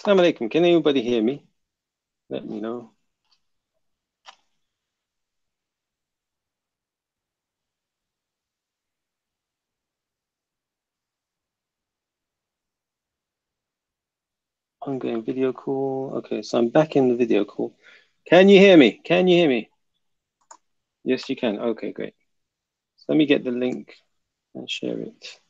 Assalamu alaikum. Can anybody hear me? Let me know. Ongoing video call. Okay, so I'm back in the video call. Can you hear me? Can you hear me? Yes, you can. Okay, great. So let me get the link and share it.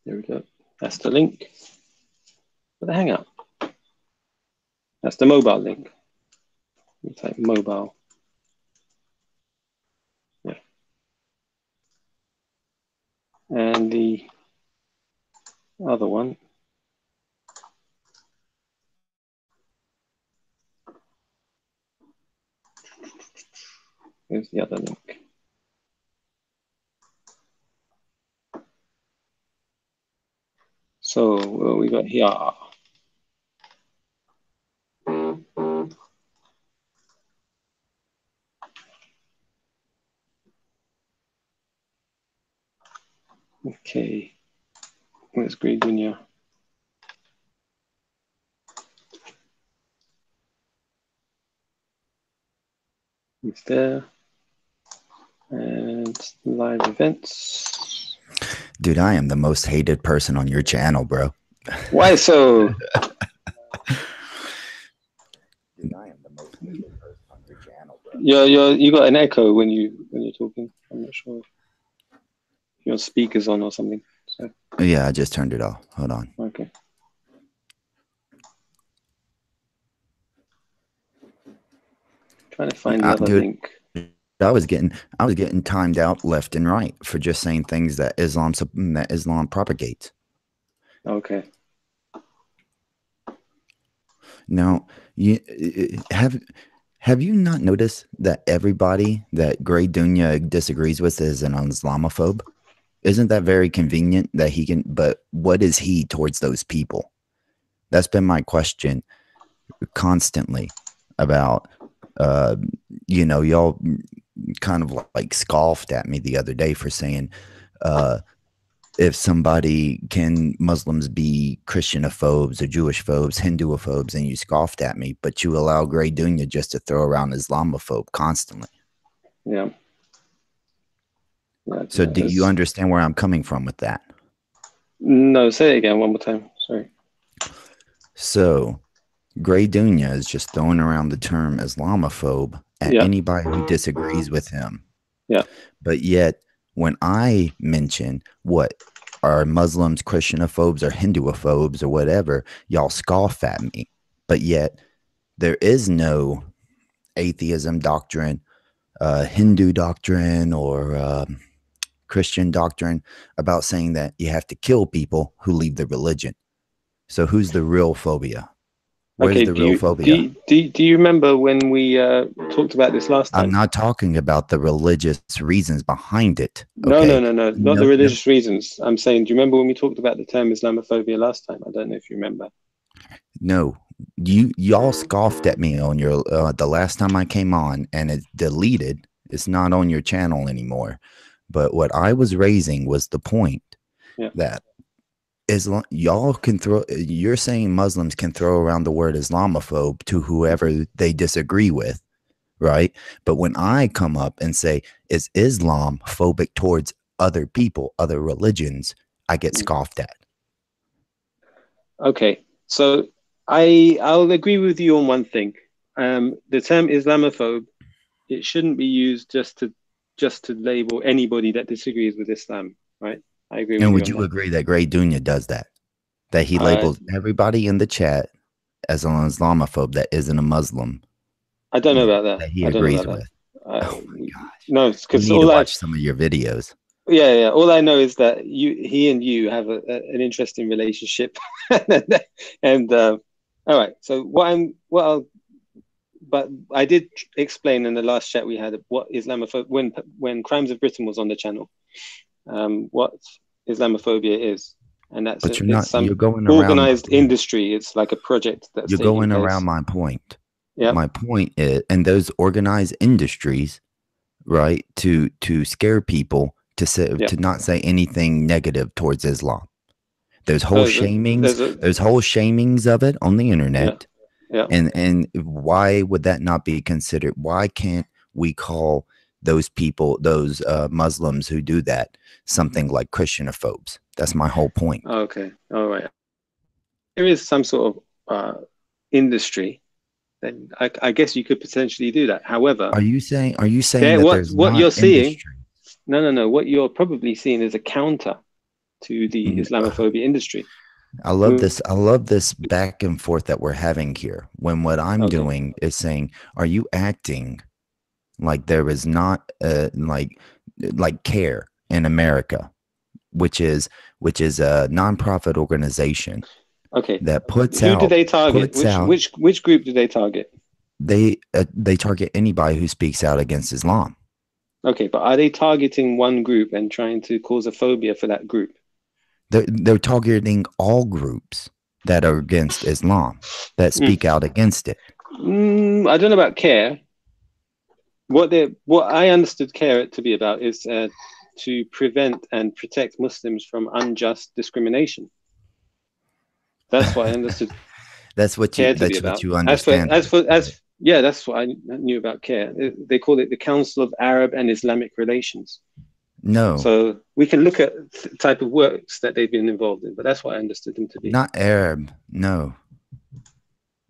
There we go. That's the link for the Hangout. That's the mobile link. You type mobile. Yeah. And the other one is the other link. So what we got here. Okay. Where's Grey Dunya? It's there. And live events. Dude, I am the most hated person on your channel, bro. Why so? Dude, I am the most hated person on your channel, bro. You got an echo when you're talking. I'm not sure if your speaker's on or something. So. Yeah, I just turned it off. Hold on. Okay. Trying to find the other link. I was getting timed out left and right for just saying things that Islam propagates. Okay. Now, have you not noticed that everybody that Grey Dunya disagrees with is an Islamophobe? Isn't that very convenient that he can? But what is he towards those people? That's been my question constantly about. Y'all kind of like scoffed at me the other day for saying, if Muslims be Christianophobes or Jewishophobes, Hinduophobes, and you scoffed at me, but you allow Grey Dunya just to throw around Islamophobe constantly. Yeah. So do you understand where I'm coming from with that? No, say it again one more time. Sorry. So Grey Dunya is just throwing around the term Islamophobe at anybody who disagrees with him. Yeah. But yet, when I mention what are Muslims, Christianophobes, or Hinduophobes, or whatever, y'all scoff at me. But yet, there is no atheism doctrine, Hindu doctrine, or Christian doctrine about saying that you have to kill people who leave the religion. So who's the real phobia? Where's the real phobia? Do you remember when we talked about this last time? I'm not talking about the religious reasons behind it. Okay? No. Not the religious reasons. I'm saying, do you remember when we talked about the term Islamophobia last time? I don't know if you remember. No, y'all scoffed at me on your the last time I came on, and it's deleted. It's not on your channel anymore. But what I was raising was the point that y'all can throw. You're saying Muslims can throw around the word Islamophobe to whoever they disagree with, right? But when I come up and say, is Islam phobic towards other people, other religions, I get scoffed at. Okay, so I'll agree with you on one thing. The term Islamophobe, it shouldn't be used just to label anybody that disagrees with Islam, right? I agree with you. And would you agree that Grey Dunya does that? That he labels everybody in the chat as an Islamophobe that isn't a Muslim. I don't know about that. That he agrees with. Oh my gosh! No, because you need to watch some of your videos. Yeah. All I know is that he and you have an interesting relationship, and all right. So what I'll but I did explain in the last chat we had what Islamophobia, when Crimes of Britain was on the channel, what Islamophobia is, and But it's some you're going around my organized point. industry. It's like a project that's You're taking going place. around my point. Yeah. My point is, and those organized industries, right, to scare people to say, to not say anything negative towards Islam. There's whole shamings. There's whole shamings of it on the internet. Yeah. And why would that not be considered? Why can't we call those people, those Muslims who do that, something like Christianophobes? That's my whole point. Okay. All right. There is some sort of industry, then I guess you could potentially do that. However, are you saying that there's what not you're seeing? industry? No. What you're probably seeing is a counter to the Islamophobia industry. I love this. I love this back and forth that we're having here. When what I'm doing is saying, are you acting like there is not like CARE in America, which is a nonprofit organization. Okay. That puts who out. do they target? Which group do they target? They target anybody who speaks out against Islam. Okay, but are they targeting one group and trying to cause a phobia for that group? They're targeting all groups that are against Islam, that speak out against it. I don't know about CARE. What I understood CARE to be about is to prevent and protect Muslims from unjust discrimination. That's what I understood. That's what you understand. That's what I knew about CARE. They call it the Council of Arab and Islamic Relations. No. So we can look at the type of works that they've been involved in, but that's what I understood them to be. Not Arab, no.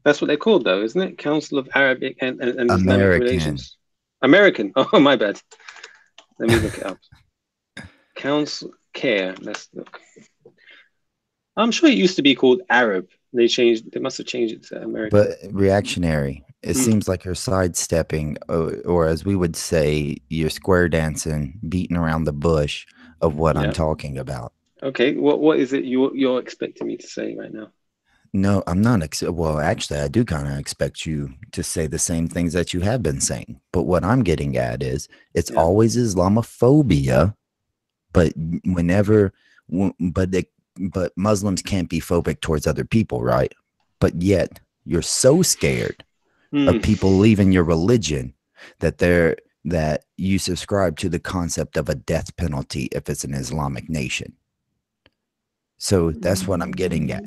That's what they're called, though, isn't it? Council of Arabic and Islamic Relations. American. Oh, my bad. Let me look it up. Council CARE. Let's look. I'm sure it used to be called Arab. They must have changed it to American. But reactionary. It seems like you're sidestepping, or as we would say, you're square dancing, beating around the bush of what I'm talking about. Okay, what is it you're expecting me to say right now? No, I'm not. Well, actually, I do kind of expect you to say the same things that you have been saying. But what I'm getting at is it's always Islamophobia, but but Muslims can't be phobic towards other people, right? But yet you're so scared of people leaving your religion that you subscribe to the concept of a death penalty if it's an Islamic nation. So that's what I'm getting at.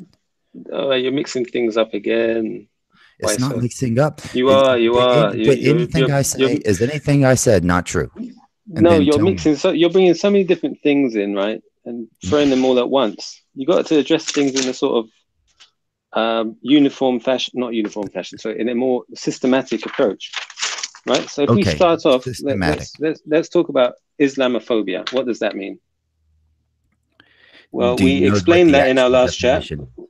Oh, you're mixing things up again. It's not mixing up. You are. But is anything I said not true? No, you're mixing. So you're bringing so many different things in, right? And throwing them all at once. You got to address things in a sort of uniform fashion, not uniform fashion. So in a more systematic approach, right? So if we start off, let's talk about Islamophobia. What does that mean? Well, we explained that in our last chat.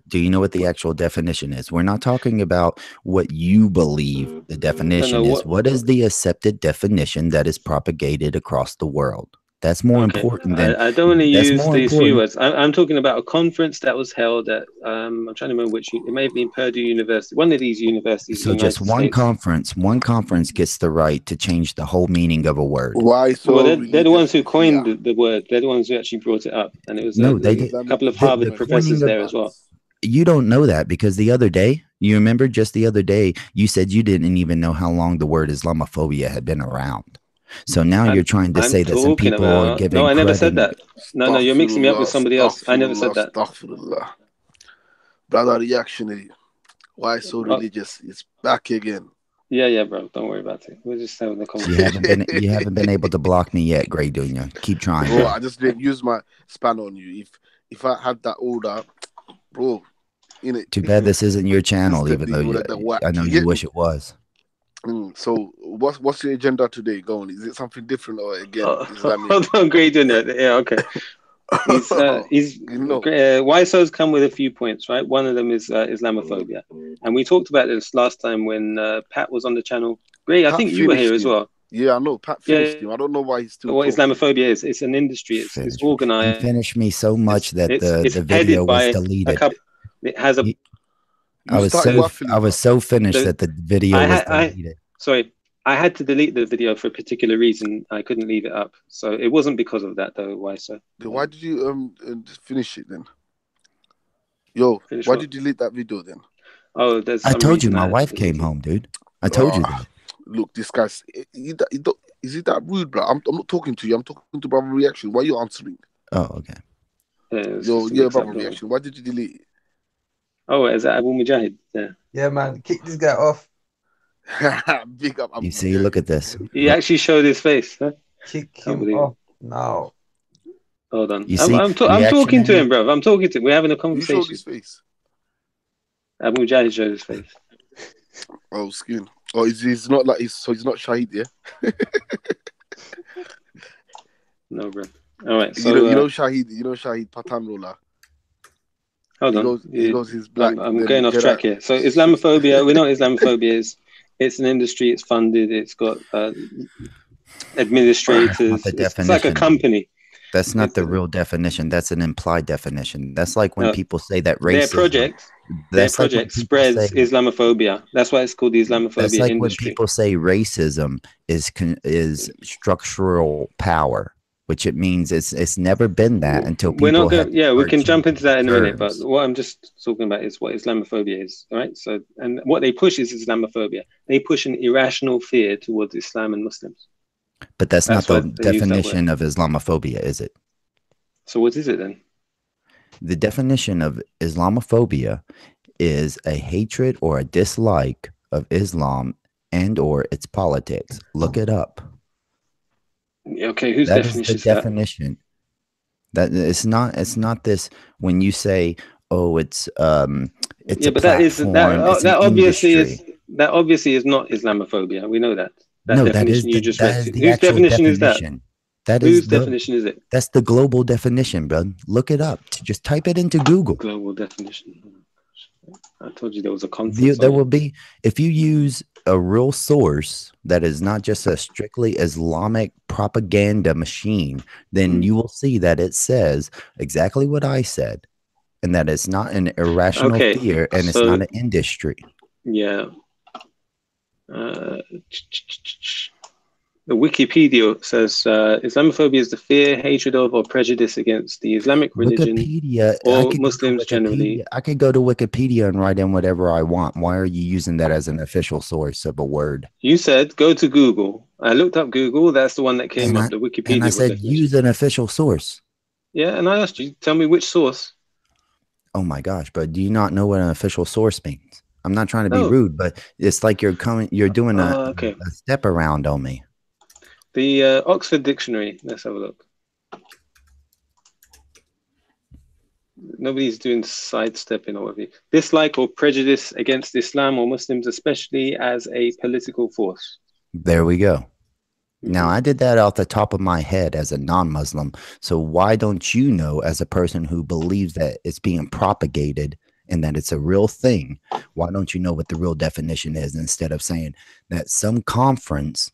Do you know what the actual definition is? We're not talking about what you believe the definition is. What is the accepted definition that is propagated across the world? That's more important than... I don't want to use these few words. I'm talking about a conference that was held at... I'm trying to remember which... It may have been Purdue University. One of these universities. So just one conference gets the right to change the whole meaning of a word. Why so? Well, they're the ones who coined the word. They're the ones who actually brought it up. And it was a couple of Harvard professors there as well. You don't know that because the other day, you remember just the other day, you said you didn't even know how long the word Islamophobia had been around. So now you're trying to say that some people are giving... No, I never said that. No, you're mixing me up with somebody else. I never said that. Brother, reactionary. Why so religious? It's back again. Yeah, bro. Don't worry about it. We're just having the conversation. You haven't been able to block me yet, Grey Junior. Keep trying. Bro, I just didn't use my span on you. If I had that order, bro... Too bad this isn't your channel, even though I know you wish it was. So what's your agenda today going? Is it something different or again? Hold on, great doing it. Yeah, okay. YSO's come with a few points, right? One of them is Islamophobia, and we talked about this last time when Pat was on the channel. Gray, I think you were here as well. Yeah, I know. Pat finished him. I don't know why he's still. What Islamophobia is? It's an industry. It's organized. He finished me so much that the video was deleted. It has a. I was so finished that the video was deleted. Sorry, I had to delete the video for a particular reason. I couldn't leave it up, so it wasn't because of that though. Why, sir? Why did you just finish it then? Yo, Finish why what? did you delete that video then? Oh, there's I some told you reason I my had to wife delete came it. home, dude. I told you that. Look, this guy's is he that rude, bro? I'm not talking to you. I'm talking to Brother Reaction. Why are you answering? Oh, okay. It's Yo, just a yeah, mix-up, Brother don't worry. Reaction. Why did you delete Oh, is that Abu Mujahid? Yeah. Yeah, man. Kick this guy off. it? Big up. You see, look at this. He actually showed his face. Huh? Kick Can't him believe off it. now. Hold on. You see, I'm reaction talking to in him, bro. I'm talking to him. We're having a You showed conversation. his face. Abu Mujahid showed his face. Oh, skin. Oh, he's not like he's not Shahid, yeah. No, bro. All right. So you know Shahid Patan Roller. hold He on. goes he's black. I'm then going off get track out. here. So Islamophobia. We know what Islamophobia is. It's an industry. It's funded. It's got administrators. Not the It's like a definition. company. That's not It's the real definition. That's an implied definition. That's like when No. people say that Their racism. project spreads Islamophobia. That's why it's called the Islamophobia That's like industry. when people say racism is structural power, which it means it's never been that until people. We're not going. had Yeah, we start can jump changing into that in a minute. But terms. what I'm just talking about is what Islamophobia is. All right. So, and what they push is Islamophobia. They push an irrational fear towards Islam and Muslims. But that's not why the they use that word. definition of Islamophobia, is it? So, what is it then? The definition of Islamophobia is a hatred or a dislike of Islam and or its politics. Look it up. Okay, whose That definition is the definition. That it's not this when you say, oh, it's yeah, a but platform, that obviously is not Islamophobia. We know that. That no, definition you just read. that is the Whose actual definition is that? definition. That Whose is the definition is it? That's the global definition, bro. Look it up. Just type it into Google. Global definition. I told you there was a conference. There will be, if you use a real source that is not just a strictly Islamic propaganda machine, then you will see that it says exactly what I said, and that it's not an irrational fear, and it's not an industry. Yeah. The Wikipedia says Islamophobia is the fear, hatred of, or prejudice against the Islamic religion or Muslims generally. I could go to Wikipedia and write in whatever I want. Why are you using that as an official source of a word? You said go to Google. I looked up Google. That's the one that came up, the Wikipedia. And I said use an official source. Yeah, and I asked you, tell me which source. Oh my gosh, but do you not know what an official source means? I'm not trying to be rude, but it's like you're doing a step around on me. The Oxford Dictionary. Let's have a look. Nobody's doing sidestepping or whatever. Dislike or prejudice against Islam or Muslims, especially as a political force. There we go. Now, I did that off the top of my head as a non-Muslim. So why don't you know, as a person who believes that it's being propagated and that it's a real thing, why don't you know what the real definition is instead of saying that some conference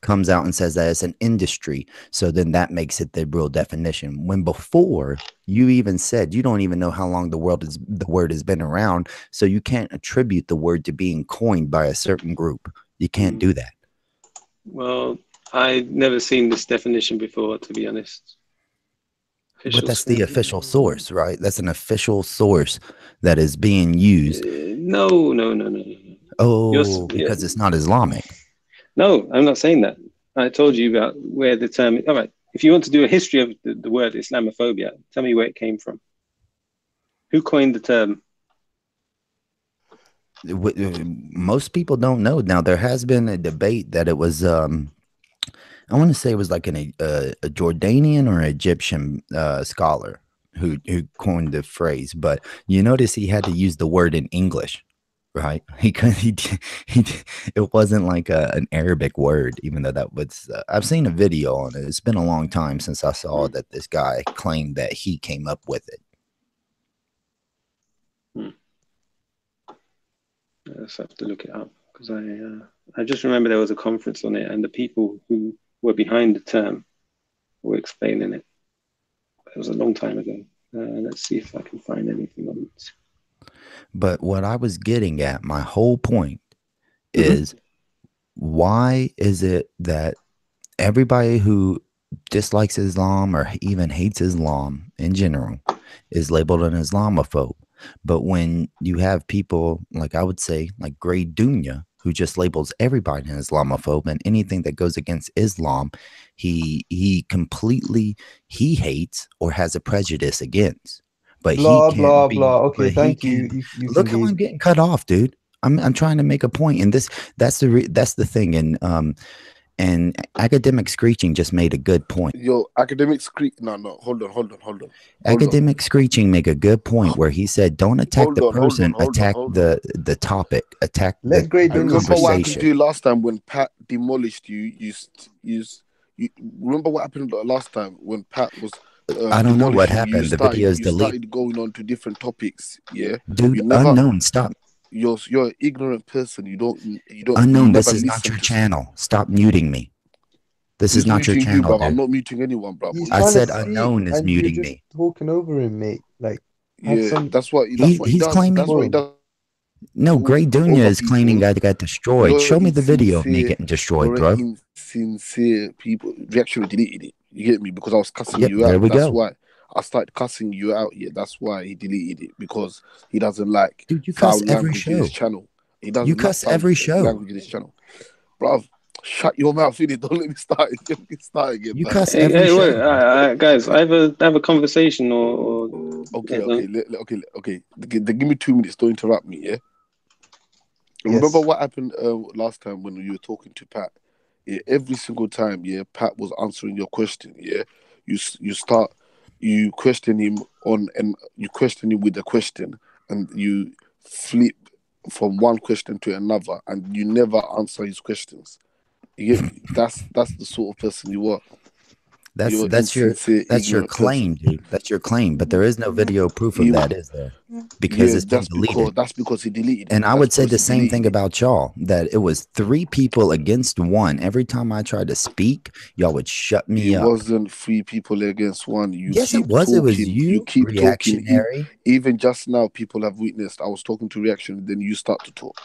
comes out and says that it's an industry, so then that makes it the real definition, when before you even said you don't even know how long the word has been around, so you can't attribute the word to being coined by a certain group. You can't do that. Well, I've never seen this definition before, to be honest. But that's the official source, right? That's an official source that is being used. No. Oh, because it's not Islamic. No, I'm not saying that. I told you about where the term. All right, if you want to do a history of the word Islamophobia, tell me where it came from. Who coined the term? Most people don't know. Now, there has been a debate that it was, I want to say it was like a Jordanian or Egyptian scholar who coined the phrase, but you notice he had to use the word in English. Right, it wasn't like an Arabic word, even though that was. I've seen a video on it. It's been a long time since I saw that this guy claimed that he came up with it. I just have to look it up because I just remember there was a conference on it and the people who were behind the term were explaining it. It was a long time ago. Let's see if I can find anything on it. But what I was getting at, my whole point is why is it that everybody who dislikes Islam or even hates Islam in general is labeled an Islamophobe? But when you have people like, I would say, like Grey Dunya, who just labels everybody an Islamophobe, and anything that goes against Islam, he completely he hates or has a prejudice against. But he Blah can't blah be. blah. Okay, But he thank you. can. You can Look how be. I'm getting cut off, dude. I'm trying to make a point, and that's the thing, and academic screeching just made a good point. Yo, academic screech. No, hold on. Academic screeching make a good point where he said, "Don't attack the person, attack the topic, attack Let Great I Dunya remember what happened speak. to conversation." you last time when Pat demolished you. You remember what happened last time when Pat was I don't know what demolishing you. happened. The video is You deleted. started going on to different topics. Yeah, Dude, you never. unknown, stop. You're an ignorant person. You Unknown, this never is not listen your to. channel. Stop muting me. This is Who's not your muting you, channel, bruv? I'm dude. not muting anyone, bruv. He's What are I you trying to said talking about? speak, unknown is and you're muting just me. talking over him, mate. Like, have Yeah, some that's what he He's does. claiming. That's what he does No, Grey Dunya to other is claiming people. that it got destroyed. You're Show me the video of me insincere. getting destroyed, You're an bro. insincere people. Reaction deleted it. You get me? Because I was cussing Yep, you there out. we That's go. why I started cussing you out. Yeah, that's why he deleted it, because he doesn't like Dude, you foul cuss every language in his show. channel. He You doesn't like cuss foul every show. language in his channel, bruv. Shut your mouth, innit? Don't let me start. Let me start again, You man. cuss Hey, every hey, wait, show. guys, I have a conversation Okay. Give me 2 minutes. Don't interrupt me. Yeah. Remember yes. what happened last time when you were talking to Pat? Yeah, every single time, yeah, Pat was answering your question. Yeah, you question him and you question him with a question, and you flip from one question to another, and you never answer his questions. You get me? That's the sort of person you are. You're an That's your insincere, ignorant person. claim, dude. That's your claim. But there is no video proof of You, that, is there? Because yeah, it's been deleted. that's because he deleted it. And I That's would say because the he same thing deleted it. about y'all, that it was 3 people against 1. Every time I tried to speak, y'all would shut It me up. wasn't 3 people against 1. You Yes, it keep was. talking. It was You you, keep talking. reactionary. Even just now, people have witnessed. I was talking to reaction, then you start to talk.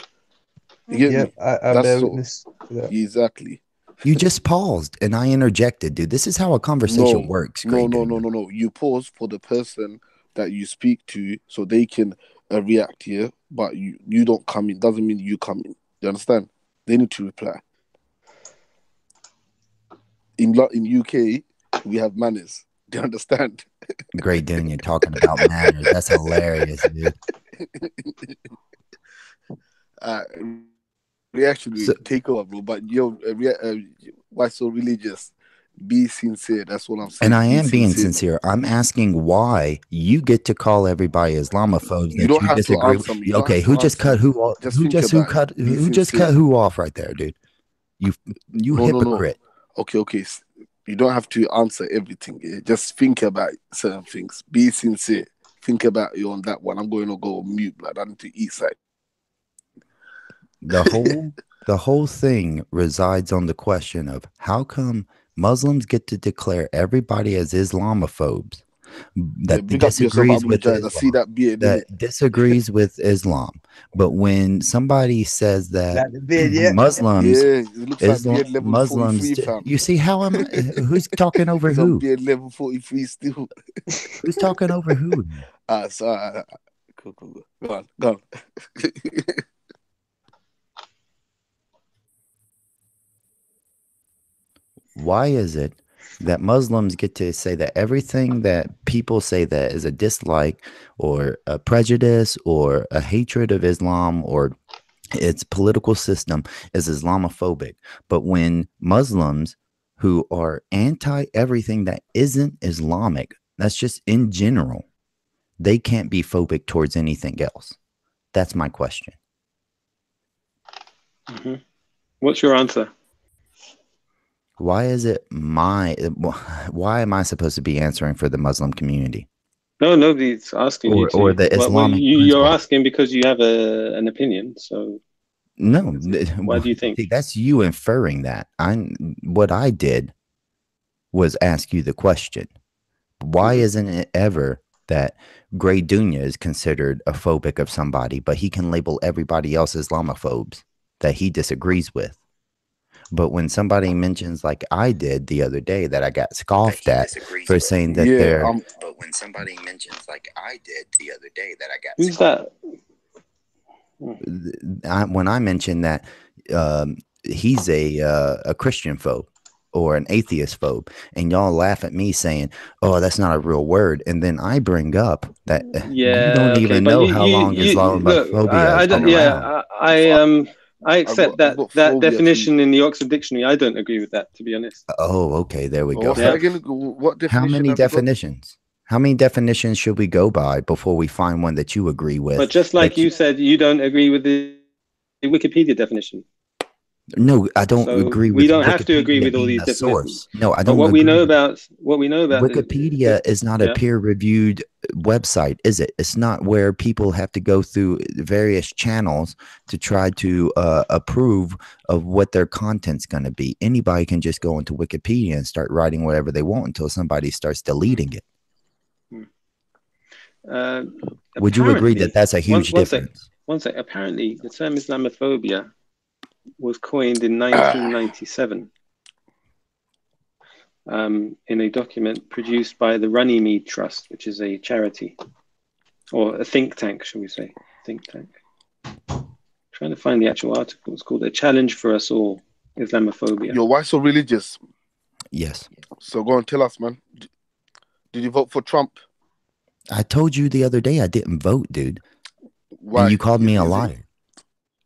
You get Yep, me? I That's bear so witness to that. exactly. You just paused and I interjected, dude. This is how a conversation No, works, Grey Dunya. no. You pause for the person that you speak to so they can react here, but you don't come in. Doesn't mean you come in. You understand? They need to reply. In UK, we have manners. Do you understand? Grey Dunya talking about manners. That's hilarious, dude. Uh, Reaction will So, take over, bro. But why so religious? Be sincere. That's what I'm saying. and I Be am being sincere. sincere. I'm asking why you get to call everybody Islamophobes You that don't you have to disagree answer with. me. You don't Okay, have to who just answer cut me. who off? Just think about it. Be Who just sincere. cut who off right there, dude? You No. hypocrite. Okay. You don't have to answer everything. Yeah? Just think about certain things. Be sincere. Think about you on that one. I'm going to go on mute, blood. I need to eat something. The whole thing resides on the question of how come Muslims get to declare everybody as Islamophobes Yeah, that big up yourself, disagrees Abu with Jaid. I see Islam, that beard, innit? that disagrees with Islam. But when somebody says that Like the beard, yeah. Muslims, Yeah, it looks like beard level 43, Muslims, fam. you see how I'm, who's talking over He's on who? beard level 43 still. Who's talking over who? Cool. Go on. Why is it that Muslims get to say that everything that people say that is a dislike or a prejudice or a hatred of Islam or its political system is Islamophobic? But when Muslims who are anti everything that isn't Islamic, that's just in general, they can't be phobic towards anything else. That's my question. Mm-hmm. What's your answer? Why is it why am I supposed to be answering for the Muslim community? No, nobody's asking you Or to. the Islamic You're principle? asking because you have an opinion. So No, why do you think? see, that's you inferring that. What I did was ask you the question. Why isn't it ever that Grey Dunya is considered a phobic of somebody, but he can label everybody else Islamophobes that he disagrees with? But when somebody mentions, like I did the other day, that I got scoffed at for saying that Yeah, they're. But when somebody mentions, like I did the other day, that I got. Who's that? When I mentioned that he's a Christian phobe or an atheist phobe, and y'all laugh at me saying, "Oh, that's not a real word," and then I bring up that you don't Okay, even but know how long look, Islamophobia has I been don't, around. I accept I've that got that phobia definition in the Oxford Dictionary. I don't agree with that, to be honest. Oh, okay, there we Oh, go. what's that Yeah. again? What How definition many have you got? definitions? How many definitions should we go by before we find one that you agree with? But just like you said, you don't agree with the Wikipedia definition. No, I don't So agree with we don't have to agree Wikipedia with all being these a definitions. source. No, I But don't what we agree know with about Wikipedia is not a yeah. peer-reviewed website, is it? It's not where people have to go through various channels to try to approve of what their content's going to be. Anybody can just go into Wikipedia and start writing whatever they want until somebody starts deleting it. Would you agree that that's a huge difference? One sec. Apparently, the term Islamophobia was coined in 1997 in a document produced by the Runnymede Trust, which is a charity or a think tank, shall we say? Think tank. Trying to find the actual article. It's called "A Challenge for Us All: Islamophobia." Yo, why so religious? Yes. So go and tell us, man. Did you vote for Trump? I told you the other day I didn't vote, dude. Why? And you called me a liar.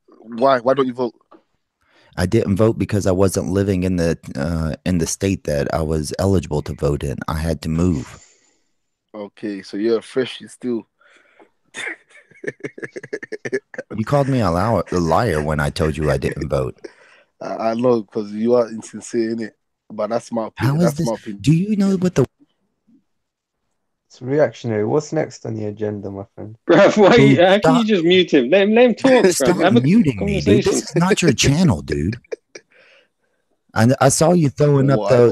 Why? Why don't you vote? I didn't vote because I wasn't living in the state that I was eligible to vote in. I had to move. Okay, so you're fresh still. You called me a liar when I told you I didn't vote. I know, because you are insincere in it. But that's my opinion. How is this? Do you know what the... It's reactionary. What's next on the agenda, my friend? Bruv, how can you just mute him? Let him talk, Stop bruv. Have a muting me, dude. This is not your channel, dude. I saw you throwing up the...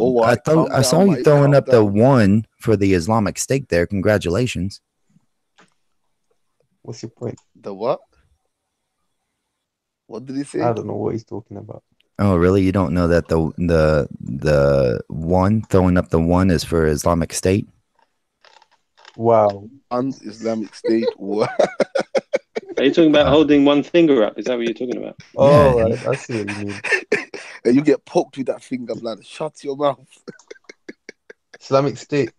I saw you throwing up the one for the Islamic State there. Congratulations. What's your point? The what? What did he say? I don't know what he's talking about. Oh, really? You don't know that the one, throwing up the one, is for Islamic State? Wow. Islamic State. What? Are you talking about holding one finger up? Is that what you're talking about? Oh, yeah. I see what you mean. And you get poked with that finger, blood. Shut your mouth. Islamic State.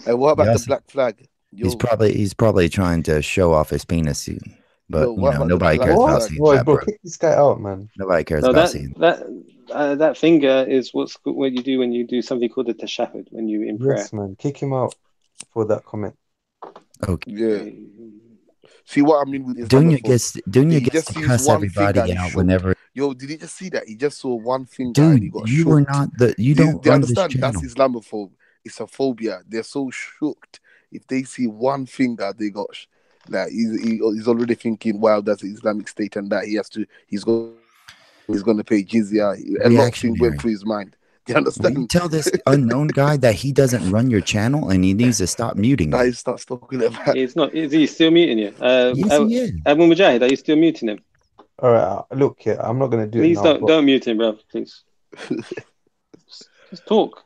And what about the black flag? Yo. He's probably trying to show off his penis, but nobody cares about seeing that, bro. Kick this guy out, man. Nobody cares about seeing that finger is what you do when you do something called a tashahhud, when you in prayer. Yes, man. Kick him out for that comment. Okay. Yeah. See what I mean with Dunya gets to cuss everybody out whenever. Yo, did you just see that? He just saw one finger. Dude, and he got you shooked. were not the. You don't understand? This That's Islamophobe. It's a phobia. They're so shocked if they see one finger. They got like he's already thinking, wow, that's the Islamic State, and that he's going to pay jizya. A lot of things went through his mind. Do you understand? Will you tell this unknown guy that he doesn't run your channel and he needs to stop muting me? He starts talking about. It's not. Is he still muting you? Yes, he is. Abu Mujahid, are you still muting him? All right, look here. I'm not going to do Please it now. Please don't mute him, bro. Please. Just talk.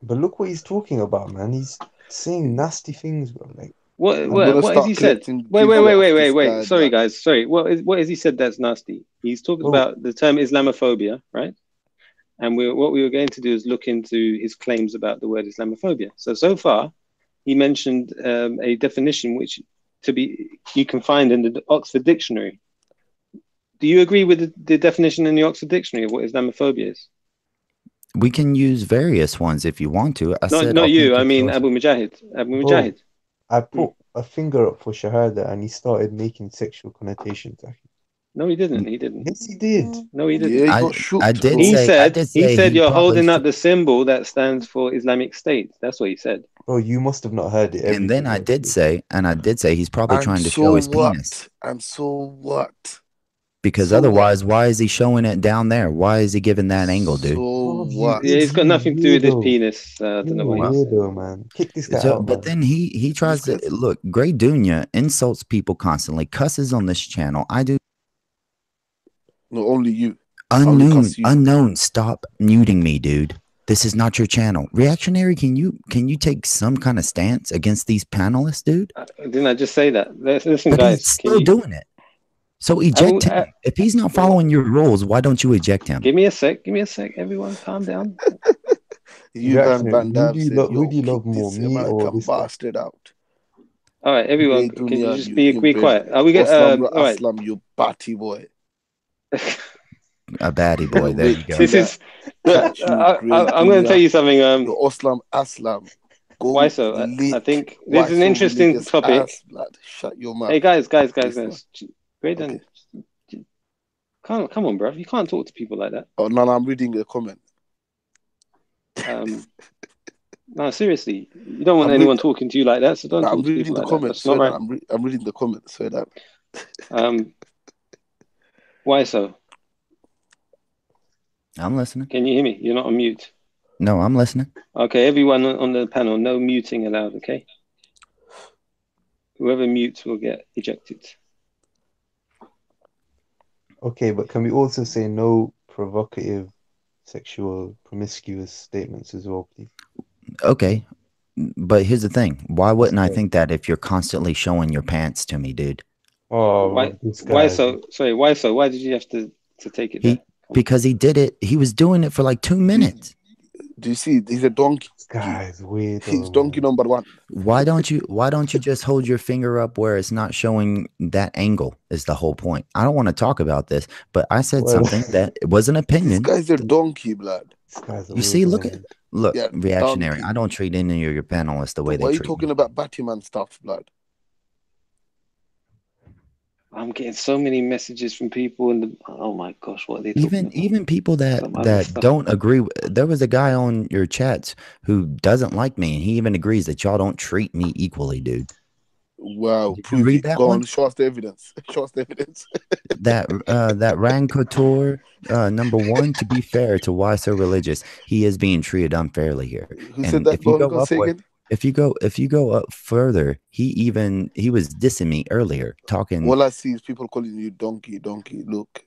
But look what he's talking about, man. He's saying nasty things, bro. Like what has he said? Wait. Sorry, guys. Sorry. What has he said that's nasty? He's talking about the term Islamophobia, right? And what we were going to do is look into his claims about the word Islamophobia. So far, he mentioned a definition which you can find in the Oxford Dictionary. Do you agree with the definition in the Oxford Dictionary of what Islamophobia is? We can use various ones if you want to. Not you. I mean Abu Mujahid. Mujahid. I put a finger up for Shahada and he started making sexual connotations. No, he didn't. He didn't. Yes, he did. No, he didn't. Yeah, he got shook. He said you're holding up the symbol that stands for Islamic State. That's what he said. Oh, you must have not heard it. And then I did say he's probably trying to show his penis. And so what? Because otherwise, why is he showing it down there? Why is he giving that angle, dude? So what? Yeah, it's got nothing to do with his penis. I don't know what he's saying. Man. Kick this guy out. But then he tries to look. Grey Dunya insults people constantly, cusses on this channel. I do. No, only you. only cuss you. Unknown, stop muting me, dude. This is not your channel. Reactionary, can you take some kind of stance against these panelists, dude? Didn't I just say that? Listen, But guys. he's still doing it. So eject him. If he's not following your rules, why don't you eject him? Give me a sec. Everyone, calm down. You Van Reactionary, Damme said, who do you kick love more, this me or American this guy? bastard out. All right, everyone, Hey, can you Dunya, just you be inbred. quiet? Are we get Oslam all right? Aslam, you batty boy. A baddie boy. There you go. This is. Catch you, great I'm going to tell you something. The Oslam Aslam. Go Why so? I think this is an interesting topic. Ass, blood. Shut your mouth. Hey, guys. Listen. Great, okay. Come on, bro. You can't talk to people like that. Oh, no, I'm reading a comment. No, seriously. You don't want anyone talking to you like that, so don't talk to people like that. That's not right. I'm reading the comments. Say that. Why so? I'm listening. Can you hear me? You're not on mute. No, I'm listening. Okay, everyone on the panel, no muting allowed, okay? Whoever mutes will get ejected. Okay, but can we also say no provocative, sexual, promiscuous statements as well, please? Okay, but here's the thing. Why wouldn't I think that if you're constantly showing your pants to me, dude? Oh, why so? Sorry, why so? Why did you have to take it there? Because he did it. He was doing it for like 2 minutes. Do you see? He's a donkey. This guy's weird. He's donkey number one. Why don't you just hold your finger up where it's not showing that angle is the whole point. I don't want to talk about this, but I said something that it was an opinion. This guy's a donkey, blood. You see, look, yeah, reactionary. donkey. I don't treat any of your panelists the way they treat me. Why are you talking about Batman stuff, blood? I'm getting so many messages from people, and oh my gosh, what are they talking about? Even people that don't agree. There was a guy on your chats who doesn't like me, and he even agrees that y'all don't treat me equally, dude. Wow, prove it. Go on, show us the evidence. Show us the evidence. that Rang Couture, number one. To be fair to Why So Religious, he is being treated unfairly here. Who said that? If you go up further, he was dissing me earlier, talking. All I see is people calling you donkey. Look.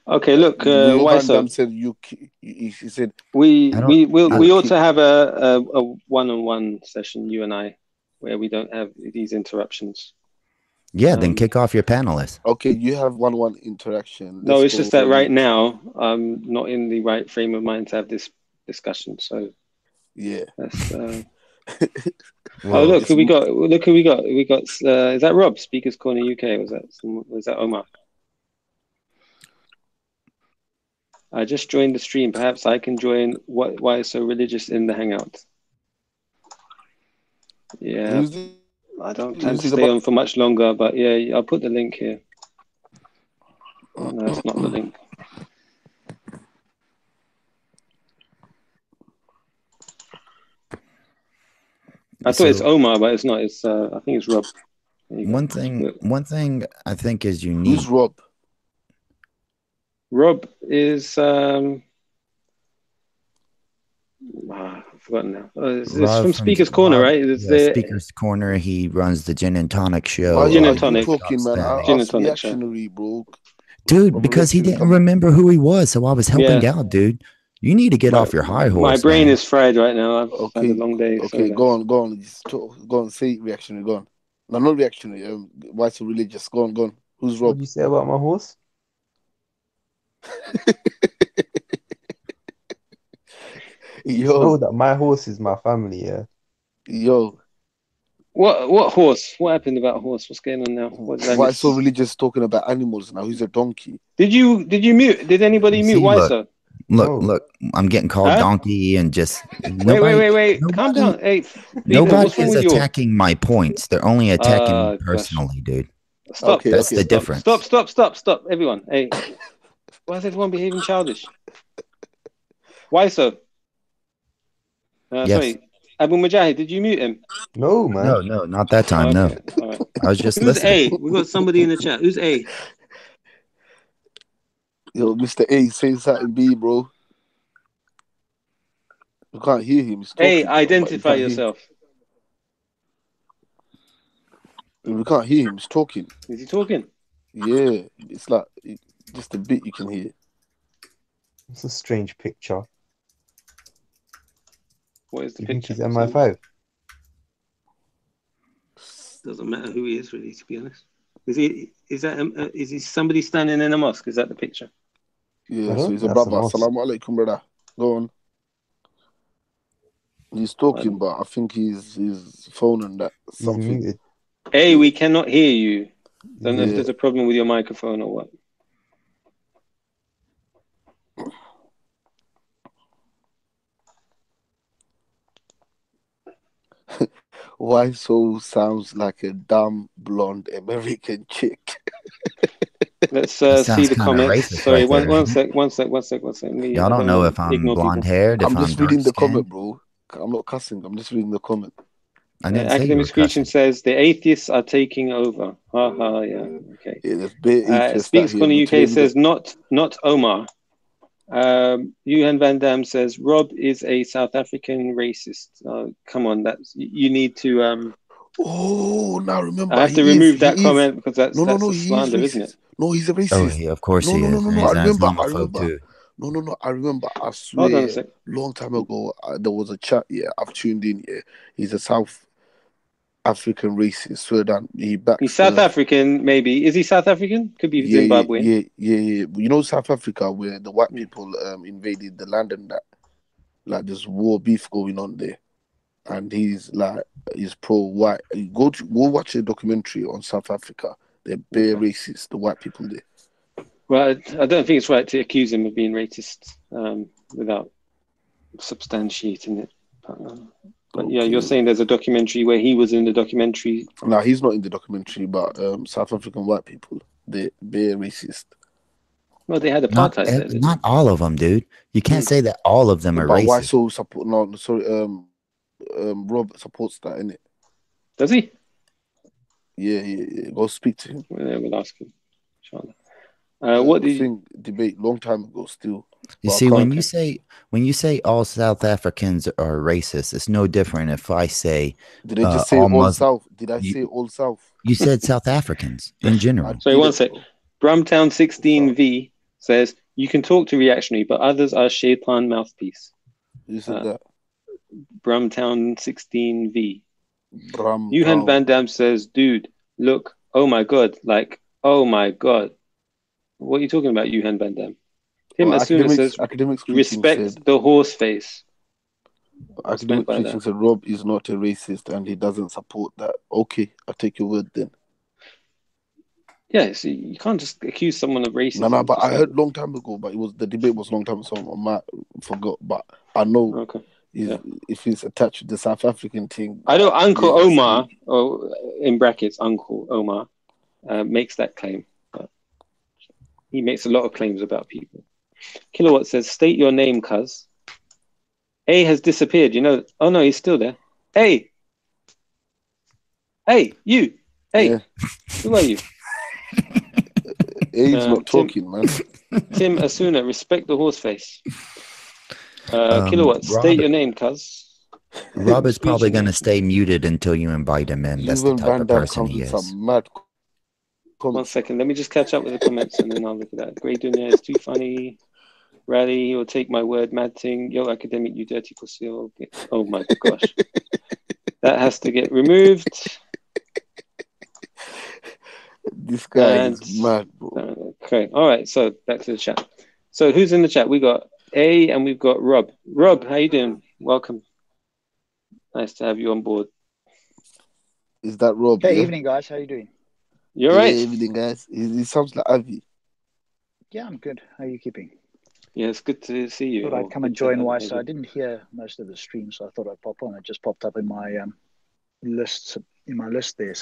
Okay, look. Why so? Said he said we ought to have a one-on-one session, you and I, where we don't have these interruptions. Yeah, then kick off your panelists. Okay, you have one-on-one interaction. No, it's just that right now I'm not in the right frame of mind to have this discussion. So yeah. That's, look who we got. Look who we got. We got. Is that Rob? Speakers Corner UK. Was that Omar? I just joined the stream. Perhaps I can join. Why So Religious in the Hangout? Yeah. I don't plan to stay on for much longer, but yeah, I'll put the link here. No, it's not the link. I thought it's Omar, but it's not. It's I think it's Rob. One thing I think is unique. Who's Rob? Rob is I've forgotten now. It's from Speaker's Corner, right? Speaker's Corner. He runs the Gin and Tonic show. Gin and Tonic. Talking, man. Gin and Tonic reactionary, bro. Dude, because he didn't remember who he was, so I was helping out, dude. You need to get off your high horse. My brain is fried right now. I've had a long day. Okay, go on. Just go on. Say reactionary. Go on. No, not reactionary. Why So Religious? Go on. Who's Rob? What did you say about my horse? Yo, know that my horse is my family. Yeah. Yo. What horse? What happened about horse? What's going on now? Why So Religious talking about animals now? He's a donkey. Did you mute? Did anybody mute? Why so? Look, I'm getting called donkey and just wait. Calm down. Hey, nobody is attacking my points. They're only attacking me personally, dude. Stop. That's the difference. Stop, everyone. Hey, why is everyone behaving childish? Why so? Yes. Sorry, Abu Mujahid, did you mute him? No, man. No, not that time. No, right. I was just Who's listening. A? We got somebody in the chat. Who's A? Yo, Mr. A, say something B, bro. You can't hear him. He's talking, A, identify yourself. We can't hear him. He's talking. Is he talking? Yeah, it's like just a bit you can hear. It's a strange picture. What is the Do you think picture? he's MI5? Doesn't matter who he is, really, to be honest. Is he somebody standing in a mosque? Is that the picture? Yeah, I so don't he's think a that's a brother. mosque. Assalamu alaikum, brother. Go on. He's talking, but I think he's phone and that He's something. muted. Hey, we cannot hear you. Don't know if Yeah. there's a problem with your microphone or what. Why so sounds like a dumb blonde American chick? Let's That see sounds the kind of comments. racist Sorry, right there. one sec. Let me, Y'all I don't don't know want if to I'm ignore blonde people. haired, if I'm I'm just dark reading the skinned. comment, bro. I'm not cussing. I'm just reading the comment. I didn't say you Academic were cussing. Screeching says the atheists are taking over. Ha, yeah, okay. Yeah, there's bare atheists out Speaks here. Corner But today UK we got says not Omar. Johan Van Dam says Rob is a South African racist. Come on, you need to. oh, now I remember have to he is. remove that He is. comment because that's No. a He is slander, isn't it? racist. No, he's a Oh, racist. of course he is. And I he's an remember. Islamophobe too. No. I remember. I Hold on a swear, sec. long time ago, there was a chat. Yeah, I've tuned in. Yeah, he's a South African racist. Swear that he He's backs South the. African, maybe. Is he South African? Could be Zimbabwean. Yeah. You know South Africa where the white Mm. people invaded the land and that, like there's war beef going on there, and he's pro-white. Go watch a documentary on South Africa. They're bare Okay. racist. The white people there. Well, I don't think it's right to accuse him of being racist without substantiating it. But yeah, you're saying there's a documentary where he was in the documentary. No, he's not in the documentary, but South African white people, they're racist. Well, they had apartheid there, didn't Not all of them, dude. You can't say that all of them are But why racist. so support? No, sorry. Rob supports that, innit? Does he? Yeah. Go speak to him. We'll ask him. What did you... debate long time ago still. You see, when you say all South Africans are racist, it's no different if I say did I just say all South? Did I say all South? You said South Africans in general. Sorry, one sec. Brumtown 16V says you can talk to reactionary, but others are shaitan mouthpiece. Who said that? Brumtown 16V. Johan Van Dam says, dude, look, oh my god, what are you talking about, Johan Van Dam? Tim Asuna says, respect the horse face. Academic Screeching said Rob is not a racist and he doesn't support that. Okay, I'll take your word then. Yeah, so you can't just accuse someone of racism. No, but I heard long time ago, but the debate was long time, so I might forgot. But I know if he's attached to the South African thing. I know Uncle Omar, or in brackets, Uncle Omar, makes that claim. But he makes a lot of claims about people. Kilowatt says, state your name, cuz. A has disappeared, you know. Oh no, he's still there. Hey, you. Hey, who are you? He's not talking, man. Tim Asuna, respect the horse face. Kilowatt, state your name, cuz. Rob is probably going to stay muted until you invite him in. That's the type of person he is. One second, let me just catch up with the comments and then I'll look at that. Grey Dunya is too funny. Rally, he'll take my word, mad thing. Yo, academic, you dirty pussy. Oh my gosh. That has to get removed. This guy is mad, bro. Okay, all right, so back to the chat. So who's in the chat? We got A and we've got Rob. Rob, how you doing? Welcome. Nice to have you on board. Is that Rob? Hey, evening, guys. How you doing? You're right. Evening, guys. He sounds like Avi. Yeah, I'm good. How are you keeping? Yeah, it's good to see you. Thought I'd come and join YS. I didn't hear most of the stream, so I thought I'd pop on. It just popped up in my list there.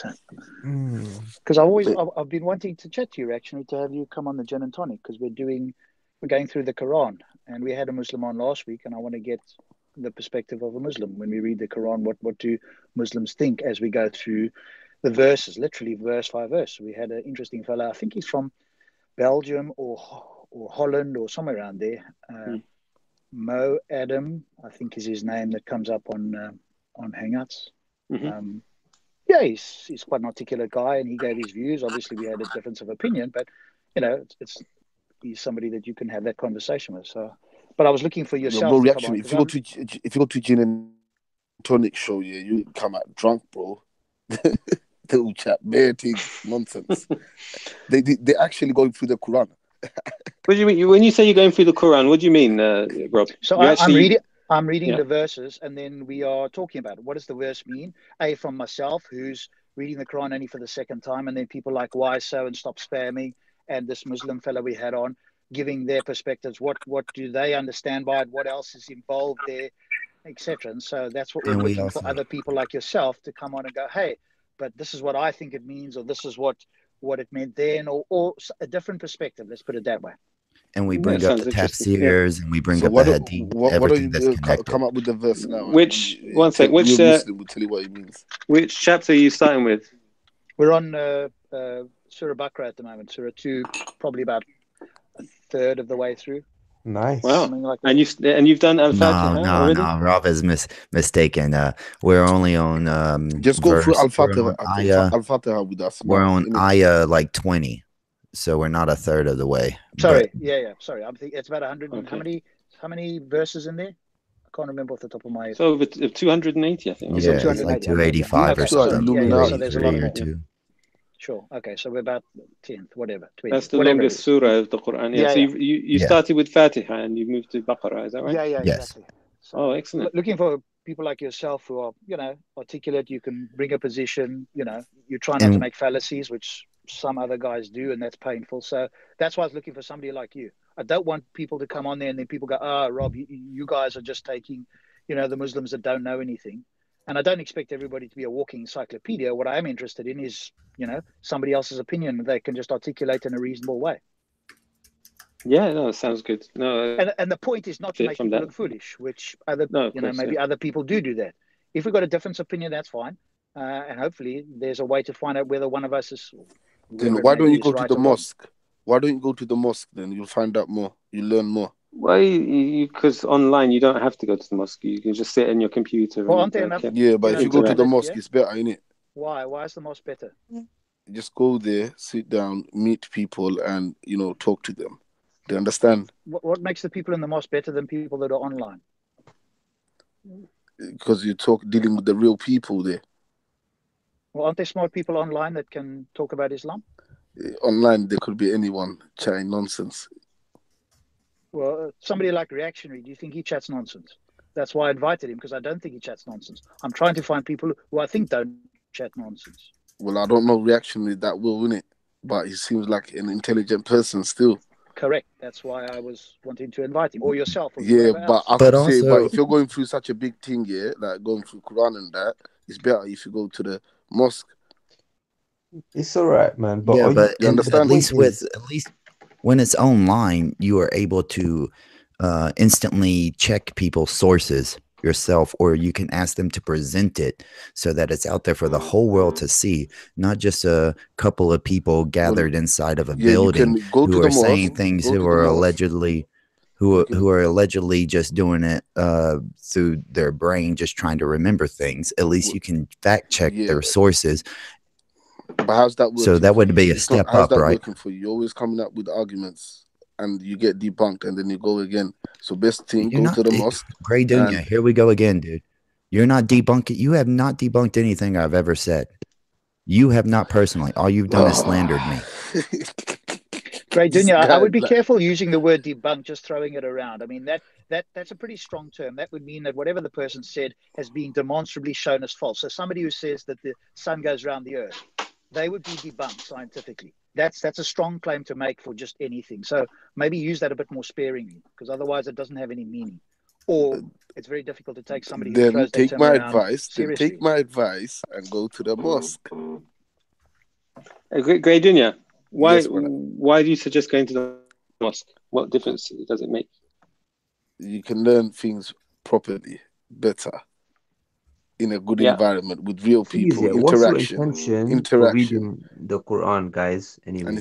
Because I've been wanting to chat to you actually, to have you come on the Gin and Tonic, because we're going through the Quran, and we had a Muslim on last week, and I want to get the perspective of a Muslim when we read the Quran. What do Muslims think as we go through the verses, literally verse by verse? We had an interesting fellow. I think he's from Belgium or Holland or somewhere around there. Mo Adam, I think is his name, that comes up on Hangouts. Yeah, he's quite an articulate guy, and he gave his views. Obviously, we had a difference of opinion, but it's he's somebody that you can have that conversation with. So, but I was looking for No, yourself bro, to come reaction. on. If you go to gin and tonic show, yeah, you come out drunk, bro. They will chat bare things, nonsense. They actually going through the Quran. What do you mean? When you say you're going through the Quran, what do you mean, Rob? So You I'm reading Yeah. the verses, and then we are talking about it. What does the verse mean? From myself, who's reading the Quran only for the second time, and then people like Why So and Stop Spamming, and this Muslim fellow we had on, giving their perspectives. What do they understand by it? What else is involved there, etc. And so that's what we're And we looking for also, other people like yourself to come on and go, hey, but this is what I think it means, or this is what it meant then, or a different perspective. Let's put it that way. and we That bring up sounds the interesting. Yeah. tafsirs, and we bring So up why the don't hadith, why don't everything that's you connected. come up with the verse now? Which one sec? Real Which Muslim will tell you what it means. which chapter are you starting with? We're on Surah Baqarah at the moment. Surah 2, probably about a third of the way through. Nice. Wow. Something like that. And you've done Al-Fatiha already? No. Rob is mistaken. We're only on Just go through verse. We're Al-Fatiha, on ayah. Al-Fatiha with us. We're now, on innit? ayah like 20, so we're not a third of the way. Sorry, But yeah. Sorry, I'm thinking it's about 100. And Okay. how many verses in there? I can't remember off the top of my head. So over 280, I think. Is yeah, it it's like 280? 285 Okay, or Surah something. Illuminati. So there's a lot 283 or more. 2. Sure. Okay, so we're about 10th, whatever, 20th. That's the whatever longest surah of the Quran. Yeah. Yeah, So yeah. you Yeah. started with Fatiha and you moved to Baqarah. Is that right? Yeah, Yes. exactly. So Oh, excellent. looking for people like yourself who are, articulate. You can bring a position. You try not to And make fallacies, which some other guys do, and that's painful. So that's why I was looking for somebody like you. I don't want people to come on there and then people go, Rob, you guys are just taking, the Muslims that don't know anything. And I don't expect everybody to be a walking encyclopedia. What I am interested in is, somebody else's opinion that they can just articulate in a reasonable way. Yeah, no, sounds good. No, And the point is not to make from people that. look foolish, which other, No, of course, maybe yeah. other people do that. If we've got a different opinion, that's fine. And hopefully there's a way to find out whether one of us is. Then why don't you go to the mosque? Why don't you go to the mosque? Then you'll find out more. You learn more. Well, because online you don't have to go to the mosque. You can just sit in your computer. Well, and, aren't there enough? Yeah, but if you go to the mosque, yeah? it's better, innit? Why? Why is the mosque better? Just go there, sit down, meet people, and talk to them. Do you understand? What makes the people in the mosque better than people that are online? Because you dealing with the real people there. Well, aren't there smart people online that can talk about Islam? Online, there could be anyone chatting nonsense. Well, somebody like Reactionary, do you think he chats nonsense? That's why I invited him, because I don't think he chats nonsense. I'm trying to find people who I think don't chat nonsense. Well, I don't know Reactionary that well, innit? But he seems like an intelligent person still. Correct. That's why I was wanting to invite him, or yourself. Or but I But could say, also- if you're going through such a big thing, like going through Quran and that, it's better if you go to the mosque. It's all right, man. But yeah, but you understand? at least when it's online, you are able to instantly check people's sources yourself, or you can ask them to present it so that it's out there for the whole world to see, not just a couple of people gathered inside of a building who are saying things who are allegedly who are allegedly just doing it through their brain, just trying to remember things. At least you can fact check their sources. But how's that working? So that would be a step up, right? Working for you? You're always coming up with arguments and you get debunked and then you go again. So best thing, go to the mosque. Grey Dunya, here we go again, dude. You're not debunking. You have not debunked anything I've ever said. You have not personally. All you've done is slandered me. Grey Dunya, I would be careful using the word debunk, just throwing it around. I mean, that's a pretty strong term. That would mean that whatever the person said has been demonstrably shown as false. So somebody who says that the sun goes around the earth, they would be debunked scientifically. That's a strong claim to make for just anything. So maybe use that a bit more sparingly, because otherwise it doesn't have any meaning. Or it's very difficult to take somebody who throws that term around seriously. Take my advice and go to the mosque. Grey Dunya, why Yes, do you suggest going to the mosque? What difference does it make? You can learn things properly, better, in a good environment with real people. Interaction. What's your intention for reading the Quran, guys? Anyway,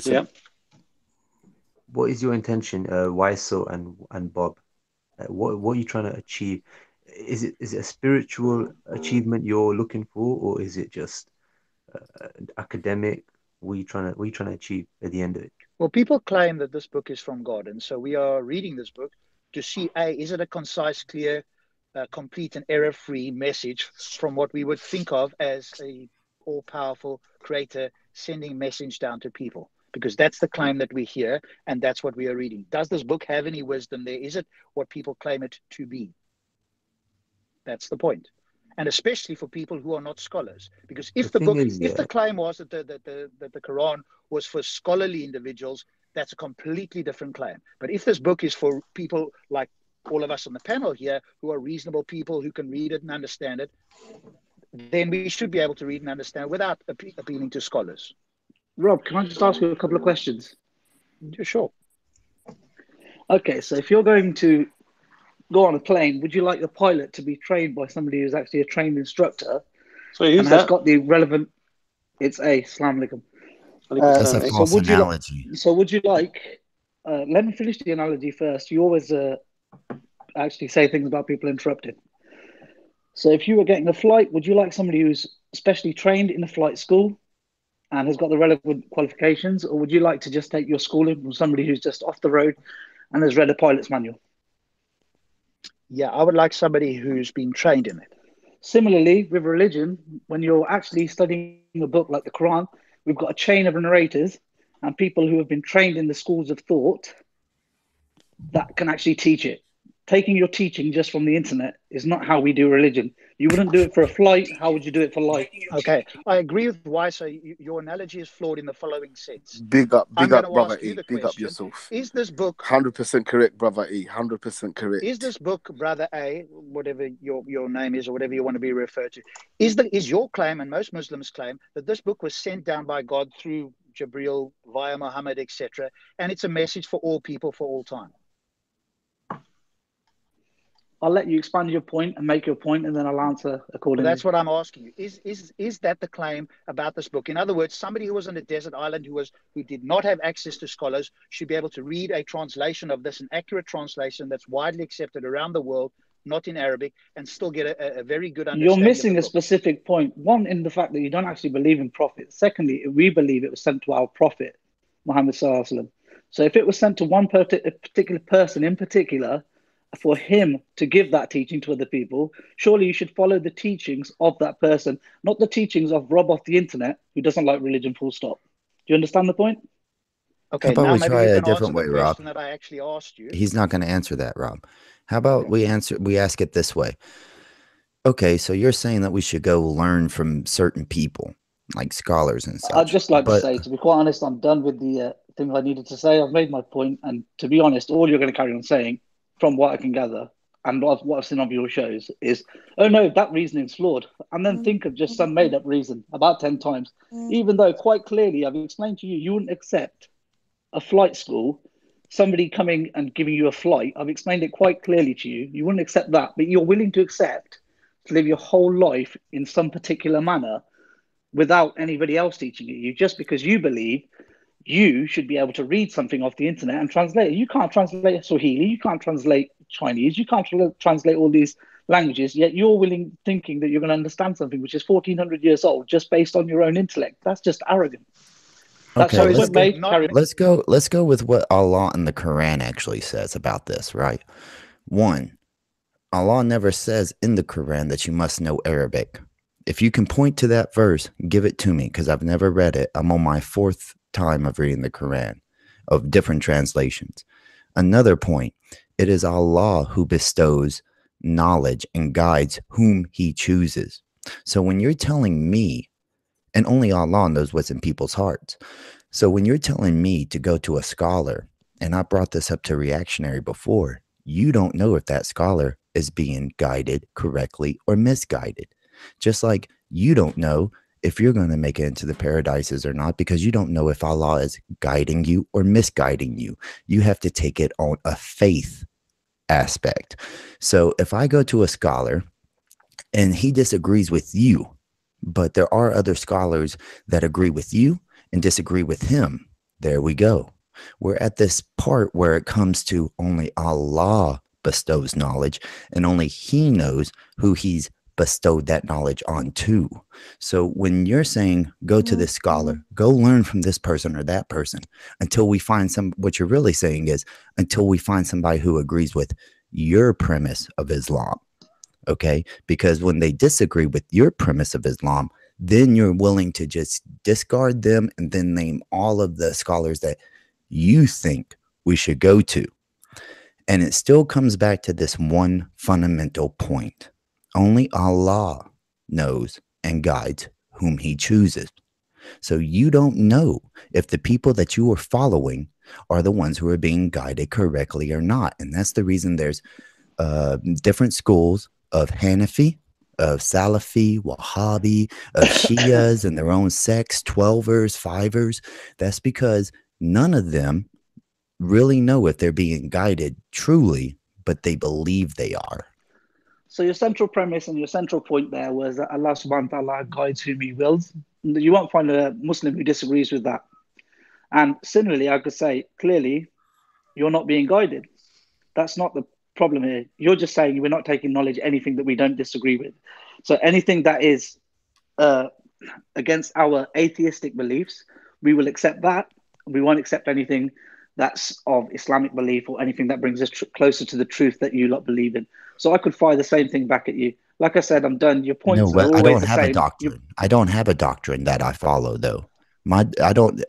what is your intention, Waiso and Bob? What are you trying to achieve? Is it a spiritual achievement you're looking for, or is it just academic? What are you trying to achieve at the end of it? Well, people claim that this book is from God, and so we are reading this book to see, is it a concise, clear, complete and error-free message from what we would think of as a all-powerful creator sending message down to people? Because that's the claim that we hear, and that's what we are reading. Does this book have any wisdom there? Is it what people claim it to be? That's the point. And especially for people who are not scholars. Because if the claim was that the Quran was for scholarly individuals, that's a completely different claim. But if this book is for people like all of us on the panel here, who are reasonable people who can read it and understand it, then we should be able to read and understand without appealing to scholars. Rob, can I just ask you a couple of questions? Sure. Okay, so if you're going to go on a plane, would you like the pilot to be trained by somebody who's actually a trained instructor? So who's and that? has got the relevant... It's Assalamu alaikum. That's a false analogy. So would you like... let me finish the analogy first. You always actually say things about people interrupted. So if you were getting a flight, would you like somebody who's specially trained in a flight school and has got the relevant qualifications, or would you like to just take your schooling from somebody who's just off the road and has read a pilot's manual? Yeah, I would like somebody who's been trained in it. Similarly, with religion, when you're actually studying a book like the Quran, we've got a chain of narrators and people who have been trained in the schools of thought that can actually teach it. Taking your teaching just from the internet is not how we do religion. You wouldn't do it for a flight. How would you do it for life? Okay, I agree with why. So your analogy is flawed in the following sense. Big up, brother E. Big up yourself. Is this book 100% correct, brother E? 100% correct. Is this book, brother A, whatever your name is or whatever you want to be referred to, is your claim, and most Muslims claim, that this book was sent down by God through Jibreel via Muhammad, etc., and it's a message for all people for all time? I'll let you expand your point and make your point, and then I'll answer accordingly. Well, that's what I'm asking you. Is that the claim about this book? In other words, somebody who was on a desert island who did not have access to scholars should be able to read a translation of this, an accurate translation that's widely accepted around the world, not in Arabic, and still get a very good understanding. You're missing a specific point. One, in the fact that you don't actually believe in prophets. Secondly, we believe it was sent to our prophet, Muhammad Sallallahu Alaihi Wasallam. So if it was sent to one particular person in particular, for him to give that teaching to other people, surely you should follow the teachings of that person, not the teachings of Rob off the internet who doesn't like religion, full stop. Do you understand the point? Okay, how about we try a different way, Rob? That I actually asked you. He's not going to answer that, Rob. How about we ask it this way? Okay, so you're saying that we should go learn from certain people, like scholars and such. I'd just like to say, to be quite honest, I'm done with the things I needed to say. I've made my point, and to be honest, all you're going to carry on saying, from what I can gather, and what I've seen on your shows, is, oh no, that reasoning's flawed. And then think of just some made-up reason about 10 times. Even though quite clearly I've explained to you, you wouldn't accept a flight school, somebody coming and giving you a flight. I've explained it quite clearly to you. You wouldn't accept that, but you're willing to accept to live your whole life in some particular manner without anybody else teaching it you, just because you believe you should be able to read something off the internet and translate it. You can't translate Swahili, you can't translate Chinese, you can't translate all these languages, yet you're thinking that you're going to understand something which is 1400 years old just based on your own intellect. That's just arrogant. That's okay, let's go with what Allah in the Quran actually says about this, right? One, Allah never says in the Quran that you must know Arabic. If you can point to that verse, give it to me, because I've never read it. I'm on my 4th time of reading the Quran of different translations. Another point, it is Allah who bestows knowledge and guides whom he chooses. So when you're telling me, and only Allah knows what's in people's hearts. So when you're telling me to go to a scholar, and I brought this up to Reactionary before, you don't know if that scholar is being guided correctly or misguided. Just like you don't know if you're going to make it into the paradises or not, because you don't know if Allah is guiding you or misguiding you. You have to take it on a faith aspect. So if I go to a scholar and he disagrees with you, but there are other scholars that agree with you and disagree with him, there we go. We're at this part where it comes to only Allah bestows knowledge, and only he knows who he's bestowed that knowledge on too. So when you're saying go to this scholar, go learn from this person or that person until we find what you're really saying is until we find somebody who agrees with your premise of Islam. Okay, because when they disagree with your premise of Islam, then you're willing to just discard them and then name all of the scholars that you think we should go to. And it still comes back to this one fundamental point. Only Allah knows and guides whom he chooses. So you don't know if the people that you are following are the ones who are being guided correctly or not. And that's the reason there's different schools of Hanafi, of Salafi, Wahhabi, of Shias and their own sects, 12ers, 5ers. That's because none of them really know if they're being guided truly, but they believe they are. So your central premise and your central point there was that Allah subhanahu wa ta'ala guides whom he wills. You won't find a Muslim who disagrees with that. And similarly, I could say, clearly, you're not being guided. That's not the problem here. You're just saying we're not taking knowledge, anything that we don't disagree with. So anything that is against our atheistic beliefs, we will accept that. We won't accept anything that's of Islamic belief or anything that brings us closer to the truth that you lot believe in. So I could fire the same thing back at you. Like I said, I'm done. Your points are always I don't the have same. a doctrine. I don't have a doctrine that I follow, though.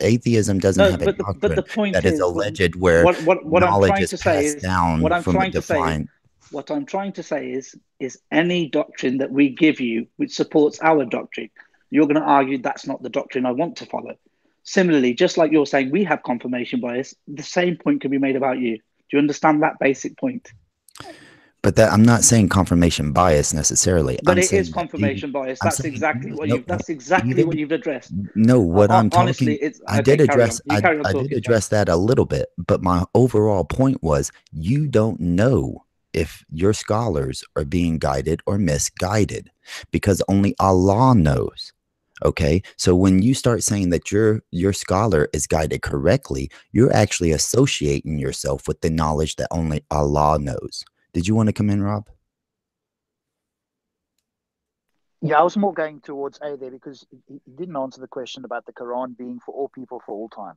Atheism doesn't have a doctrine but the point that is alleged where what I'm knowledge trying is to say passed is down what I'm from a trying to say defined. What I'm trying to say is any doctrine that we give you which supports our doctrine, you're going to argue that's not the doctrine I want to follow. Similarly, just like you're saying we have confirmation bias, the same point can be made about you. Do you understand that basic point? But I'm not saying confirmation bias necessarily. But it is confirmation bias. That's exactly what you've addressed. No, what I'm honestly, talking, it's I okay, did address. I talking, did address that a little bit, but my overall point was you don't know if your scholars are being guided or misguided because only Allah knows. Okay, so when you start saying that your scholar is guided correctly, you're actually associating yourself with the knowledge that only Allah knows. Did you want to come in, Rob? Yeah, I was more going towards A there because he didn't answer the question about the Quran being for all people for all time.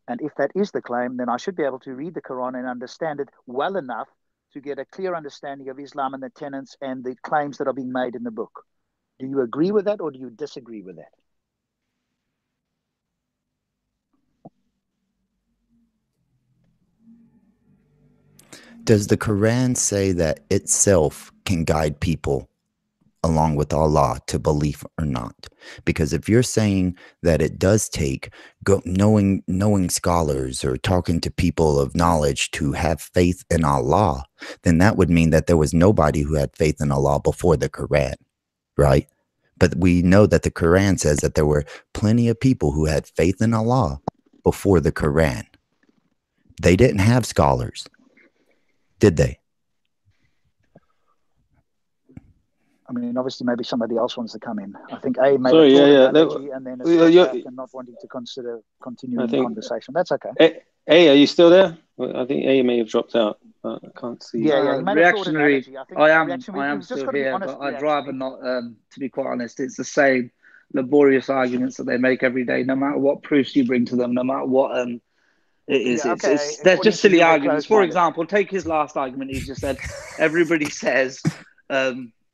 And if that is the claim, then I should be able to read the Quran and understand it well enough to get a clear understanding of Islam and the tenets and the claims that are being made in the book. Do you agree with that or do you disagree with that? Does the Quran say that itself can guide people along with Allah to belief or not? Because if you're saying that it does take knowing scholars or talking to people of knowledge to have faith in Allah, then that would mean that there was nobody who had faith in Allah before the Quran, right? But we know that the Quran says that there were plenty of people who had faith in Allah before the Quran. They didn't have scholars, did they? I mean, obviously, maybe somebody else wants to come in. I think A made a analogy and then it's and not wanting to consider continuing the conversation. That's okay. A, are you still there? I think A may have dropped out. I can't see. Yeah. Reactionary. I am still here, but I'd rather not. To be quite honest, it's the same laborious arguments that they make every day. No matter what proofs you bring to them, no matter what it is, they're just silly arguments. For example, take his last argument. He just said everybody says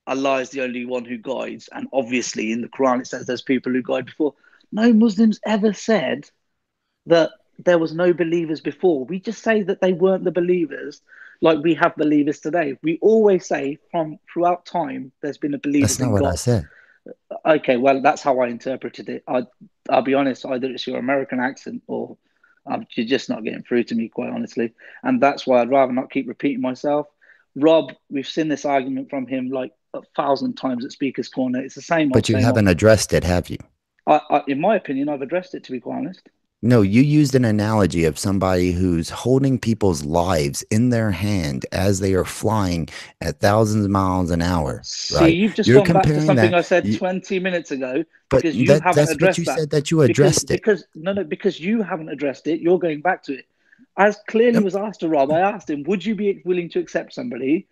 Allah is the only one who guides, and obviously in the Quran it says there's people who guide before. No Muslims ever said that there was no believers before. We just say that they weren't the believers like we have believers today. We always say from throughout time there's been a believer. That's not what I said. Okay, well, that's how I interpreted it. I'll be honest, either it's your American accent or you're just not getting through to me, quite honestly. And that's why I'd rather not keep repeating myself. Rob, we've seen this argument from him like 1,000 times at Speaker's Corner. It's the same. But you haven't addressed it, have you? In my opinion, I've addressed it, to be quite honest. No, you used an analogy of somebody who's holding people's lives in their hand as they are flying at thousands of miles an hour. See, right? you've just gone back to something I said 20 minutes ago because you haven't addressed that. You said that you addressed it. Because you haven't addressed it, you're going back to it. As clearly was asked to Rob, I asked him, would you be willing to accept somebody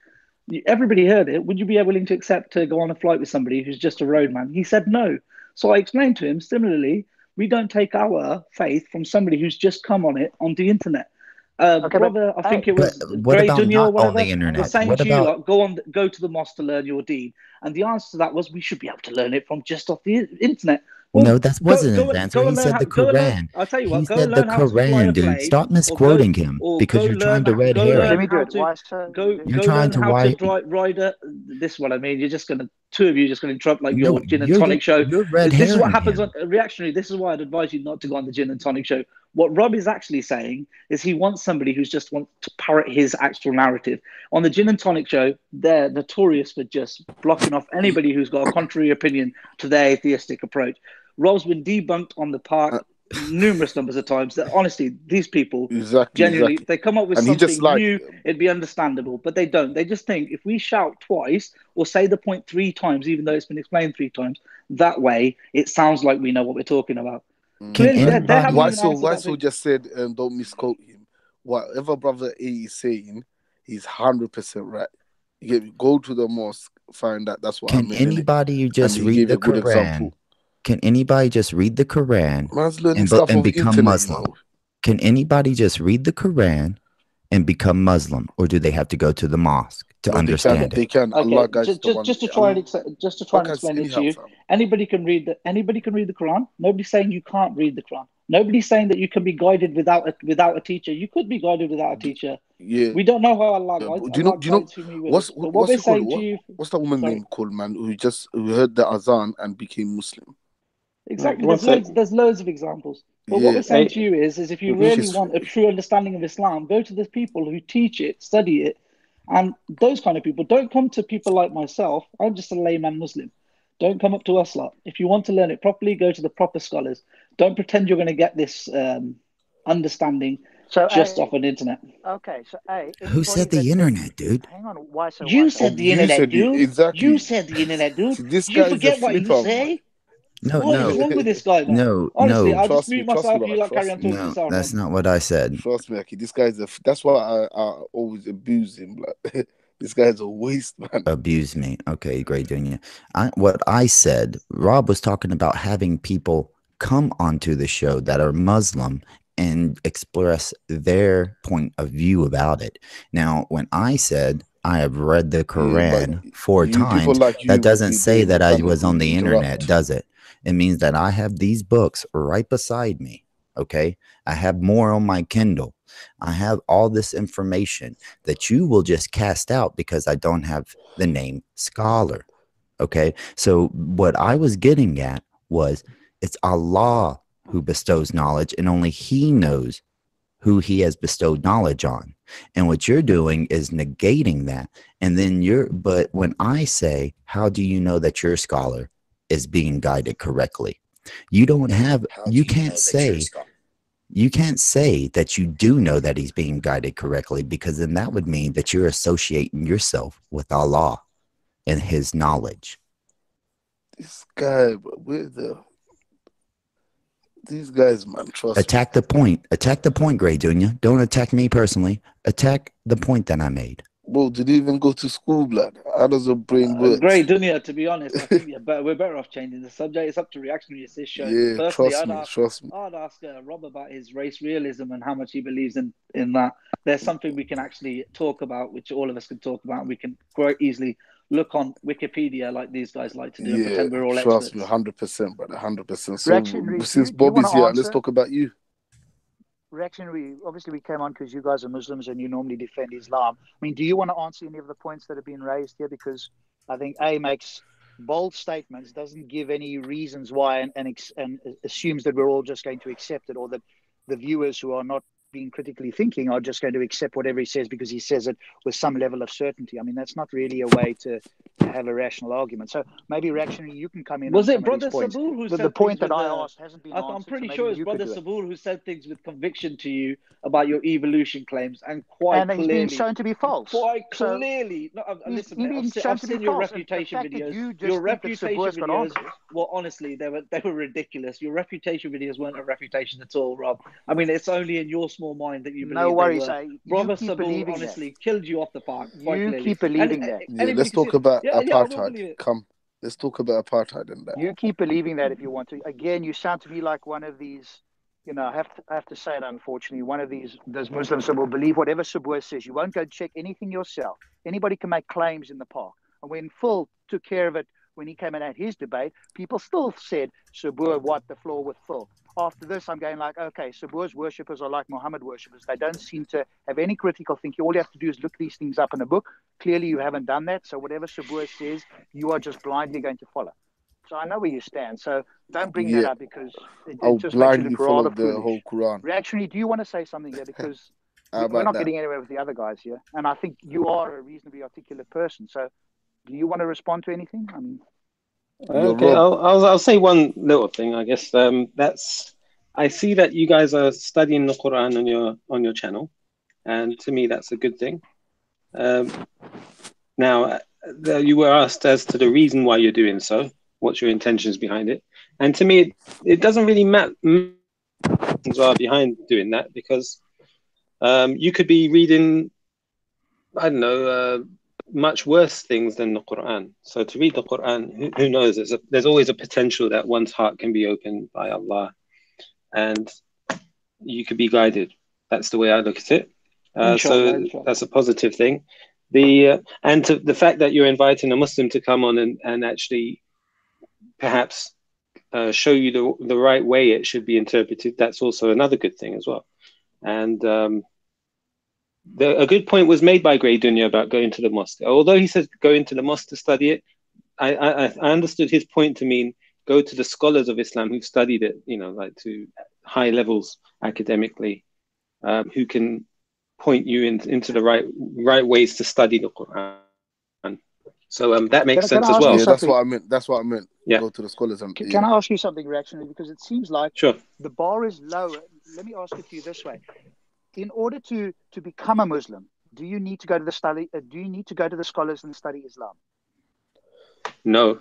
Everybody heard it. Would you be willing to accept to go on a flight with somebody who's just a roadman? He said no. So I explained to him, similarly, we don't take our faith from somebody who's just come on it on the internet. Brother, I think it was what Grey about Junior or not on whatever, the internet? was saying What to you, about like, go to the mosque to learn your deen. And the answer to that was, we should be able to learn it from just off the internet. Well, no, that wasn't his answer. He said the Quran. I'll tell you He what, go said and the learn how to fly a Quran, dude. plane, Stop or misquoting him or because go you're learn, trying to red go hair learn him. Let me do how it. to Why so? go You're go trying learn to how why to ride a. This is what I mean. You're just gonna, two of you just gonna interrupt like no, your gin and tonic show. you're red This is what herring happens him. on Reactionary. This is why I'd advise you not to go on the gin and tonic show. What Rob is actually saying is he wants somebody who's just wants to parrot his actual narrative. On the gin and tonic show, they're notorious for just blocking off anybody who's got a contrary opinion to their atheistic approach. Rob's been debunked on the park numerous numbers of times. That honestly, these people genuinely, if they come up with And he something just like new, it'd be understandable. But they don't. They just think if we shout twice or say the point 3 times, even though it's been explained 3 times, that way it sounds like we know what we're talking about. Clearly, they haven't even answered that Why just said don't misquote him. Whatever brother A is saying, he's 100% right. Go to the mosque, find that. That's what I mean. Can anybody just read the Quran? Can anybody just read the Quran and become Muslim? Can anybody just read the Quran and become Muslim, or do they have to go to the mosque to understand it? They can. Okay, Allah guides just to try and explain it to you. Anybody can read the Quran. Nobody's saying you can't read the Quran. Nobody's saying that you can be guided without a teacher. You could be guided without a teacher. Yeah. We don't know how Allah guides. Do you know what's that woman name called, man, who heard the azan and became Muslim? Exactly. There's loads of examples. But what we're saying to you is if you really want a true understanding of Islam, go to the people who teach it, study it, and those kind of people. Don't come to people like myself. I'm just a layman Muslim. Don't come up to us lot. If you want to learn it properly, go to the proper scholars. Don't pretend you're going to get this understanding just off an internet. Okay, so who said the internet, dude? Hang on, why so? You said the internet, dude. Exactly. You said the internet, dude. See, this you guy forget what you say? What is wrong with this guy, man? No, honestly, I'll trust just mute me, myself. You like carry on talking yourself. That's not what I said. Trust me, Aki. This guy's that's why I always abuse him. Like, this guy's a waste, man. Abuse me. Okay, great doing you. What I said, Rob was talking about having people come onto the show that are Muslim and express their point of view about it. Now, when I said I have read the Quran 4 times, that doesn't say that I was on the internet, does it? It means that I have these books right beside me. Okay. I have more on my Kindle. I have all this information that you will just cast out because I don't have the name scholar. Okay. So what I was getting at was it's Allah who bestows knowledge, and only He knows who He has bestowed knowledge on. And what you're doing is negating that. And then but when I say, how do you know that your scholar is being guided correctly? You can't say that you do know that he's being guided correctly, because then that would mean that you're associating yourself with Allah and His knowledge. This guy, these guys, man, trust me. Attack the point, Grey Junior. Don't attack me personally. Attack the point that I made. Bro, did he even go to school, blood? How does a brain work? Grey Junior, to be honest, I think we're better off changing the subject. It's up to Reactionary. It's his show. Yeah, personally, trust me. I'd ask Rob about his race realism and how much he believes in that. There's something we can actually talk about, which all of us can talk about, and we can quite easily look on Wikipedia like these guys like to do and pretend we're all experts. Trust me, 100%, brother, 100%. So since Bobby's here, let's talk about you. Reactionary, obviously we came on because you guys are Muslims and you normally defend Islam. I mean, do you want to answer any of the points that have been raised here? Because I think A makes bold statements, doesn't give any reasons why, and assumes that we're all just going to accept it, or that the viewers who are not being critically thinking are just going to accept whatever he says because he says it with some level of certainty. I mean, that's not really a way to have a rational argument. So maybe Reactionary, you can come in. Was it Brother Sabul who said the point that I asked hasn't been answered? I'm pretty sure it's Brother Sabul who said things with conviction to you about your evolution claims, and clearly, he's been shown to be false. Quite clearly, listen, I've seen your refutation videos. Your refutation videos, well, honestly, they were ridiculous. Your refutation videos weren't a refutation at all, Rob. I mean, it's only in your small mind that you believe No worries. they were. You Brother keep Sabul believing honestly killed you off the park quite You clearly. keep believing that. Yeah, Anybody let's can talk see, about I will believe apartheid. it. Come, let's talk about apartheid and that. You keep believing that if you want to. Again, you sound to me like one of these. I have to say it. Unfortunately, one of those Muslims that will believe whatever Sabur says. You won't go check anything yourself. Anybody can make claims in the park, and when Phil took care of it when he came and had his debate, people still said Sabur wiped the floor with Phil. After this, I'm going like, okay, Sabur's worshippers are like Muhammad worshippers. They don't seem to have any critical thinking. All you have to do is look these things up in a book. Clearly, you haven't done that. So whatever Sabur says, you are just blindly going to follow. So I know where you stand. So don't bring that Yeah, up because it I'll just makes you blindly look rather follow the foolish. whole Quran. Reactionary, do you want to say something here? Because How we're about not that? getting anywhere with the other guys here. And I think you are a reasonably articulate person. So do you want to respond to anything? I mean, Okay, Rob. I'll say one little thing, I guess. I see that you guys are studying the Quran on your channel, and to me that's a good thing. Now, you were asked as to the reason why you're doing so. What's your intentions behind it? And to me, it doesn't really matter are behind doing that, because you could be reading, I don't know, much worse things than the Quran. So to read the Quran, who knows? There's always a potential that one's heart can be opened by Allah, and you could be guided. That's the way I look at it. So that's a positive thing. The fact that you're inviting a Muslim to come on and actually perhaps show you the right way it should be interpreted, that's also another good thing as well. And a good point was made by Grey Dunya about going to the mosque. Although he said go into the mosque to study it, I understood his point to mean go to the scholars of Islam who've studied it, like to high levels academically, who can point you into the right ways to study the Quran. So that makes sense as well. Yeah, that's what I meant. That's what I meant. Yeah. Go to the scholars and. Can I ask you something, Reactionary? Because it seems like the bar is low. Let me ask it to you this way: in order to become a Muslim, do you need to go to the scholars and study Islam? No.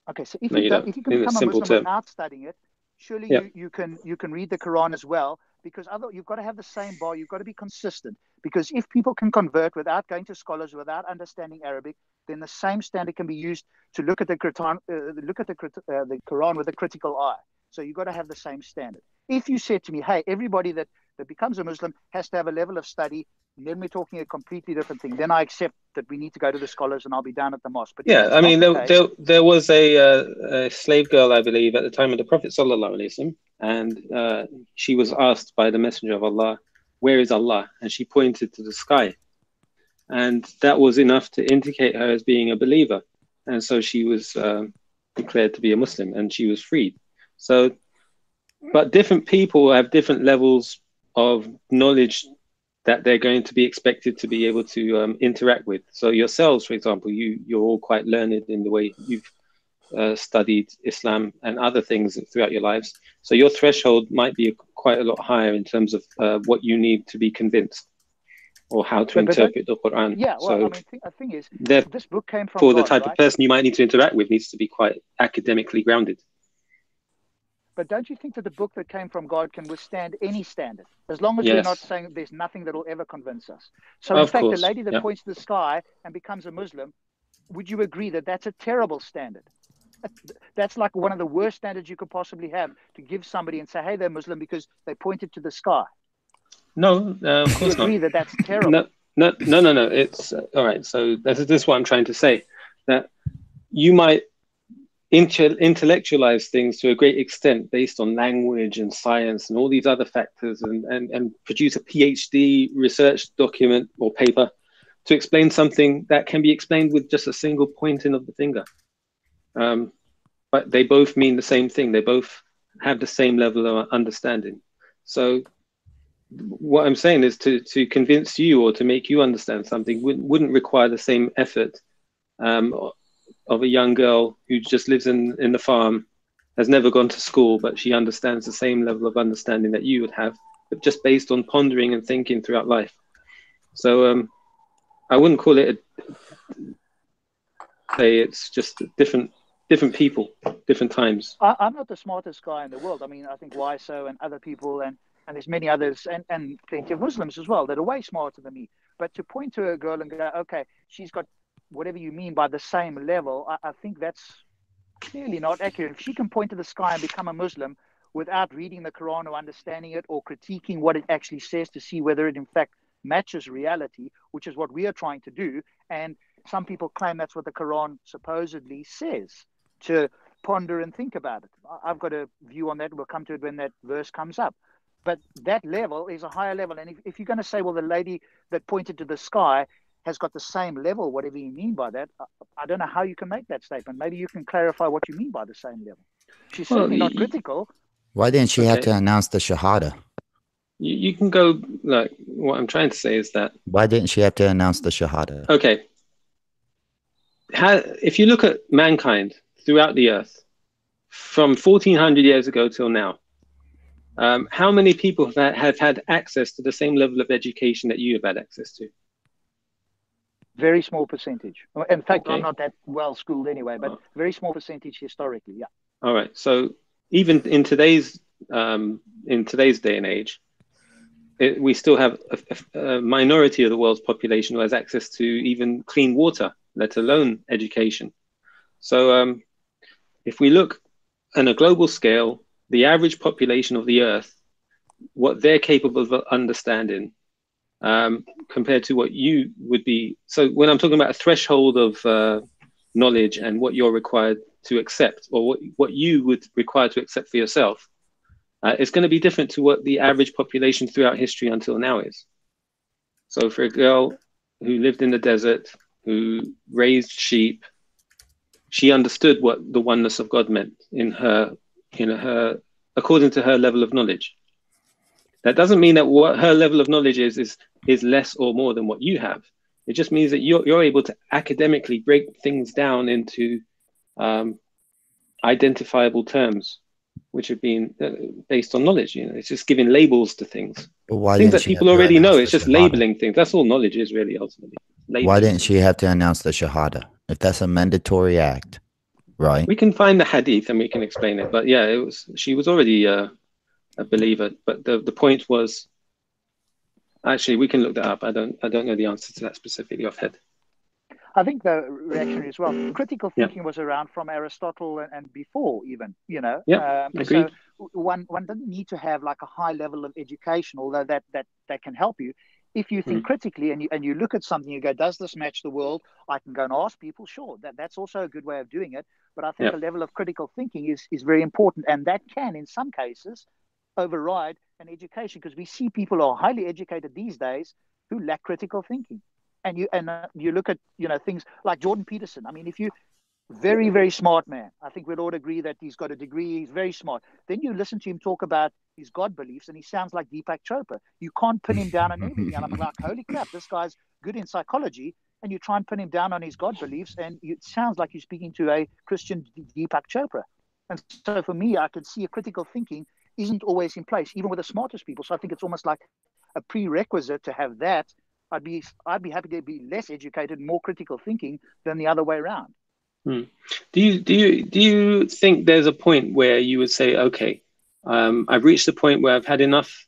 Okay, so if you can become a Muslim without studying it, surely you can read the Quran as well. Because you've got to have the same bar. You've got to be consistent. Because if people can convert without going to scholars, without understanding Arabic, then the same standard can be used to look at the Quran with a critical eye. So you've got to have the same standard. If you said to me, hey, everybody that becomes a Muslim has to have a level of study, then we're talking a completely different thing. Then I accept that we need to go to the scholars and I'll be down at the mosque. But I mean, there was a slave girl, I believe, at the time of the Prophet ﷺ, and she was asked by the Messenger of Allah, where is Allah? And she pointed to the sky. And that was enough to indicate her as being a believer. And so she was declared to be a Muslim and she was freed. So, but different people have different levels of knowledge that they're going to be expected to be able to interact with. So yourselves, for example, you're all quite learned in the way you've studied Islam and other things throughout your lives. So your threshold might be quite a lot higher in terms of what you need to be convinced or how to interpret the Quran. Yeah, well, so I mean, the thing is, this book came from God, the type of person you might need to interact with needs to be quite academically grounded. But don't you think that the book that came from God can withstand any standard? As long as we're not saying there's nothing that will ever convince us. So in fact, the lady that points to the sky and becomes a Muslim, would you agree that that's a terrible standard? That's like one of the worst standards you could possibly have, to give somebody and say, hey, they're Muslim because they pointed to the sky. No, of course not. You agree that that's terrible? No. It's all right. So this is what I'm trying to say, that you might intellectualize things to a great extent based on language and science and all these other factors, and produce a PhD research document or paper to explain something that can be explained with just a single pointing of the finger. But they both mean the same thing. They both have the same level of understanding. So what I'm saying is to convince you or to make you understand something wouldn't require the same effort of a young girl who just lives in the farm, has never gone to school, but she understands the same level of understanding that you would have, but just based on pondering and thinking throughout life. So I wouldn't call it it's just different people, different times. I'm not the smartest guy in the world. I mean, I think Wiso and other people, and and there's many others, and plenty of Muslims as well that are way smarter than me. But to point to a girl and go, okay, she's got whatever you mean by the same level, I think that's clearly not accurate. If she can point to the sky and become a Muslim without reading the Quran or understanding it or critiquing what it actually says to see whether it in fact matches reality, which is what we are trying to do. And some people claim that's what the Quran supposedly says, to ponder and think about it. I've got a view on that. We'll come to it when that verse comes up. But that level is a higher level. And if you're going to say, well, the lady that pointed to the sky has got the same level, whatever you mean by that, I don't know how you can make that statement. Maybe you can clarify what you mean by the same level. She's certainly not critical. Why didn't she have to announce the Shahada? You can go, like, what I'm trying to say is that... Why didn't she have to announce the Shahada? Okay. If you look at mankind throughout the earth, from 1400 years ago till now, how many people have had access to the same level of education that you have had access to? Very small percentage. In fact, I'm not that well schooled anyway, but very small percentage historically. Yeah. All right. So even in today's day and age, we still have a minority of the world's population who has access to even clean water, let alone education. So if we look on a global scale, the average population of the earth, what they're capable of understanding compared to what you would be. So when I'm talking about a threshold of knowledge and what you're required to accept, or what you would require to accept for yourself, it's going to be different to what the average population throughout history until now is. So for a girl who lived in the desert, who raised sheep, she understood what the oneness of God meant in her according to her level of knowledge. That doesn't mean that what her level of knowledge is less or more than what you have. It just means that you're able to academically break things down into identifiable terms, which have been based on knowledge. It's just giving labels to things. Things that people already know. It's just labeling things. That's all knowledge is really, ultimately. Why didn't she have to announce the Shahada? If that's a mandatory act, right? We can find the hadith and we can explain it. But yeah, she was already a believer. But the point was, actually, we can look that up. I don't know the answer to that specifically off head. I think the reactionary as well. Critical thinking was around from Aristotle and before even, agreed. So one doesn't need to have like a high level of education, although that can help you. If you think critically and you look at something, you go, does this match the world? I can go and ask people. Sure, that's also a good way of doing it. But I think a level of critical thinking is very important. And that can, in some cases, override an education, because we see people who are highly educated these days who lack critical thinking. And you look at things like Jordan Peterson. I mean, if you very, very smart man, I think we'd all agree that he's got a degree, he's very smart. Then you listen to him talk about his God beliefs and he sounds like Deepak Chopra. You can't pin him down on anything. And I'm like, holy crap, this guy's good in psychology, and you try and pin him down on his God beliefs and it sounds like you're speaking to a Christian Deepak Chopra. And so for me, I could see a critical thinking isn't always in place, even with the smartest people. So I think it's almost like a prerequisite to have that. I'd be happy to be less educated, more critical thinking than the other way around. Do you think there's a point where you would say, okay, I've reached the point where I've had enough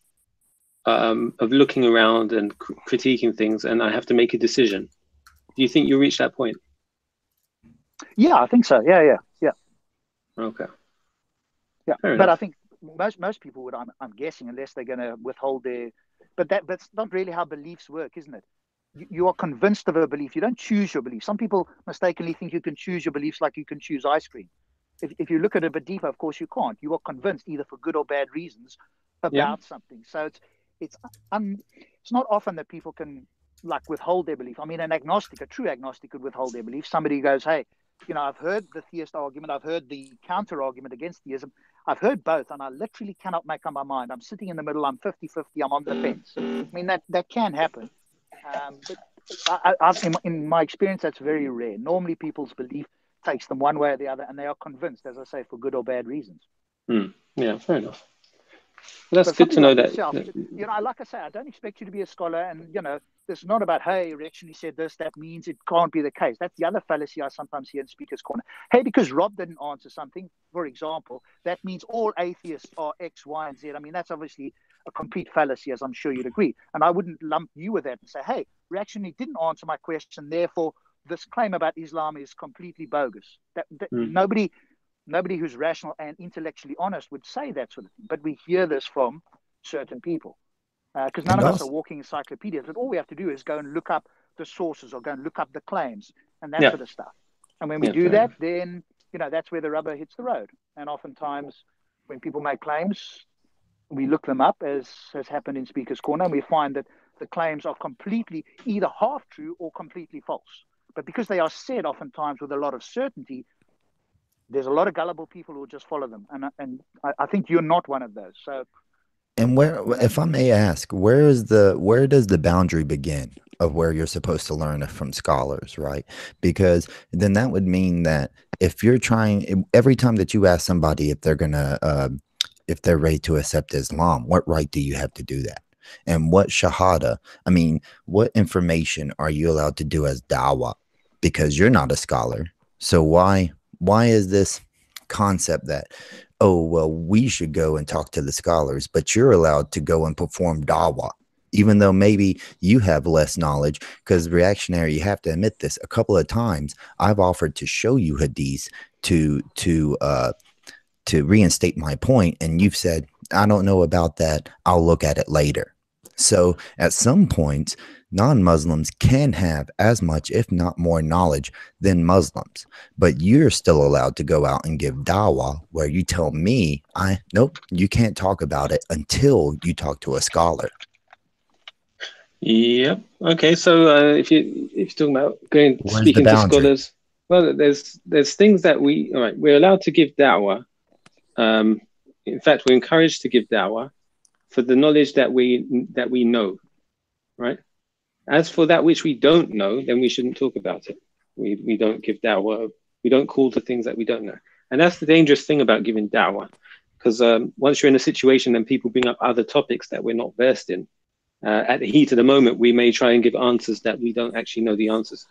of looking around and critiquing things, and I have to make a decision? Do you think you reach that point? Yeah, I think so. Yeah. Okay. Yeah, but I think most people would. I'm guessing, unless they're going to withhold their. But that's not really how beliefs work, isn't it? You are convinced of a belief. You don't choose your belief. Some people mistakenly think you can choose your beliefs like you can choose ice cream. If you look at it a bit deeper, of course you can't. You are convinced either for good or bad reasons about something. So it's not often that people can like withhold their belief. I mean, a true agnostic could withhold their belief. Somebody goes, hey, I've heard the theist argument. I've heard the counter argument against theism. I've heard both, and I literally cannot make up my mind. I'm sitting in the middle. I'm 50-50. I'm on the fence. I mean, that can happen. But in my experience, that's very rare. Normally, people's belief takes them one way or the other, and they are convinced, as I say, for good or bad reasons. Yeah, fair enough. Well, that's good to know that. Yourself, like I say, I don't expect you to be a scholar, and it's not about, hey, reactionary said this, that means it can't be the case. That's the other fallacy I sometimes hear in Speaker's Corner. Hey, because Rob didn't answer something, for example, that means all atheists are X, Y, and Z. I mean, that's obviously a complete fallacy, as I'm sure you'd agree. And I wouldn't lump you with that and say, hey, reactionary didn't answer my question, therefore this claim about Islam is completely bogus. Nobody who's rational and intellectually honest would say that sort of thing. But we hear this from certain people. Because none of us are walking encyclopedias, but all we have to do is go and look up the sources or go and look up the claims and that sort of stuff. And when we do that, then, that's where the rubber hits the road. And oftentimes when people make claims, we look them up, as has happened in Speaker's Corner, and we find that the claims are completely either half true or completely false. But because they are said oftentimes with a lot of certainty, there's a lot of gullible people who will just follow them. And I think you're not one of those. So. And if I may ask, where does the boundary begin of where you're supposed to learn from scholars, right? Because then that would mean that if you're trying, every time that you ask somebody if they're ready to accept Islam, what right do you have to do that? And what shahada, what information are you allowed to do as dawah? Because you're not a scholar. So why is this concept that, oh, well, we should go and talk to the scholars, but you're allowed to go and perform dawah, even though maybe you have less knowledge? Because reactionary, you have to admit this, a couple of times I've offered to show you hadith to reinstate my point, and you've said, I don't know about that, I'll look at it later. So at some point, non-Muslims can have as much, if not more, knowledge than Muslims, but you're still allowed to go out and give dawah, where you tell me, nope, you can't talk about it until you talk to a scholar. Yep. Okay. So if you're talking about speaking to scholars, well, there's things that we're allowed to give da'wah. In fact, we're encouraged to give da'wah for the knowledge that we know, right? As for that which we don't know, then we shouldn't talk about it. We don't give da'wah. We don't call to things that we don't know. And that's the dangerous thing about giving da'wah, because once you're in a situation and people bring up other topics that we're not versed in, at the heat of the moment, we may try and give answers that we don't actually know the answers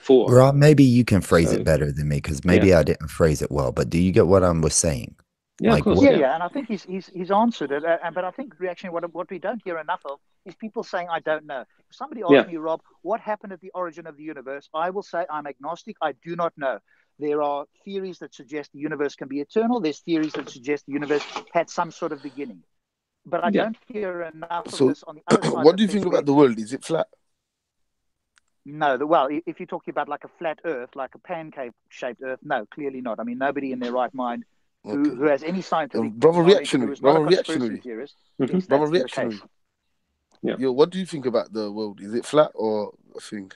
for. Rob, maybe you can phrase it better than me, because maybe I didn't phrase it well. But do you get what I was saying? Yeah, of course. Yeah, and I think he's answered it. But I think reactionary, what we don't hear enough of is people saying, I don't know. If somebody asks me, Rob, what happened at the origin of the universe? I will say I'm agnostic. I do not know. There are theories that suggest the universe can be eternal. There's theories that suggest the universe had some sort of beginning. But I don't hear enough of this on the other side. What do you think about the world? Is it flat? No, well, if you're talking about like a flat Earth, like a pancake-shaped Earth, no, clearly not. I mean, nobody in their right mind who has any scientific brother knowledge, reactionary, who is not brother a conspiracy reactionary, theorist, brother reactionary. Yeah. Yo, what do you think about the world? Is it flat or a thing?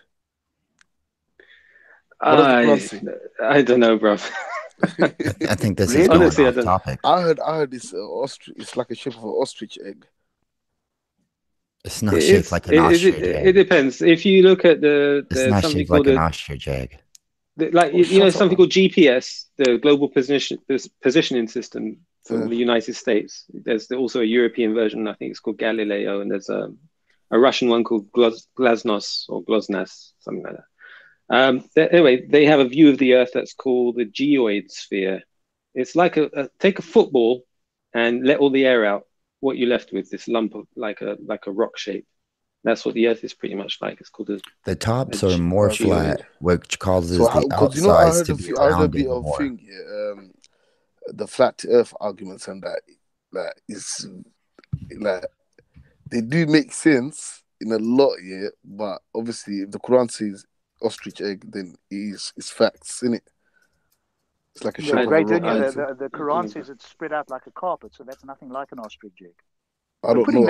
What does the Quran say? I don't know, bro. I think this is going honestly, off topic. I heard this ostrich. It's like a shape of an ostrich egg. It's not shaped like an ostrich egg. It depends. If you look at it's not shaped like an ostrich egg. Something called GPS, the Global Positioning System from the United States. There's also a European version. I think it's called Galileo, and there's a Russian one called Glasnost or Glosnas, something like that. Anyway, they have a view of the Earth that's called the geoid sphere. It's like take a football and let all the air out. What you're left with, this lump of like a rock shape. That's what the Earth is pretty much like. It's called the tops are more flat, which causes the outsides to be rounded more. The flat Earth arguments and that is like they do make sense in a lot, but obviously if the Quran says ostrich egg, then it's facts, isn't it? It's like a shape of a rock. The Quran says it's spread out like a carpet, so that's nothing like an ostrich egg. I don't know.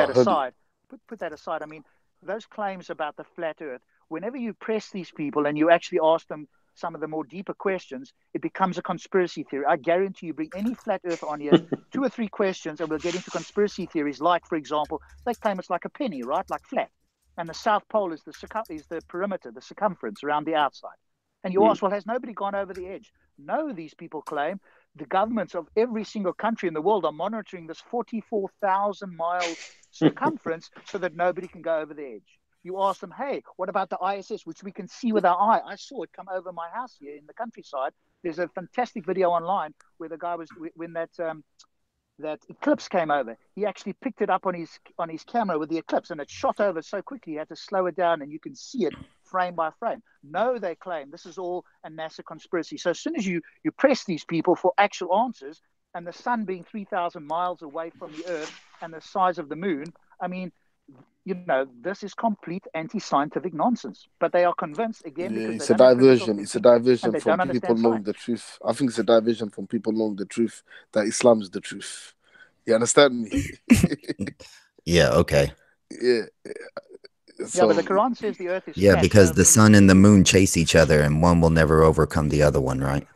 Put that aside. I mean, those claims about the flat Earth, whenever you press these people and you actually ask them some of the more deeper questions, it becomes a conspiracy theory. I guarantee you, bring any flat Earth on here, 2 or 3 questions, and we'll get into conspiracy theories. Like, for example, they claim it's like a penny, right? Like flat. And the South Pole is the perimeter, the circumference around the outside. And you ask, well, has nobody gone over the edge? No, these people claim the governments of every single country in the world are monitoring this 44,000-mile circumference so that nobody can go over the edge. You ask them, hey, what about the ISS, which we can see with our eye? I saw it come over my house here in the countryside. There's a fantastic video online where the guy was, when that that eclipse came over. He actually picked it up on his camera with the eclipse, and it shot over so quickly he had to slow it down, and you can see it frame by frame. No, they claim this is all a NASA conspiracy. So as soon as you press these people for actual answers, and the sun being 3,000 miles away from the Earth and the size of the moon, I mean, this is complete anti-scientific nonsense. But they are convinced, again, because it's they a don't have critical diversion. It's a thinking and diversion they from don't people understand knowing science. the truth. I think it's a diversion from people knowing the truth that Islam is the truth. You understand me? Yeah, okay. Yeah. Yeah, but the Quran says the Earth is Yeah, flat. because So the sun and the moon chase each other, and one will never overcome the other one, right?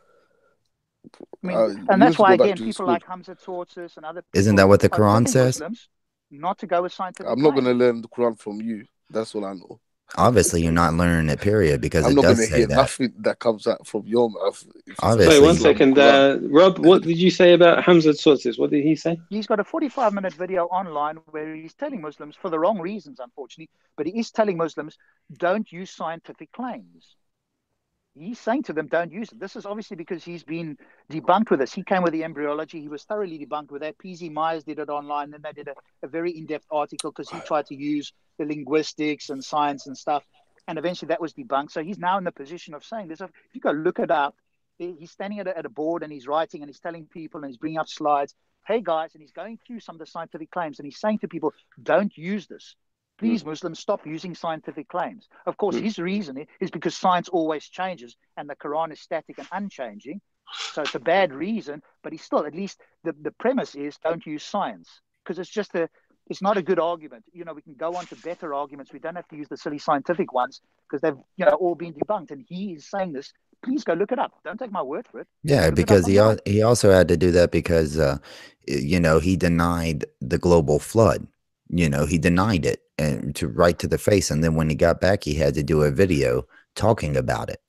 I mean, you and need that's to why, go back again, to people school. like Hamza Tsortis and other people Isn't that what the are Quran telling says? Muslims not to go with scientific I'm not going to claims. learn the Quran from you. That's all I know. Obviously, you're not learning it, period, because I'm it not going does to say hear that. nothing that comes out from your mouth. If it's Obviously. Sorry, one Islamic second. Quran. Rob, what did you say about Hamza Tsortis? What did he say? He's got a 45-minute video online where he's telling Muslims, for the wrong reasons, unfortunately, but he is telling Muslims, don't use scientific claims. He's saying to them, don't use it. This is obviously because he's been debunked with this. He came with the embryology. He was thoroughly debunked with that. P.Z. Myers did it online. Then they did a very in-depth article because he tried to use the linguistics and science and stuff. And eventually that was debunked. So he's now in the position of saying this. If you go look it up, he's standing at a board and he's writing and he's telling people and he's bringing up slides. Hey, guys, and he's going through some of the scientific claims. And he's saying to people, don't use this. Please, Muslims, stop using scientific claims. Of course, his reason is because science always changes and the Quran is static and unchanging. So it's a bad reason, but he's still, at least the premise is don't use science because it's not a good argument. We can go on to better arguments. We don't have to use the silly scientific ones because they've all been debunked. And he is saying this. Please go look it up. Don't take my word for it. Yeah, because he also had to do that because, he denied the global flood. He denied it and right to the face. And then when he got back, he had to do a video talking about it,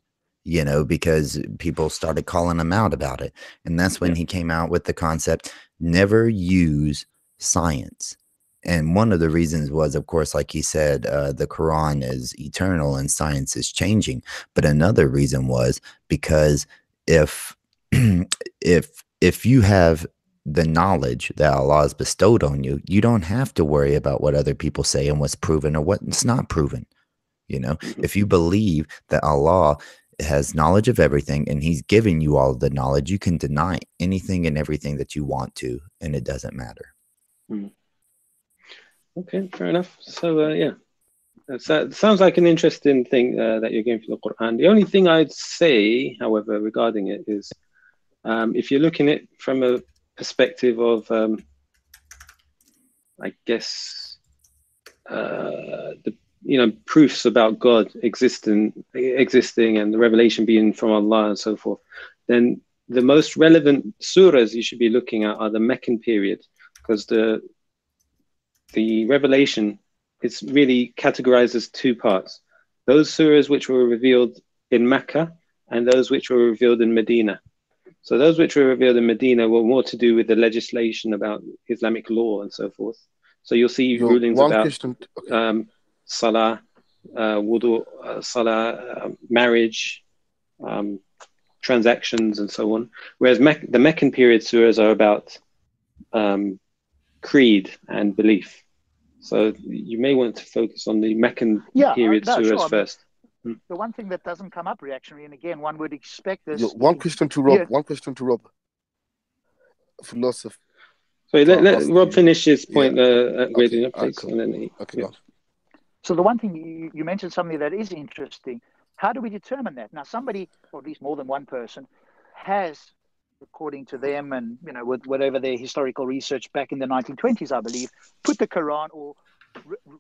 because people started calling him out about it. And that's when he came out with the concept, never use science. And one of the reasons was, of course, like he said, the Quran is eternal and science is changing. But another reason was because if you have the knowledge that Allah has bestowed on you, you don't have to worry about what other people say and what's proven or what's not proven. If you believe that Allah has knowledge of everything and he's giving you all of the knowledge, you can deny anything and everything that you want to, and it doesn't matter. Okay, fair enough. So, that sounds like an interesting thing that you're going for the Quran. The only thing I'd say, however, regarding it is if you're looking at it from a perspective of, I guess, the proofs about God existing and the revelation being from Allah and so forth, then the most relevant surahs you should be looking at are the Meccan period, because the revelation is really categorized as two parts: those surahs which were revealed in Mecca and those which were revealed in Medina. So those which were revealed in Medina were more to do with the legislation about Islamic law and so forth. So you'll see rulings about salah, wudu, salah, marriage, transactions, and so on. Whereas the Meccan period surahs are about creed and belief. So you may want to focus on the Meccan period surahs first. The one thing that doesn't come up reactionary, and again, one would expect this. One question to Rob. Philosopher. So let Rob finish his point. Please. Cool. And then go on. So the one thing you mentioned something that is interesting. How do we determine that? Now, somebody, or at least more than one person, has, according to them, and with whatever their historical research back in the 1920s, I believe, put the Quran or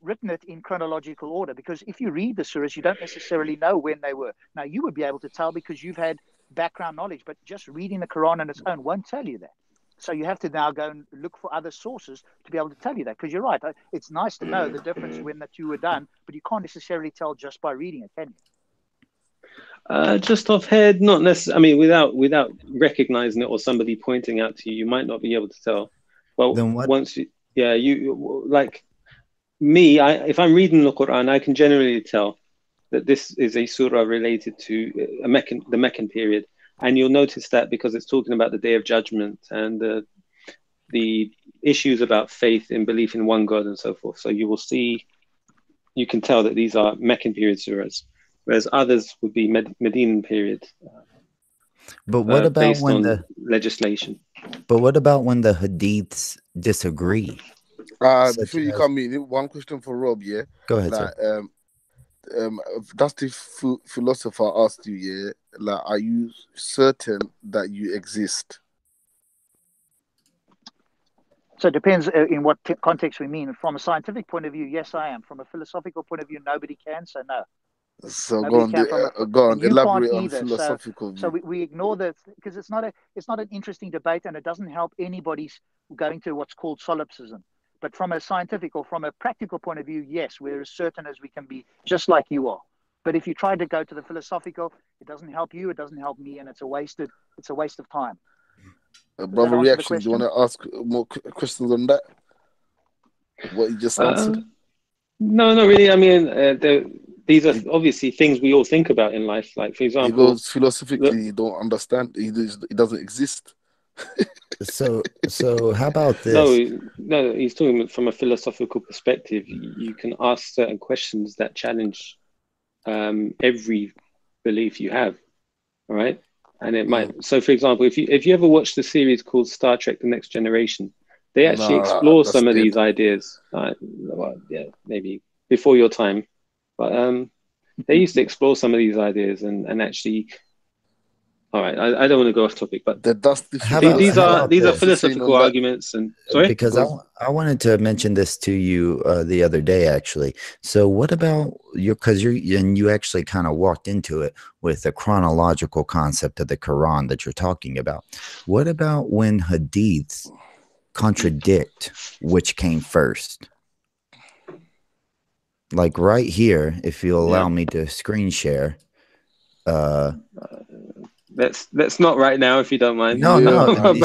written it in chronological order, because if you read the surahs, you don't necessarily know when they were. Now, you would be able to tell because you've had background knowledge, but just reading the Quran on its own won't tell you that. So you have to now go and look for other sources to be able to tell you that, because you're right. It's nice to know the difference when the two were done, but you can't necessarily tell just by reading it, can you? Just off head, not necessarily. I mean, without recognizing it or somebody pointing out to you, you might not be able to tell. Well, then what? Once you like me, if I'm reading the Quran, I can generally tell that this is a surah related to the Meccan period, and you'll notice that because it's talking about the Day of Judgment and the issues about faith and belief in one God and so forth. So you can tell that these are Meccan periods for us, whereas others would be Medinan period. But what about based when on legislation? But what about when the hadiths disagree? Before you come in, one question for Rob. Yeah, go ahead, like, sir. That's the philosopher asked you. Yeah, like, are you certain that you exist? So it depends in what context we mean. From a scientific point of view, yes, I am. From a philosophical point of view, nobody can. So no. So nobody go on, elaborate on either. philosophical view. So we ignore that because it's not an interesting debate, and it doesn't help anybody's going to what's called solipsism. But from a scientific or from a practical point of view, yes, we're as certain as we can be, just like you are. But if you try to go to the philosophical, it doesn't help you, it doesn't help me, and it's a waste of time. Brother Reaction, do you want to ask more questions on that? What you just answered? No, not really. I mean, these are obviously things we all think about in life. Like, for example, he goes philosophically, you don't understand. He doesn't exist. So how about this? No, he's talking from a philosophical perspective. You can ask certain questions that challenge every belief you have. All right. And it might. So, for example, if you ever watch the series called Star Trek: The Next Generation, they actually explore some of these ideas. Well, yeah, maybe before your time, but they used to explore some of these ideas and actually. All right, I don't want to go off topic, but these are philosophical arguments. And sorry, because I wanted to mention this to you the other day, actually. So what about you actually kind of walked into it with the chronological concept of the Quran that you're talking about. What about when hadiths contradict which came first? Like right here, if you allow me to screen share. Let's not right now, if you don't mind. No. I'm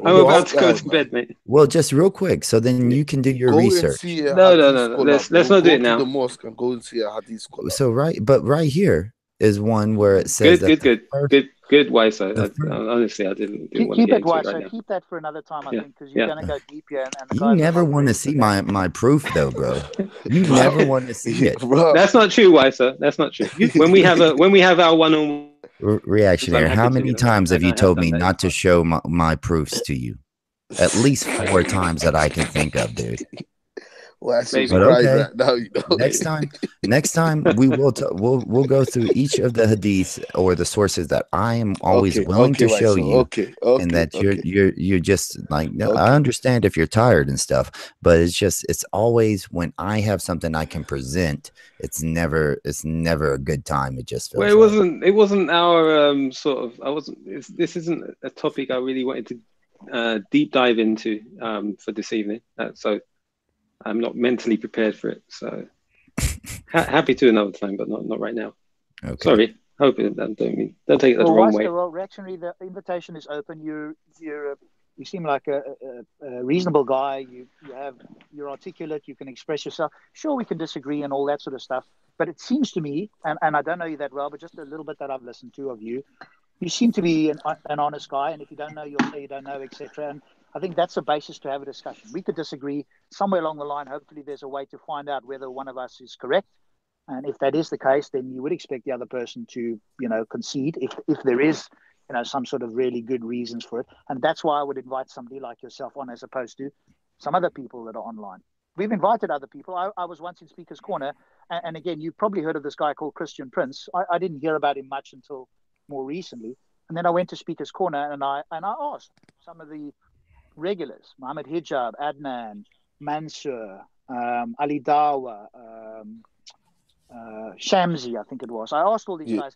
about to go to bed, mate. Well, just real quick, so then you can do your research. No. Let's not do it now. Go to the mosque and go and see a hadith scholar. So right here is one where it says good, Waiso. Honestly, I didn't want to get into it right now. Keep that for another time, I think, because you're going to go deep here. And you never want to see my proof, though, bro. You never want to see it. That's not true, Waiso. That's not true. When we have our one-on-one reactionary, how many times have you told me not to show my proofs to you? At least 4 times that I can think of, dude. Well, but okay. Next time we will we'll go through each of the hadiths or the sources that I am always willing to show you. And that you're just like, no, I understand if you're tired and stuff, but it's always when I have something I can present, it's never a good time. It just feels it wasn't our this isn't a topic I really wanted to deep dive into for this evening. So I'm not mentally prepared for it, so happy to another time, but not right now. Okay. Sorry. Hope it don't take it the wrong way. Well, actually, the invitation is open. You seem like a reasonable guy. You're articulate. You can express yourself. Sure, we can disagree and all that sort of stuff, but it seems to me, and I don't know you that well, but just a little bit that I've listened to of you, you seem to be an honest guy. And if you don't know, you'll say you don't know, etc. And I think that's a basis to have a discussion. We could disagree somewhere along the line. Hopefully there's a way to find out whether one of us is correct. And if that is the case, then you would expect the other person to, concede if there is, some sort of really good reasons for it. And that's why I would invite somebody like yourself on as opposed to some other people that are online. We've invited other people. I was once in Speaker's Corner. And again, you've probably heard of this guy called Christian Prince. I didn't hear about him much until more recently. And then I went to Speaker's Corner and I asked some of the regulars, Mohammed Hijab, Adnan, Mansur, Ali Dawa, Shamsi, I think it was. I asked all these guys,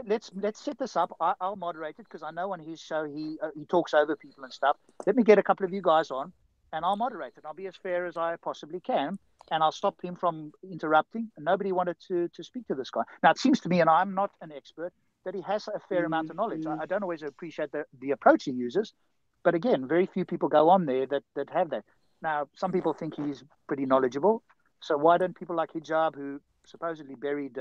let's set this up. I'll moderate it because I know on his show he talks over people and stuff. Let me get a couple of you guys on and I'll moderate it. I'll be as fair as I possibly can and I'll stop him from interrupting. And nobody wanted to speak to this guy. Now, it seems to me, and I'm not an expert, that he has a fair amount of knowledge. I don't always appreciate the approach he uses. But again, very few people go on there that have that. Now, some people think he's pretty knowledgeable. So why don't people like Hijab, who supposedly buried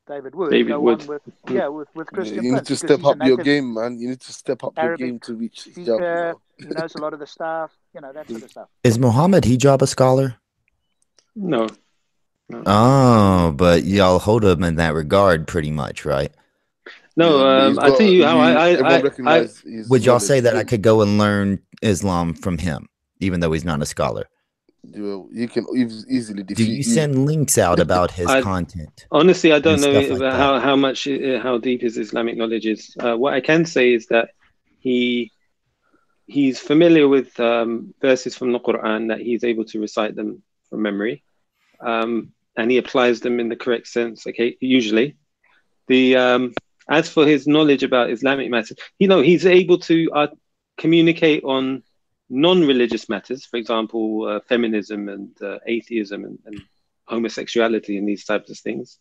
David Wood, David go Wood. on with Yeah, Christian you need Prince, to because step he's a up your native game, man. You need to step up your Arabic game to reach hijab. speaker. He knows a lot of the stuff, that sort of stuff. Is Muhammad Hijab a scholar? No. Oh, but y'all hold him in that regard pretty much, right? No, Yeah, but he's I'll tell got. you how Everyone recognizes his. Would y'all say knowledge. that I could go and learn Islam from him, even though he's not a scholar? You can easily defeat. Do you send links out about his content? Honestly, I don't know stuff like that? how deep his Islamic knowledge is. What I can say is that he's familiar with verses from the Quran, that he's able to recite them from memory, and he applies them in the correct sense. Okay, usually. As for his knowledge about Islamic matters, he's able to communicate on non-religious matters, for example, feminism and atheism and homosexuality and these types of things.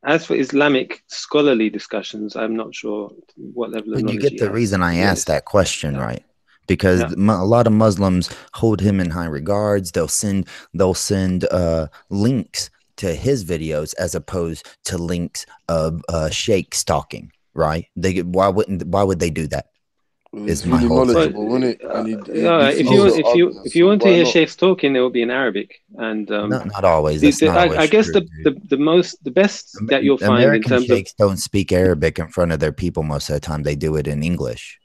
As for Islamic scholarly discussions, I'm not sure what level of knowledge you get the reason I asked that question, right? Because a lot of Muslims hold him in high regards. They'll send links to his videos as opposed to links of sheikhs talking, right? Why would they do that? It's really knowledgeable, isn't it? If you want to hear sheikhs talking, it will be in Arabic, and not always. That's not always I guess true, the best that you'll find American in terms sheikhs don't speak Arabic in front of their people most of the time. They do it in English.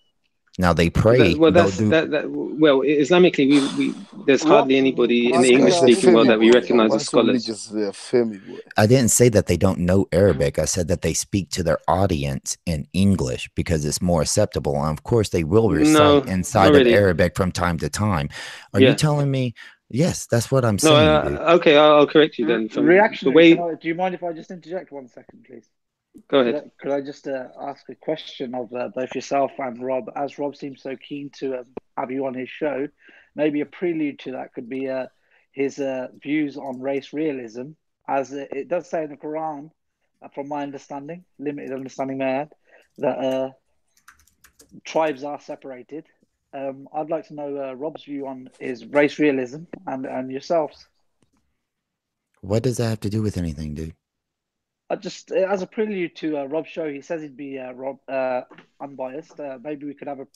Now they pray. Islamically, there's hardly anybody in the English-speaking world that we recognize as scholars. I didn't say that they don't know Arabic. I said that they speak to their audience in English because it's more acceptable. And of course, they will recite inside of Arabic from time to time. Are you telling me? Yes, that's what I'm saying. Dude. Okay, I'll correct you then. Reactionary, do you mind if I just interject 1 second, please? Go ahead. Could I just ask a question of both yourself and Rob? As Rob seems so keen to have you on his show, maybe a prelude to that could be his views on race realism, as it does say in the Quran, from my understanding, limited understanding, may I add, that tribes are separated. I'd like to know Rob's view on his race realism and yourselves. What does that have to do with anything, dude? Just as a prelude to Rob's show, he says he'd be unbiased. Maybe we could have a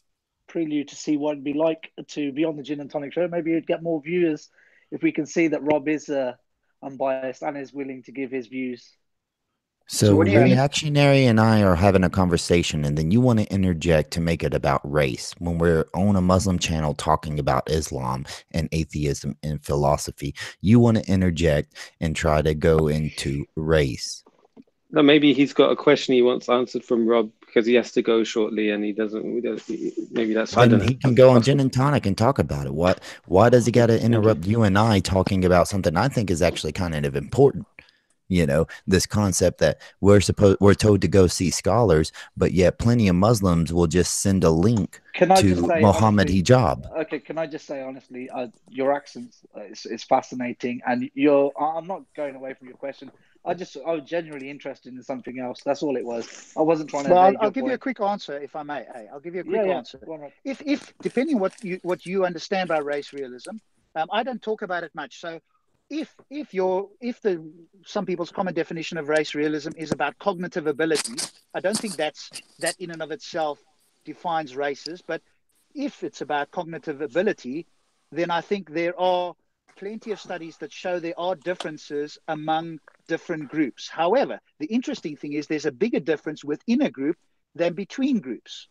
prelude to see what it'd be like to be on the Gin and Tonic show. Maybe you'd get more viewers if we can see that Rob is unbiased and is willing to give his views. So Reactionary and I are having a conversation, and then you want to interject to make it about race when we're on a Muslim channel talking about Islam and atheism and philosophy. You want to interject and try to go into race. No, maybe he's got a question he wants answered from Rob because he has to go shortly, and he doesn't. Maybe that's. I don't know. He can go on Gin and Tonic and talk about it. Why does he got to interrupt you and I talking about something I think is actually kind of important? This concept that we're told to go see scholars, but yet plenty of Muslims will just send a link to Muhammad Hijab. Okay, can I just say honestly, your accent is fascinating, and I'm not going away from your question. I was genuinely interested in something else. That's all it was. I wasn't trying to. Well, I'll give you a quick answer, if I may. Hey, I'll give you a quick answer. If depending on what you understand by race realism, I don't talk about it much. So, if some people's common definition of race realism is about cognitive ability, I don't think that in and of itself defines races. But if it's about cognitive ability, then I think there are plenty of studies that show there are differences among different groups. However, the interesting thing is there's a bigger difference within a group than between groups.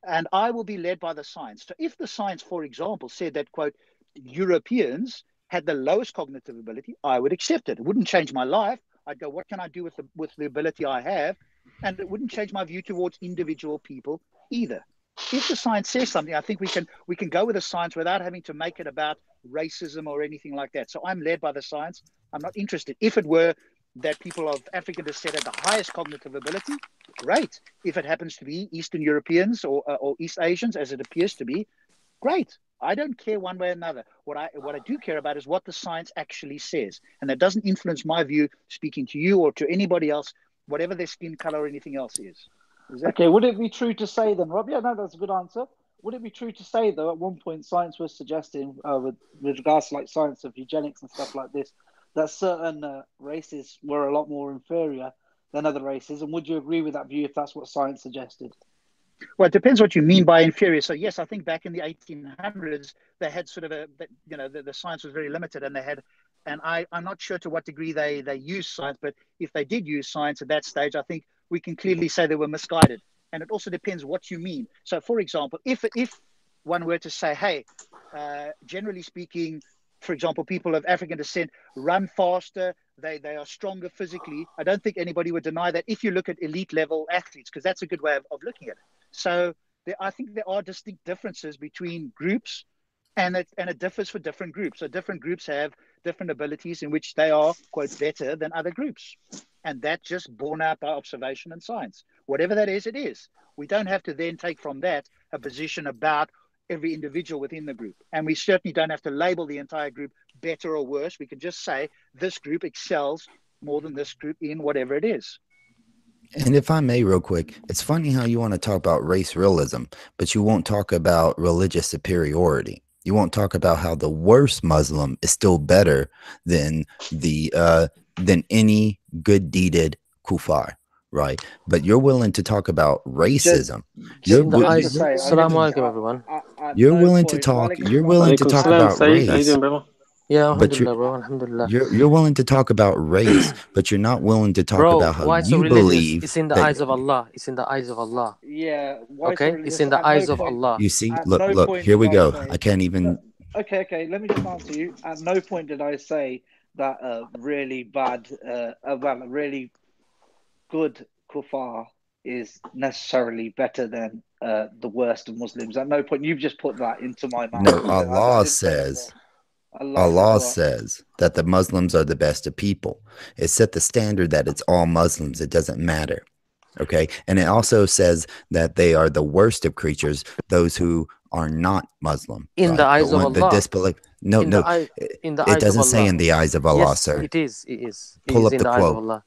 And I will be led by the science. So if the science, for example, said that, quote, Europeans had the lowest cognitive ability, I would accept it. It wouldn't change my life. I'd go, what can I do with the ability I have? And it wouldn't change my view towards individual people either. If the science says something, I think we can go with the science without having to make it about racism or anything like that. So I'm led by the science. I'm not interested. If it were that people of African descent had the highest cognitive ability, great. If it happens to be Eastern Europeans or East Asians, as it appears to be, great. I don't care one way or another. What I do care about is what the science actually says. And that doesn't influence my view speaking to you or to anybody else, whatever their skin color or anything else is. Okay, would it be true to say then, Rob? Yeah, no, that's a good answer. Would it be true to say, though, at one point science was suggesting, with regards to like science of eugenics and stuff like this, that certain races were a lot more inferior than other races? And would you agree with that view if that's what science suggested? Well, it depends what you mean by inferior. So yes, I think back in the 1800s, they had sort of the science was very limited, and they had, and I'm not sure to what degree they used science, but if they did use science at that stage, I think we can clearly say they were misguided. And it also depends what you mean. So, for example, if one were to say, hey, generally speaking, for example, people of African descent run faster, they are stronger physically. I don't think anybody would deny that if you look at elite level athletes, because that's a good way of looking at it. So I think there are distinct differences between groups, and it differs for different groups. So different groups have different abilities in which they are, quote, better than other groups. And that's just borne out by observation and science. Whatever that is, it is. We don't have to then take from that a position about every individual within the group. And we certainly don't have to label the entire group better or worse. We can just say this group excels more than this group in whatever it is. And if I may, real quick, it's funny how you want to talk about race realism, but you won't talk about religious superiority. You won't talk about how the worst Muslim is still better than than any good-deeded kuffar, right? But you're willing to talk about racism. Assalamu alaikum, everyone. You're willing to talk. You're willing to talk about race. How you doing, brother? Yeah, alhamdulillah, bro. Alhamdulillah. You're willing to talk about race, but you're not willing to talk about how you believe. It's in the eyes of Allah. It's in the eyes of Allah. Yeah. Okay. It's in the eyes of Allah. You see, look. Here we go. I can't even. Okay. Let me just answer you. At no point did I say that really bad, really good kuffar is necessarily better than the worst of Muslims. At no point. You've just put that into my mouth. No, Allah says. Allah says that the Muslims are the best of people. It set the standard that it's all Muslims. It doesn't matter. Okay. And it also says that they are the worst of creatures, those who are not Muslim. In the eyes of Allah. The disbelief. No. It doesn't say in the eyes of Allah, yes, sir. It is. It is. Pull up the quote.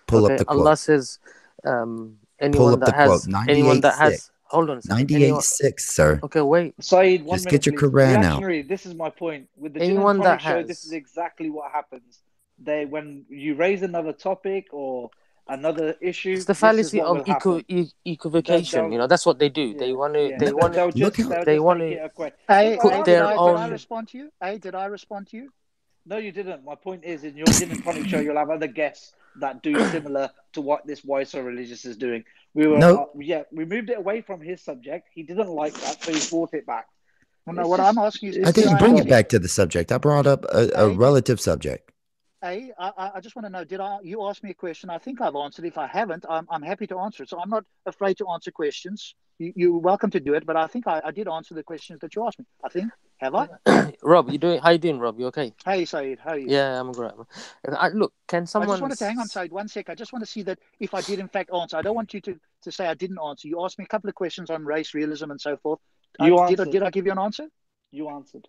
Pull up the quote. Allah says, anyone that has. Hold on a second. 98.6, sir. Okay, wait. Saeed, one Just minute, get your please. Quran out. This is my point. With the Anyone that show, has... this is exactly what happens. When you raise another topic or another issue, it's the fallacy of equivocation. You know, that's what they do. Yeah. They want to. Yeah. They want to put their own. Did I respond to you? Did I respond to you? No, you didn't. My point is, in your gin and tonic show, you'll have other guests that do similar to what this Why So Religious is doing. We moved it away from his subject. He didn't like that, so he brought it back. Well, no, what I'm asking you is, I didn't bring it back to the subject. I brought up a relative subject. I just want to know, you asked me a question? I think I've answered. If I haven't, I'm happy to answer it. So I'm not afraid to answer questions. You're welcome to do it, but I think I did answer the questions that you asked me. I think. Have I? Rob, how you doing, Rob? You okay? Hey, Saeed, how are you? Yeah, I'm great. Look, can someone... I just wanted to hang on, Saeed, 1 sec. I just want to see that if I did in fact answer. I don't want you to say I didn't answer. You asked me a couple of questions on race, realism, and so forth. Did I give you an answer? You answered.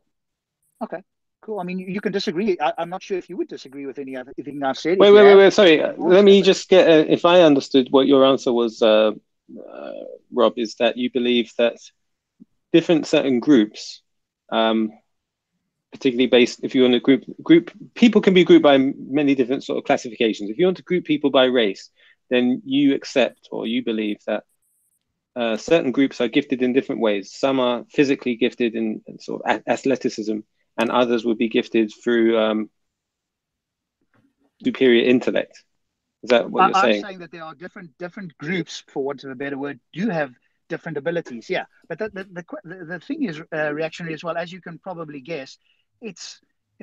Okay, cool. I mean, you can disagree. I'm not sure if you would disagree with anything I've said. Wait. Sorry. Let me just get... if I understood what your answer was, Rob, is that you believe that certain groups... particularly based, if you want to group people can be grouped by many different sort of classifications. If you want to group people by race, then you accept or you believe that certain groups are gifted in different ways. Some are physically gifted in sort of athleticism, and others would be gifted through superior intellect. Is that what you're saying? I'm saying that there are different groups, for want of a better word, do have different abilities, yeah. But the thing is, reactionary as well, as you can probably guess, it's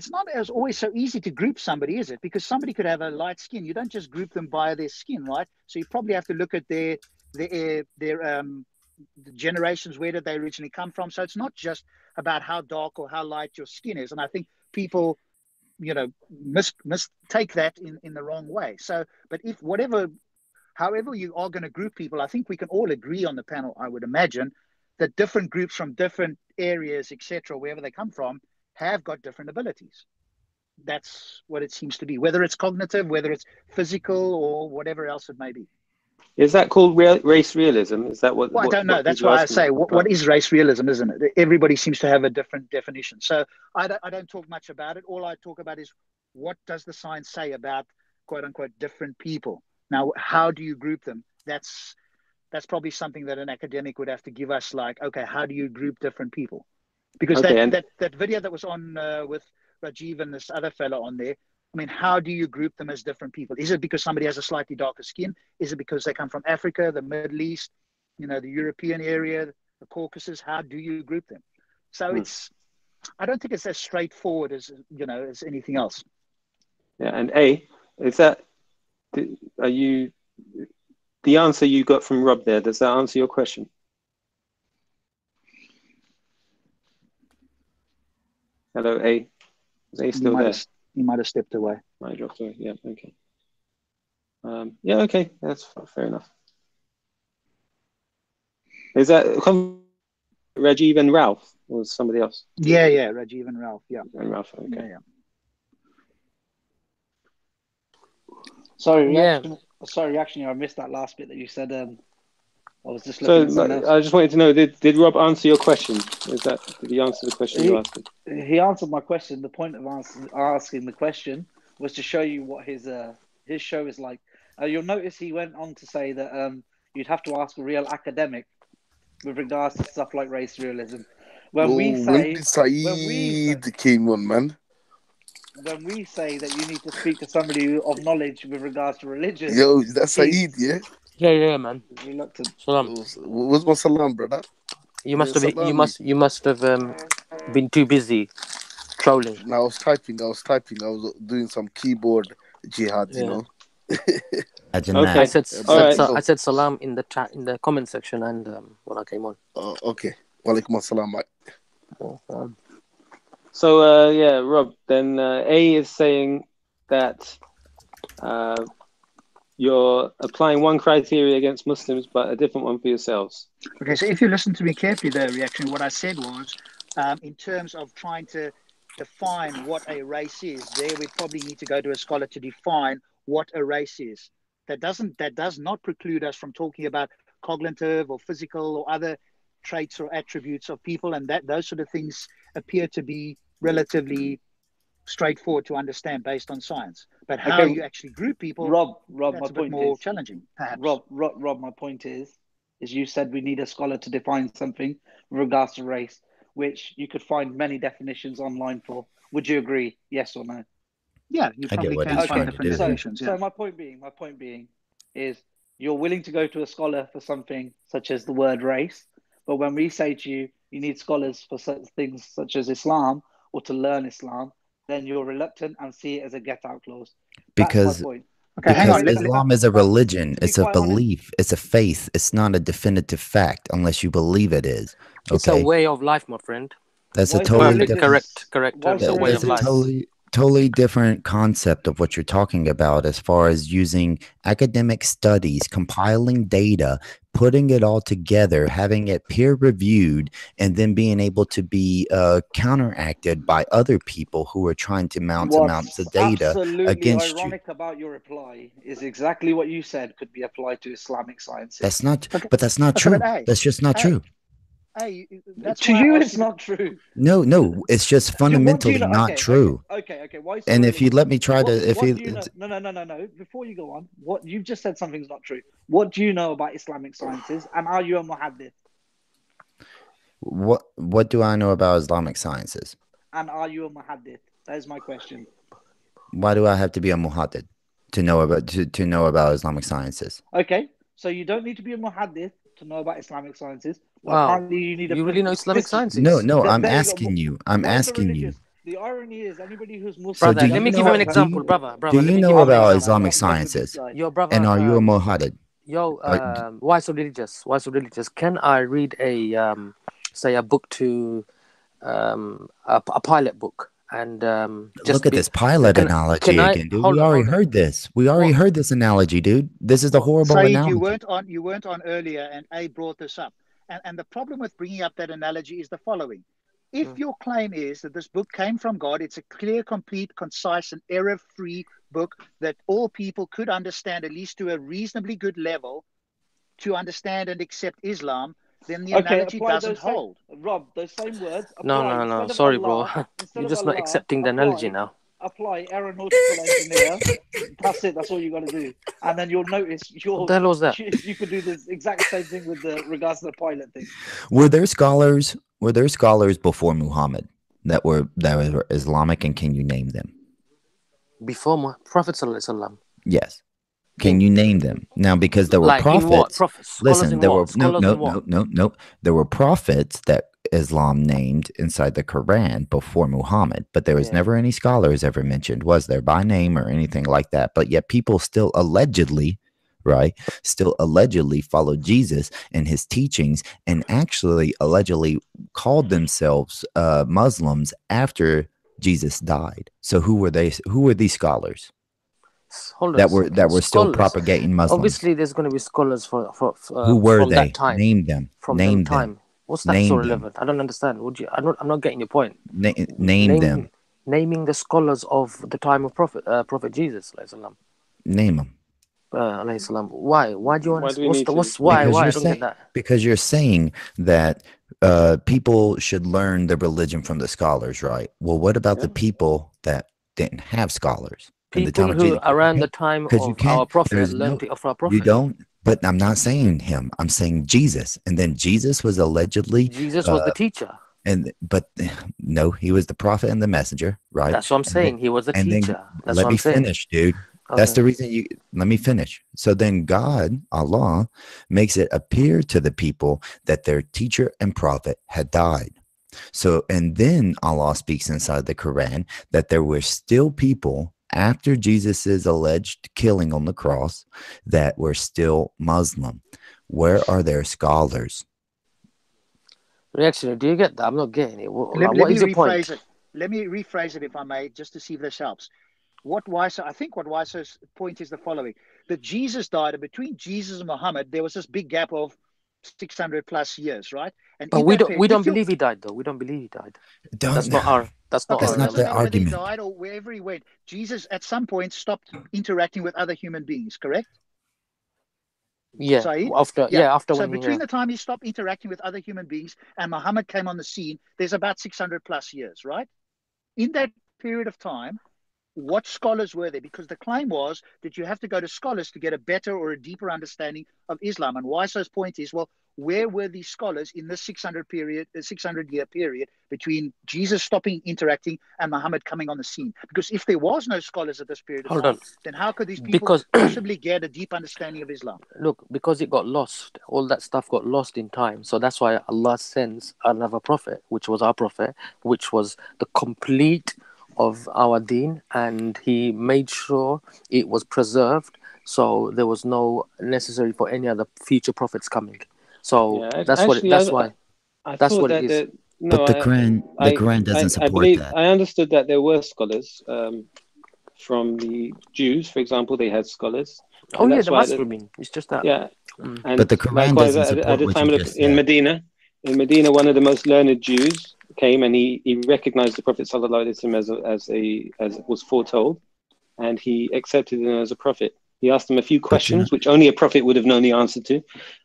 not as always so easy to group somebody, is it? Because somebody could have a light skin. You don't just group them by their skin, right? So you probably have to look at their generations, where did they originally come from? So it's not just about how dark or how light your skin is. And I think people, mistake that in the wrong way. So, but however you are going to group people, I think we can all agree on the panel, I would imagine, that different groups from different areas, etc., wherever they come from, have got different abilities. That's what it seems to be, whether it's cognitive, whether it's physical, or whatever else it may be. Is that called race realism? Is that what? Well, I don't know. That's why I say, what is race realism, isn't it? Everybody seems to have a different definition. So I don't talk much about it. All I talk about is what does the science say about, quote unquote, different people. Now, how do you group them? That's probably something that an academic would have to give us, like, okay, how do you group different people? Because that video that was on with Rajiv and this other fellow on there, I mean, how do you group them as different people? Is it because somebody has a slightly darker skin? Is it because they come from Africa, the Middle East, the European area, the Caucasus? How do you group them? So I don't think it's as straightforward as anything else. Yeah, and the answer you got from Rob there, does that answer your question? Hello, A. Is A still there? He might have stepped away. Might have dropped away. Yeah, okay. Yeah, okay, that's fair enough. Is that Rajiv and Ralph, or somebody else? Yeah, Rajiv and Ralph. Yeah, and Ralph. Okay. Yeah. Sorry, reaction. I missed that last bit that you said. I was just looking at something else. I just wanted to know, did Rob answer your question? Did he answer the question you asked him? He answered my question. The point of asking the question was to show you what his show is like. You'll notice he went on to say that you'd have to ask a real academic with regards to stuff like race realism. When Saeed came on, man. When we say that you need to speak to somebody of knowledge with regards to religion. Yo, is that Saeed, yeah? Yeah, man. Reluctant. Salam. What's my salam, brother? You must have been too busy trolling. No, I was typing. I was doing some keyboard jihad, you know. Okay. I said salam in the chat, in the comment section, and when I came on. Okay. Walaikum assalam, mate. So Rob, then A is saying that you're applying one criteria against Muslims, but a different one for yourselves. Okay, so if you listen to me carefully, the reaction, what I said was, in terms of trying to define what a race is, there we probably need to go to a scholar to define what a race is. That does not preclude us from talking about cognitive or physical or other traits or attributes of people, and that those sort of things appear to be relatively straightforward to understand based on science. But how you actually group people, Rob, that's my a bit point more is challenging, perhaps. Rob, my point is you said we need a scholar to define something with regards to race, which you could find many definitions online for. Would you agree? Yes or no? Yeah, you probably can find different definitions. So my point being is you're willing to go to a scholar for something such as the word race, but when we say to you, you need scholars for such things such as Islam or to learn Islam, then you're reluctant and see it as a get-out clause. Because, that's my point. Okay, hang on. Islam is a religion. It's a belief. It's a faith. It's not a definitive fact unless you believe it is. Okay? It's a way of life, my friend. That's a totally different. Correct. Way of life. Totally different concept of what you're talking about as far as using academic studies, compiling data, putting it all together, having it peer reviewed, and then being able to be counteracted by other people who are trying to mount amounts of data against you. Ironic about your reply is exactly what you said could be applied to Islamic sciences. That's not, but that's not true. That's just not true. Hey, to you, it's not true. No, it's just fundamentally not true. Okay. Why? And if you let me try to, No. Before you go on, what you've just said something's not true. What do you know about Islamic sciences, and are you a muhaddith? What do I know about Islamic sciences? And are you a muhaddith? That is my question. Why do I have to be a muhaddith to know about Islamic sciences? Okay, so you don't need to be a muhaddith to know about Islamic sciences. Wow. You really know Islamic sciences? No, I'm asking you. I'm asking you. The irony is anybody who's Muslim... Brother, let me give you an example, brother. Do you know about Islamic sciences? Yo, brother. And are you a muhaddith? Yo, why so religious? Why so religious? Can I read a book to a pilot book? And look at this pilot analogy again, dude. We already heard this. We already heard this analogy, dude. This is the horrible analogy. You weren't on earlier, and A brought this up. And the problem with bringing up that analogy is the following. If your claim is that this book came from God, it's a clear, complete, concise, and error-free book that all people could understand, at least to a reasonably good level, to understand and accept Islam, then the analogy doesn't hold. Rob, those same words. No. Sorry, bro. You're just not accepting the analogy now. apply aeronautical engineer. That's it. That's all you got to do, and then you'll notice What the hell was that? you could do the exact same thing with regards to the pilot thing. Were there scholars before Muhammad that were Islamic, and can you name them? Before Prophet Sallallahu Alaihi Wasallam. Yes. Can you name them now? Because there were Like in what? prophets. Prophets. Listen, there were Scholars in what? no. There were prophets that Islam named inside the Quran before Muhammad, but there was never any scholars ever mentioned, was there, by name or anything like that? But yet people still allegedly, right, followed Jesus and his teachings, and actually allegedly called themselves Muslims after Jesus died. So who were they? Who were these scholars? That were still propagating Muslims? Obviously, there's going to be scholars for who were from they? that time. Name them. From Name that time. them. What's that so relevant? I don't understand. I'm not getting your point. Name them. Naming the scholars of the time of Prophet Jesus. Name them. Why? Why do you want? Why? I don't get that. Because you're saying that people should learn the religion from the scholars, right? Well, what about the people that didn't have scholars? People who around the time of our prophet learned of our prophet. You don't. But I'm not saying him. I'm saying Jesus. And then Jesus was allegedly Jesus was the teacher. But no, he was the prophet and the messenger, right? That's what I'm saying. He was the teacher. That's let what me I'm saying. finish, dude. Okay. That's the reason let me finish. So then God, Allah, makes it appear to the people that their teacher and prophet had died. So, and then Allah speaks inside the Quran that there were still people after Jesus's alleged killing on the cross that were still Muslim. Where are their scholars? Actually, do you get that? I'm not getting it. What is your point? Let me rephrase it, if I may, just to see if this helps. I think what Weiser's point is the following: that Jesus died, and between Jesus and Muhammad, there was this big gap of 600 plus years, right? And but we don't believe he died, though. We don't believe he died. That's not the argument. He died or wherever he went, Jesus at some point stopped interacting with other human beings, correct? Yeah. So between the time he stopped interacting with other human beings and Muhammad came on the scene, there's about 600 plus years, right? In that period of time, what scholars were there? Because the claim was that you have to go to scholars to get a better or a deeper understanding of Islam. And Weiser's point is, well, where were these scholars in this 600-year period between Jesus stopping interacting and Muhammad coming on the scene? Because if there was no scholars at this period of time, then how could these people possibly get a deep understanding of Islam? Look, because it got lost. All that stuff got lost in time. So that's why Allah sends another prophet, which was our prophet, which was the complete of our deen, and he made sure it was preserved, so there was no necessary for any other future prophets coming. So that's what it is. But the Quran doesn't support that. I understood that there were scholars from the Jews, for example. They had scholars. Oh yeah, the Muslim. It's just that. Yeah, but the Quran doesn't support at the time what you just said. In Medina, one of the most learned Jews came and he recognized the Prophet ﷺ as was foretold, and he accepted him as a prophet. He asked him a few questions which only a prophet would have known the answer to,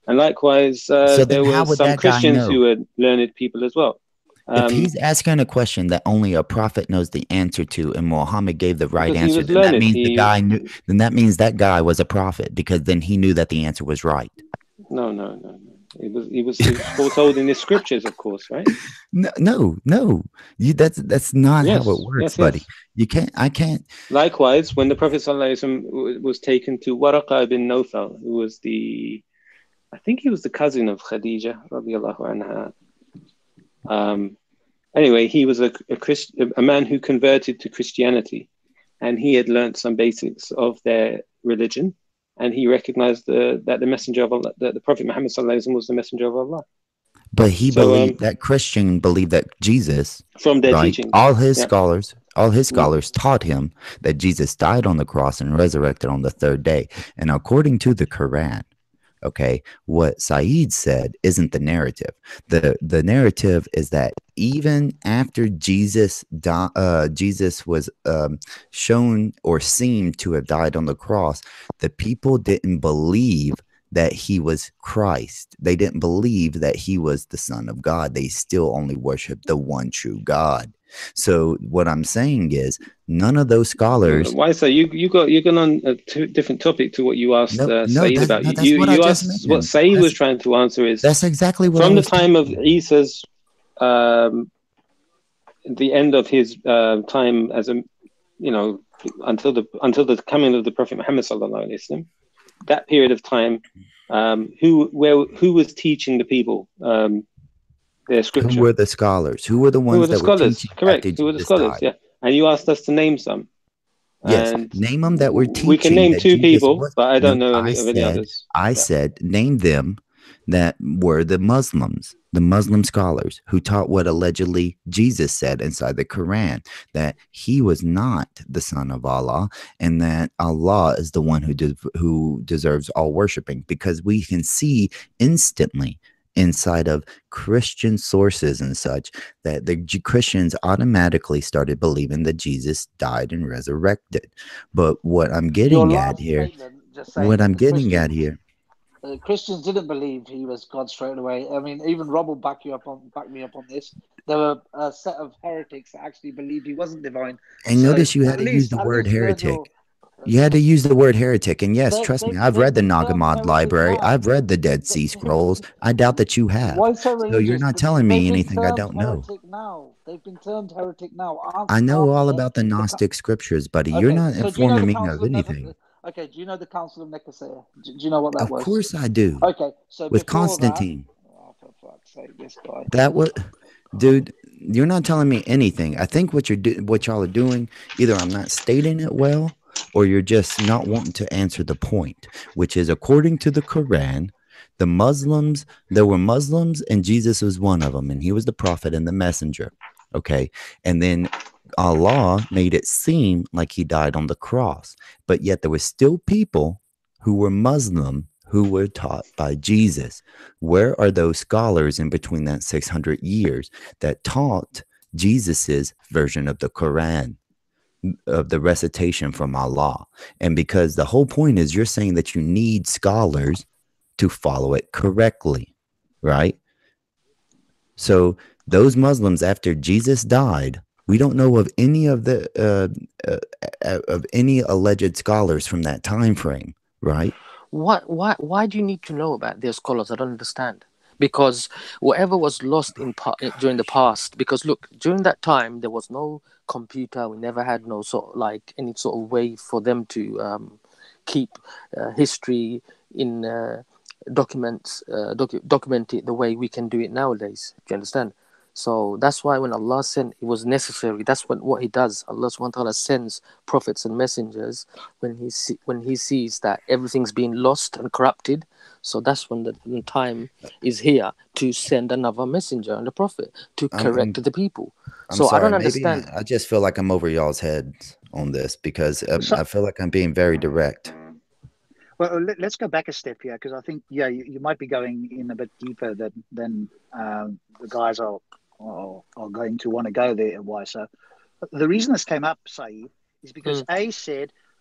and likewise there were some Christians who were learned people as well. If he's asking a question that only a prophet knows the answer to, and Muhammad gave the right answer, then that means the guy knew. Then that means that guy was a prophet, because then he knew that the answer was right. No. He was foretold in the scriptures, of course, right? No. That's not how it works, buddy. You can't. I can't. Likewise, when the Prophet ﷺ was taken to Waraqa ibn Nawfal, who was I think he was the cousin of Khadija, radiallahu anha. Anyway, he was a man who converted to Christianity, and he had learned some basics of their religion. And he recognized that the messenger of Allah, that the Prophet Muhammad ﷺ was the messenger of Allah. But he believed that Christian believed that Jesus, from their teaching, all his scholars taught him that Jesus died on the cross and resurrected on the third day. And according to the Quran, okay, what Saeed said isn't the narrative. The narrative is that even after Jesus was shown or seemed to have died on the cross, the people didn't believe that he was Christ. They didn't believe that he was the Son of God. They still only worshiped the one true God. So what I'm saying is none of those scholars. Why so? You're going on a different topic to what you asked Saeed about. That's what I You just asked what mentioned. Saeed was trying to answer is that's exactly what from I the was time of thinking. Isa's the end of his time as a until the coming of the Prophet Muhammad sallallahu alaihi wasallam, that period of time, who was teaching the people their scripture? Who were the scholars? Who were the ones that were teaching? Correct. After Who were the Jesus scholars? died? Yeah. And you asked us to name some. Yes, And name them that were teaching. We can name that two Jesus people, was. but I don't know I any others. I said name them that were the Muslims, the Muslim scholars who taught what allegedly Jesus said inside the Quran, that he was not the son of Allah and that Allah is the one who deserves all worshiping, because we can see instantly inside of Christian sources and such that the Christians automatically started believing that Jesus died and resurrected. But what I'm getting at here, Christians didn't believe he was God straight away. I mean, even Rob will back me up on this. There were a set of heretics that actually believed he wasn't divine. And notice you had to use the word heretic. You had to use the word heretic. And yes, trust me, I've read the Nag Hammadi library. I've read the Dead Sea Scrolls. I doubt that you have. Why so religious? So you're not telling me anything I don't know. They've been termed heretic now. I know all about the Gnostic scriptures, buddy. You're not informing me of anything. Okay, do you know the Council of Nicosia? Do you know what that was? Of course I do. Okay, so with Constantine. Oh, for fuck's sake, this guy. That was, dude. You're not telling me anything. I think what y'all are doing, either I'm not stating it well, or you're just not wanting to answer the point, which is according to the Quran, the Muslims, there were Muslims, and Jesus was one of them, and he was the prophet and the messenger. Okay, and then Allah made it seem like he died on the cross, but yet there were still people who were Muslim who were taught by Jesus. Where are those scholars in between that 600 years that taught Jesus's version of the Quran, of the recitation from Allah? And because the whole point is you're saying that you need scholars to follow it correctly, right? So those Muslims, after Jesus died, we don't know of any of any alleged scholars from that time frame, right? Why do you need to know about their scholars? I don't understand. Because whatever was lost during the past, because look, during that time there was no computer. We never had no any sort of way for them to keep history in documents, document it the way we can do it nowadays. Do you understand? So that's why when Allah sent, it was necessary. That's what He does. Allah subhanahu wa ta'ala sends prophets and messengers when He sees that everything's been lost and corrupted. So that's when the time is here to send another messenger and a prophet to correct the people. So sorry, I don't understand. I just feel like I'm over y'all's heads on this because I feel like I'm being very direct. Well, let's go back a step here, because I think, you might be going in a bit deeper than the guys are going to want to go there. Why? So the reason this came up, Saeed, is because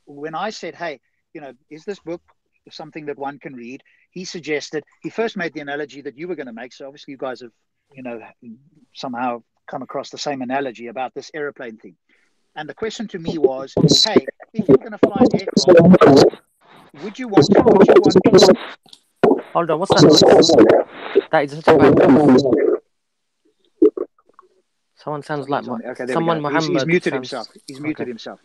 when I said, hey, is this book something that one can read? He first made the analogy that you were going to make. So obviously you guys have, somehow come across the same analogy about this aeroplane thing. And the question to me was, hey, if you're going to fly an aircraft, would you want? Hold on, what's that noise? That is such a bad noise. Someone sounds like someone Muhammad. He's muted himself. He's muted himself.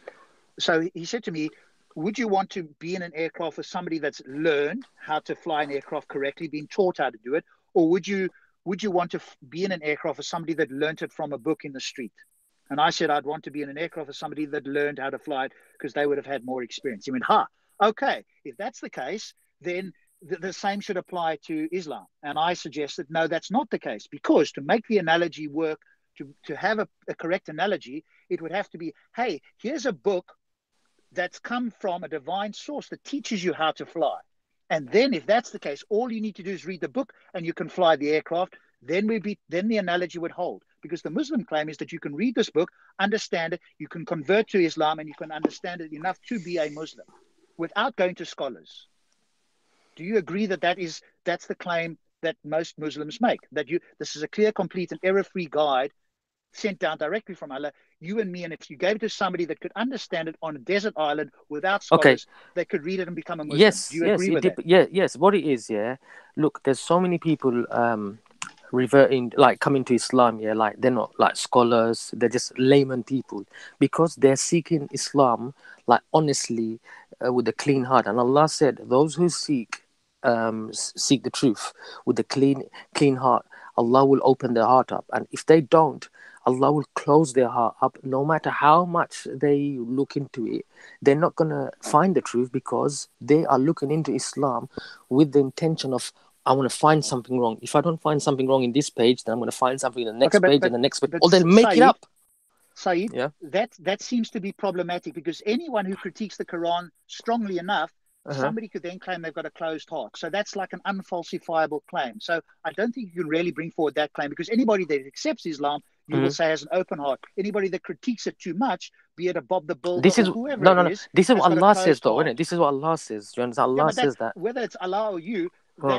So he said to me, would you want to be in an aircraft with somebody that's learned how to fly an aircraft correctly, been taught how to do it, or would you want to be in an aircraft with somebody that learned it from a book in the street? And I said I'd want to be in an aircraft with somebody that learned how to fly it because they would have had more experience. He went, okay, if that's the case, then the same should apply to Islam. And I suggested, no, that's not the case, because to make the analogy work, to have a correct analogy, it would have to be, hey, here's a book that's come from a divine source that teaches you how to fly. And then if that's the case, all you need to do is read the book and you can fly the aircraft. Then the analogy would hold, because the Muslim claim is that you can read this book, understand it, you can convert to Islam, and you can understand it enough to be a Muslim without going to scholars. Do you agree that that's the claim that most Muslims make? That this is a clear, complete, and error-free guide sent down directly from Allah, you and me, and if you gave it to somebody that could understand it on a desert island without scholars, they could read it and become a Muslim. Do you agree with that? Yes, what it is, look, there's so many people reverting, like coming to Islam, like they're not like scholars, they're just layman people, because they're seeking Islam like honestly, with a clean heart. And Allah said, those who seek the truth with a clean heart, Allah will open their heart up. And if they don't, Allah will close their heart up. No matter how much they look into it, they're not going to find the truth, because they are looking into Islam with the intention of, I want to find something wrong. If I don't find something wrong in this page, then I'm going to find something in the next page and the next page. Or then make it up. Saeed, that seems to be problematic, because anyone who critiques the Quran strongly enough, somebody could then claim they've got a closed heart. So that's like an unfalsifiable claim. So I don't think you can really bring forward that claim, because anybody that accepts Islam, you will say has an open heart. Anybody that critiques it too much, be it a Bob the Builder or whoever it is, this is what Allah says, though, isn't it? This is what Allah says. Do you understand? Allah says that. Whether it's Allah or you,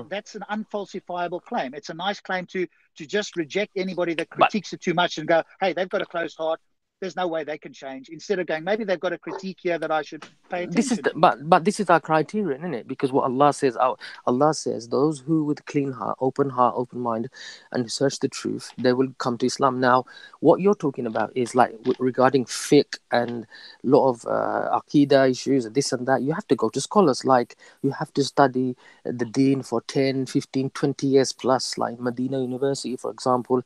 that's an unfalsifiable claim. It's a nice claim to just reject anybody that critiques it too much and go, hey, they've got a closed heart, there's no way they can change, instead of going, maybe they've got a critique here that I should pay attention to. But this is our criterion, isn't it? Because what Allah says, those who with clean heart, open mind, and search the truth, they will come to Islam. Now, what you're talking about is like regarding fiqh and a lot of aqidah issues, this and that. You have to go to scholars. Like, you have to study the deen for 10, 15, 20 years plus, like Medina University, for example.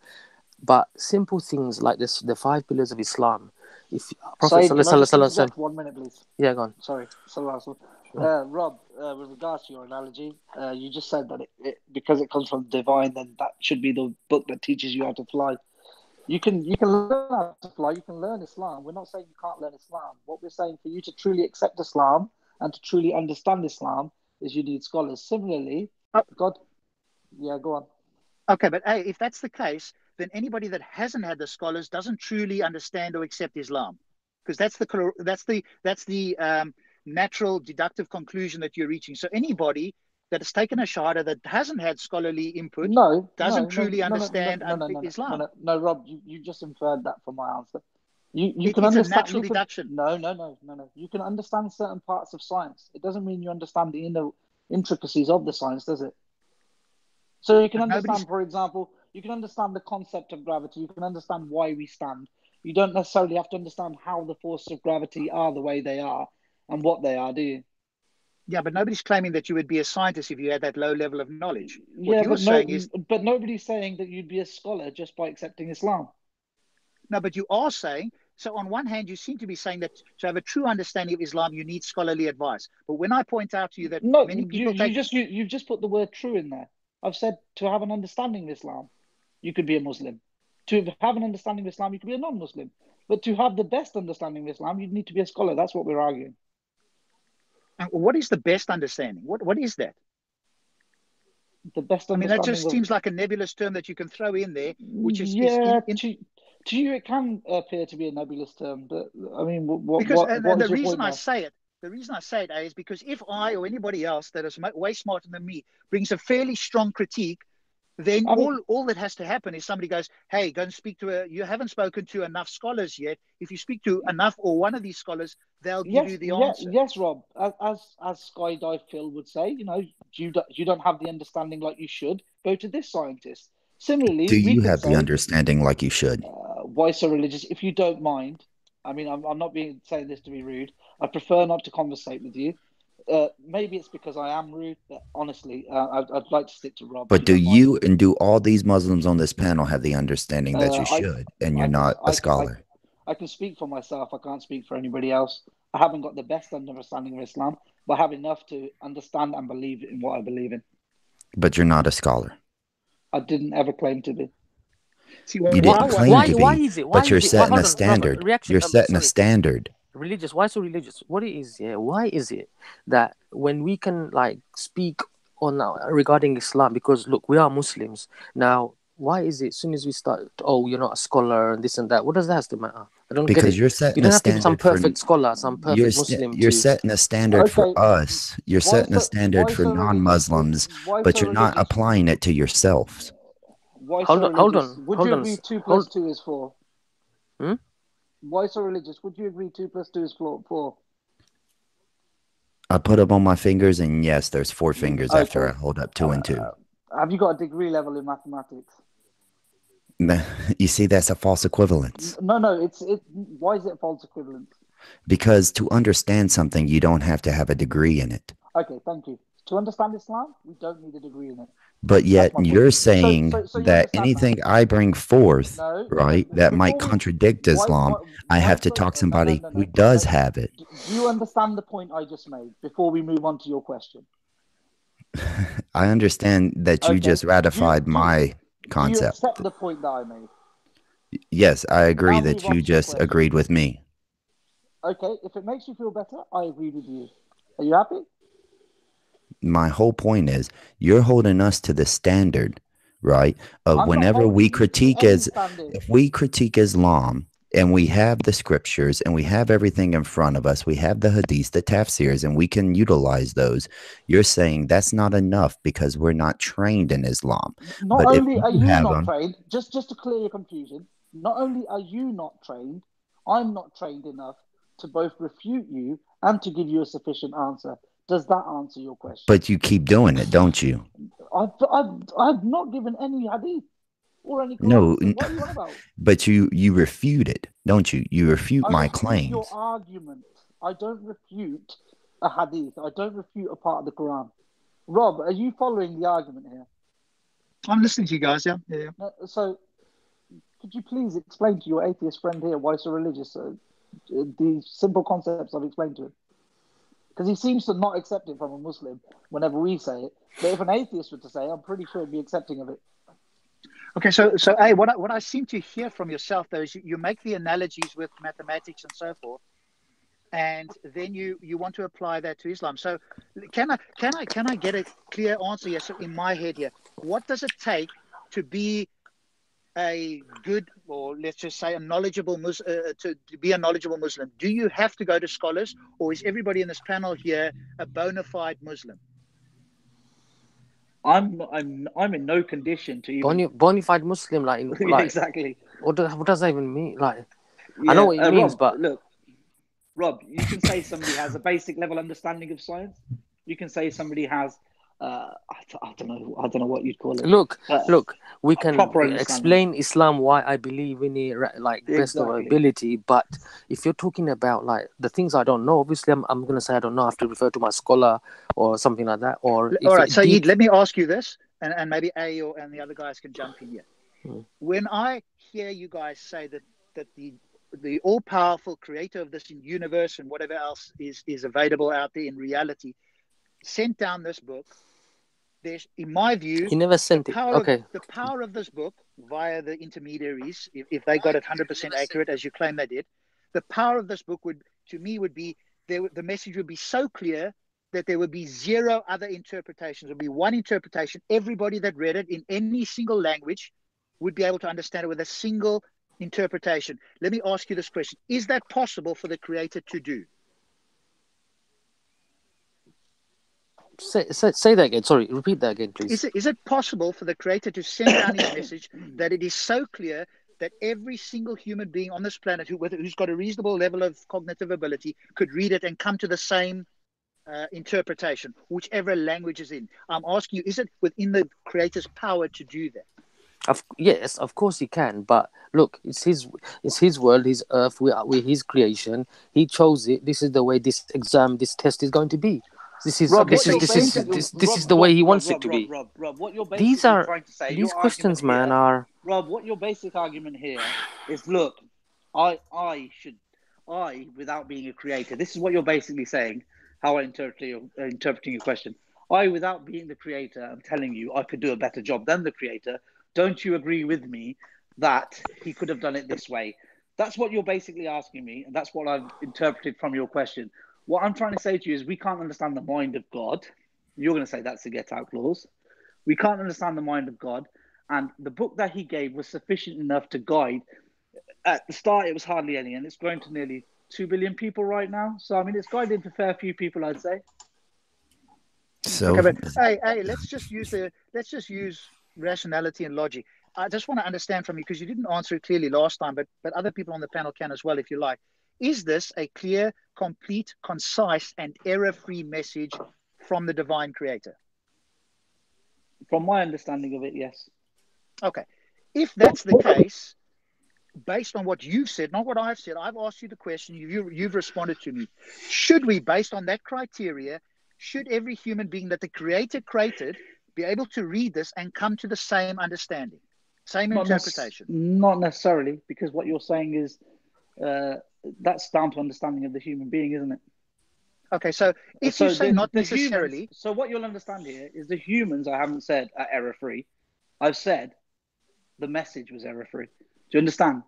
But simple things like this, the 5 pillars of Islam. If Prophet Sallallahu 1 minute, please. Yeah, go on. Sorry. Rob, with regards to your analogy, you just said that because it comes from the divine, then that should be the book that teaches you how to fly. You can learn how to fly. You can learn Islam. We're not saying you can't learn Islam. What we're saying, for you to truly accept Islam and to truly understand Islam, is you need scholars. Similarly, go on. Okay, but hey, if that's the case, then anybody that hasn't had the scholars doesn't truly understand or accept Islam, because that's the natural deductive conclusion that you're reaching. So anybody that has taken a shahada that hasn't had scholarly input doesn't truly understand Islam. No, Rob, you just inferred that from my answer. You can it's understand. A natural deduction. No. You can understand certain parts of science. It doesn't mean you understand the inner intricacies of the science, does it? So you can understand, for example, you can understand the concept of gravity. You can understand why we stand. You don't necessarily have to understand how the forces of gravity are the way they are and what they are, do you? Yeah, but nobody's claiming that you would be a scientist if you had that low level of knowledge. But nobody's saying that you'd be a scholar just by accepting Islam. No, but you are saying, so on one hand, you seem to be saying that to have a true understanding of Islam, you need scholarly advice. But when I point out to you that many people you've just put the word true in there. I've said to have an understanding of Islam, you could be a Muslim. To have an understanding of Islam, you could be a non-Muslim. But to have the best understanding of Islam, you'd need to be a scholar. That's what we're arguing. And what is the best understanding? What is that? The best understanding. That just seems like a nebulous term that you can throw in there, which is to you it can appear to be a nebulous term. But I mean, the reason I say it is because if I or anybody else that is way smarter than me brings a fairly strong critique, then all that has to happen is somebody goes, hey, go and speak to you haven't spoken to enough scholars yet. If you speak to enough or one of these scholars, they'll give you the answer. Yes, Rob. As Skydive Phil would say, you don't have the understanding like you should. Go to this scientist. Similarly, do you have the understanding like you should? Why so religious? If you don't mind, I mean, I'm not saying this to be rude. I prefer not to conversate with you. Maybe it's because I am rude, but honestly, I'd like to stick to Rob. But do you and do all these Muslims on this panel have the understanding that you should, and you're not a scholar? I can speak for myself. I can't speak for anybody else. I haven't got the best understanding of Islam, but I have enough to understand and believe in what I believe in. But you're not a scholar. I didn't ever claim to be. See, you didn't claim to be, but you're setting a standard. You're setting a standard. Religious? Why so religious? What it is? Why is it that when we can speak on regarding Islam? Because look, we are Muslims now. Why is it as soon as we start, you're not a scholar and this and that? What does that have to matter? I don't get it. You're setting a standard. Some perfect scholar, some perfect Muslim. You're setting a standard for us. You're setting a standard for non-Muslims, but you're not applying it to yourselves. Hold on. Would you agree 2 + 2 is 4? Why so religious? Would you agree 2 + 2 is 4? I put up on my fingers, and yes, there's 4 fingers after I hold up 2 and 2. Have you got a degree level in mathematics? You see, that's a false equivalence. No. Why is it a false equivalence? Because to understand something, you don't have to have a degree in it. Okay, thank you. To understand Islam, we don't need a degree in it. But yet you're saying so you that anything I bring forth, that might contradict Islam, I have to talk to somebody who does have it. Do you understand the point I just made before we move on to your question? I understand that you just ratified my concept. Do you accept the point that I made? Yes, I agree that you just agreed with me. Okay, if it makes you feel better, I agree with you. Are you happy? My whole point is you're holding us to the standard, right? Of whenever we critique if we critique Islam and we have the scriptures and we have everything in front of us, we have the hadiths, the tafsirs, and we can utilize those. You're saying that's not enough because we're not trained in Islam. Not only are you not trained, just to clear your confusion, not only are you not trained, I'm not trained enough to both refute you and to give you a sufficient answer. Does that answer your question? But you keep doing it, don't you? I've not given any hadith or any Quran. No, what are you on about? But you refute it, don't you? You refute my claims. Your argument. I don't refute a hadith. I don't refute a part of the Quran. Rob, are you following the argument here? I'm listening to you guys. Yeah. So, could you please explain to your atheist friend here why so religious? The simple concepts I've explained to him. Because he seems to not accept it from a Muslim whenever we say it. But if an atheist were to say it, I'm pretty sure he'd be accepting of it. Okay, so what I seem to hear from yourself, though, is you make the analogies with mathematics and so forth, and then you want to apply that to Islam. So can I get a clear answer here? So in my head here, what does it take to be a good, or let's just say a knowledgeable to be a knowledgeable Muslim? Do you have to go to scholars, or is everybody in this panel here a bona fide Muslim? I'm in no condition to even bona fide Muslim, like exactly. What does that even mean? Like, I know what it means, Rob, but look, Rob, you can say somebody has a basic level understanding of science. You can say somebody has I don't know what you'd call it. Look, we can explain Islam, why I believe in it, like best of our ability. But if you're talking about like the things I don't know, obviously I'm going to say I don't know. I have to refer to my scholar or something like that. Or all right, Saeed, let me ask you this, and maybe and the other guys can jump in here. When I hear you guys say that the all-powerful creator of this universe and whatever else is available out there in reality sent down this book, there's, in my view, he never sent it. Okay. The power of this book via the intermediaries, if they got it 100% accurate, as you claim they did, the power of this book would be, the message would be so clear that there would be zero other interpretations. There would be one interpretation. Everybody that read it in any single language would be able to understand it with a single interpretation. Let me ask you this question. Is that possible for the creator to do? Say that again. Sorry, repeat that again, please. Is it possible for the creator to send down his message that it is so clear that every single human being on this planet who's got a reasonable level of cognitive ability could read it and come to the same interpretation, whichever language is in? I'm asking you, is it within the creator's power to do that? Yes, of course he can. But look, it's his world, his earth. We're his creation. He chose it. This is the way this test is going to be. This is the way he wants it to be. Rob, what you're basically trying to say, these questions, man, are... Rob, what your basic argument here is, look, I, without being a creator, this is what you're basically saying, how I interpreting your question. I, without being the creator, I'm telling you, I could do a better job than the creator. Don't you agree with me that he could have done it this way? That's what you're basically asking me, and that's what I've interpreted from your question. What I'm trying to say to you is we can't understand the mind of God. You're going to say that's a get-out clause. We can't understand the mind of God. And the book that he gave was sufficient enough to guide. At the start, it was hardly any, and it's grown to nearly 2 billion people right now. So, I mean, it's guided a fair few people, I'd say. So, okay, but, hey, let's just use rationality and logic. I just want to understand from you, because you didn't answer it clearly last time, but other people on the panel can as well, if you like. Is this a clear, complete, concise, and error-free message from the divine creator? From my understanding of it, yes. Okay. If that's the case, based on what you've said, not what I've said, I've asked you the question, you've responded to me. Should we, based on that criteria, should every human being that the creator created be able to read this and come to the same understanding, same interpretation? Not necessarily, because what you're saying is that's down to understanding of the human being, isn't it? Okay, so if you say not necessarily... Humans, so what you'll understand here is the humans, I haven't said, are error-free. I've said the message was error-free. Do you understand?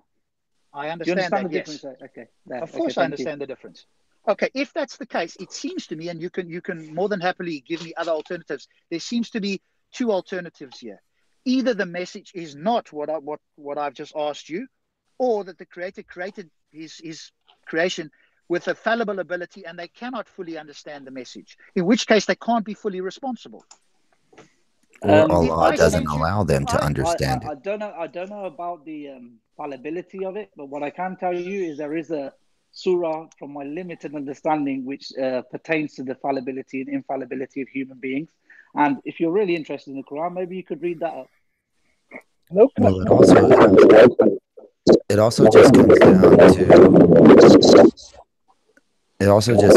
I understand that, the yes. difference? Okay. Of course I understand the difference. Okay, if that's the case, it seems to me, and you can more than happily give me other alternatives, there seems to be two alternatives here. Either the message is not what I've just asked you, or that the creator created his creation with a fallible ability and they cannot fully understand the message, in which case they can't be fully responsible. Or Allah doesn't allow them to understand it. I don't know about the fallibility of it, but what I can tell you is there is a surah, from my limited understanding, which pertains to the fallibility and infallibility of human beings. And if you're really interested in the Quran, maybe you could read that up. Well, it also just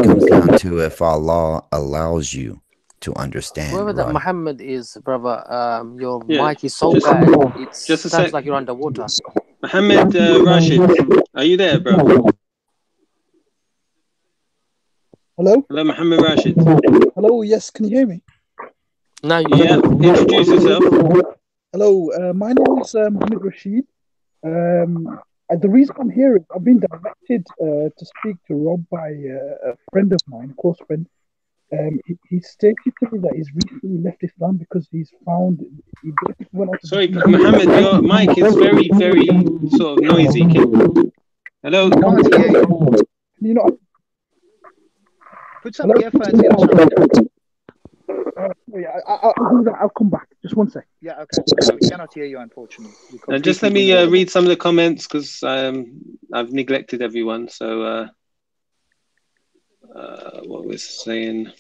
comes down to if Allah allows you to understand. Whoever that right? Muhammad is, brother, your mic is so bad. It sounds like you're underwater. Muhammad Rashid, are you there, bro? Hello? Hello, Muhammad Rashid. Hello, yes, can you hear me? No, you Yeah, introduce yourself. Hello, my name is Mohammed Rashid. The reason I'm here is I've been directed to speak to Rob by a friend of mine, a close friend. He stated to me that he's recently left Islam because he's found... Sorry, Muhammad, your mic is very, very sort of noisy. Hello? Can't hear you. You know, put some earphones in or something. I'll do that. I'll come back. Just one sec. Yeah, okay. We cannot hear you, unfortunately. And just let me read some of the comments, because I've neglected everyone. So what was saying?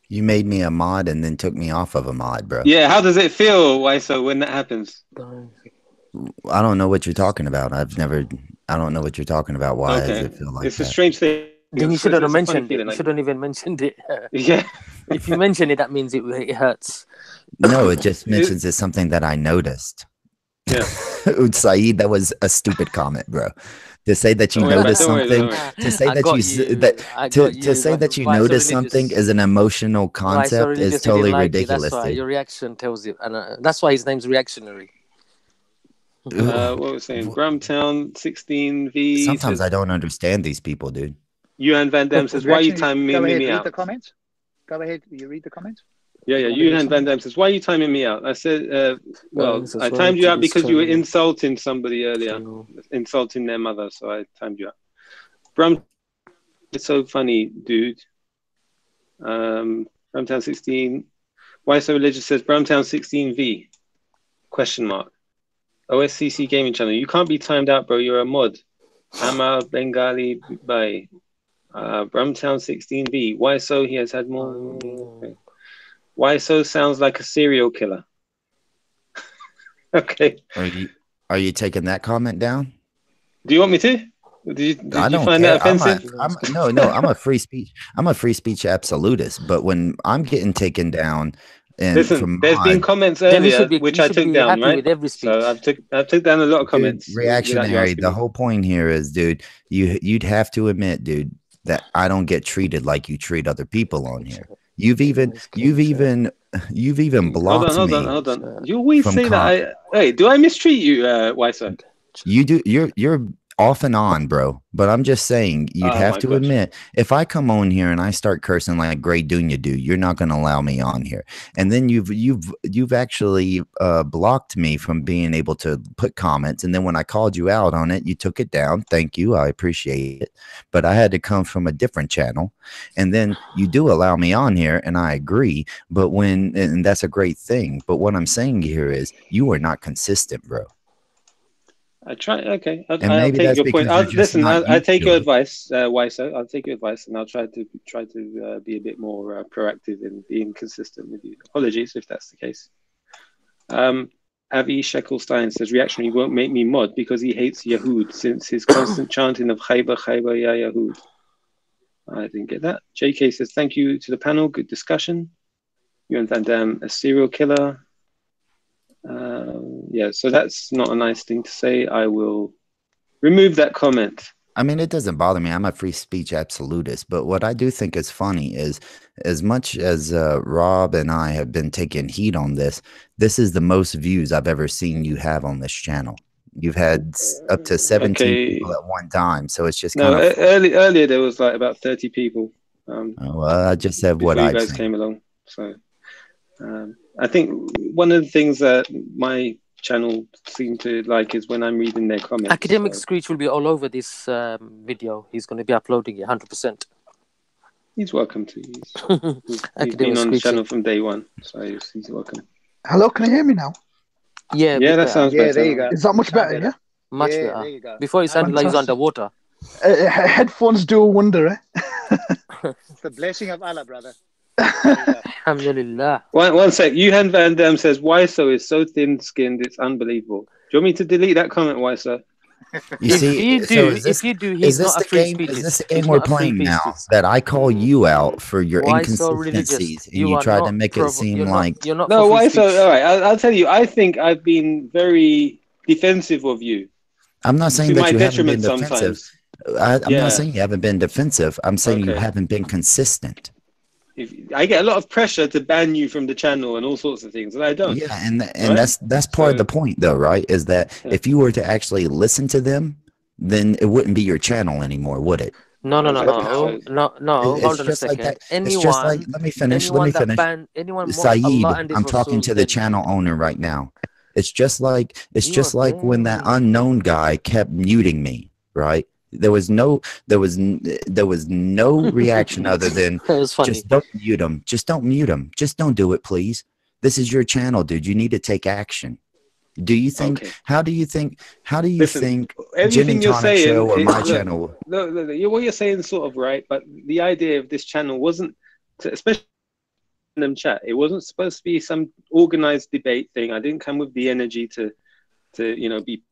You made me a mod and then took me off of a mod, bro. Yeah, how does it feel, Waiso, when that happens? I don't know what you're talking about. I don't know what you're talking about. Why does it feel like it's that? a strange thing. Then you shouldn't have mentioned it. You shouldn't even mentioned it. Yeah. If you mention it, that means it hurts. No, it just mentions it's something that I noticed. Yeah. Saeed, that was a stupid comment, bro. To say that you noticed something, to say that you noticed something is an emotional concept is totally ridiculous. That's why your reaction tells you, and that's why his name's reactionary. What was I saying? Brumtown 16V. Sometimes I don't understand these people, dude. Yuhan Van Dam says, "Why are you timing me out?" Read the comments. Go ahead. You read the comments. Yeah. Yuhan Van Dam says, "Why are you timing me out?" I said, "Well, I timed you out because you were insulting somebody earlier, insulting their mother, so I timed you out." Brum, it's so funny, dude. Brumtown 16. Why so religious says Brumtown 16V? Question mark. OSCC gaming channel. You can't be timed out, bro. You're a mod. Amal Bengali by Brumtown 16V. Why so? He has had more. Okay. Why so sounds like a serial killer. Okay. Are you taking that comment down? Do you want me to? Did you find that offensive? No. I'm a free speech. I'm a free speech absolutist. But when I'm getting taken down, and listen, there's been comments earlier which I took down, right? So I've took down a lot of comments. Dude, reactionary. The whole point here is, dude, you'd have to admit, dude, that I don't get treated like you treat other people on here. You've even blocked me. Hold on. You always say that. Hey, do I mistreat you, Weiser? You do. You're off and on, bro. But I'm just saying, you'd have to admit, if I come on here and I start cursing like Grey Dunya do, you're not going to allow me on here. And then you've actually blocked me from being able to put comments. And then when I called you out on it, you took it down. Thank you, I appreciate it. But I had to come from a different channel. And then you do allow me on here, and I agree. But and that's a great thing. But what I'm saying here is, you are not consistent, bro. I try. Okay, I'll maybe take your point. I'll take your it. advice, Wiso. I'll take your advice, and I'll try to be a bit more proactive in being consistent with you. Apologies if that's the case. Avi Sheckelstein says reactionary won't make me mod because he hates Yahud since his constant chanting of Khaybar Khaybar Ya Yahud. I didn't get that. JK says thank you to the panel. Good discussion. Ewan Van Dam, a serial killer. Yeah, so that's not a nice thing to say. I will remove that comment. I mean, it doesn't bother me. I'm a free speech absolutist. But what I do think is funny is, as much as Rob and I have been taking heat on this, this is the most views I've ever seen you have on this channel. You've had up to 17 people at one time. So it's just kind of earlier there was like about 30 people. Well, I just said what you guys came along. So I think one of the things that my channel seem to like is when I'm reading their comments. Academic Screech will be all over this video. He's going to be uploading it 100%. He's welcome to. He's been on the channel from day one, so he's welcome. Hello, can you hear me now? Yeah, that sounds better. There you go. Is that much better? Yeah, much better. There you go. Before it sounded like he's underwater. Headphones do a wonder, eh? It's the blessing of Allah, brother. Alhamdulillah. One sec. Yuhan Van Dam says Wiso is so thin-skinned, it's unbelievable. Do you want me to delete that comment, Wiso? If you do, he's not a free speech. Is this the game we're playing now? That I call you out for your inconsistencies, and you try to make it seem like you're not. No, Wiso. All right, I'll tell you. I think I've been very defensive of you. I'm not saying that you haven't been defensive. Sometimes. I'm not saying you haven't been defensive. I'm saying you haven't been consistent. I get a lot of pressure to ban you from the channel and all sorts of things, and I don't. Yeah, and that's part of the point, though, right? Is that if you were to actually listen to them, then it wouldn't be your channel anymore, would it? No. Hold on a second. Like it's just like, let me finish. Saeed, I'm talking to the channel owner right now. It's just like when that unknown guy kept muting me, right? There was no reaction other than just don't mute him. Just don't mute him. Just don't do it, please. This is your channel, dude. You need to take action. Do you think? Okay. How do you think? Everything you're saying show or my channel? No, what you're saying is sort of right, but the idea of this channel wasn't, especially in them chat, it wasn't supposed to be some organized debate thing. I didn't come with the energy to be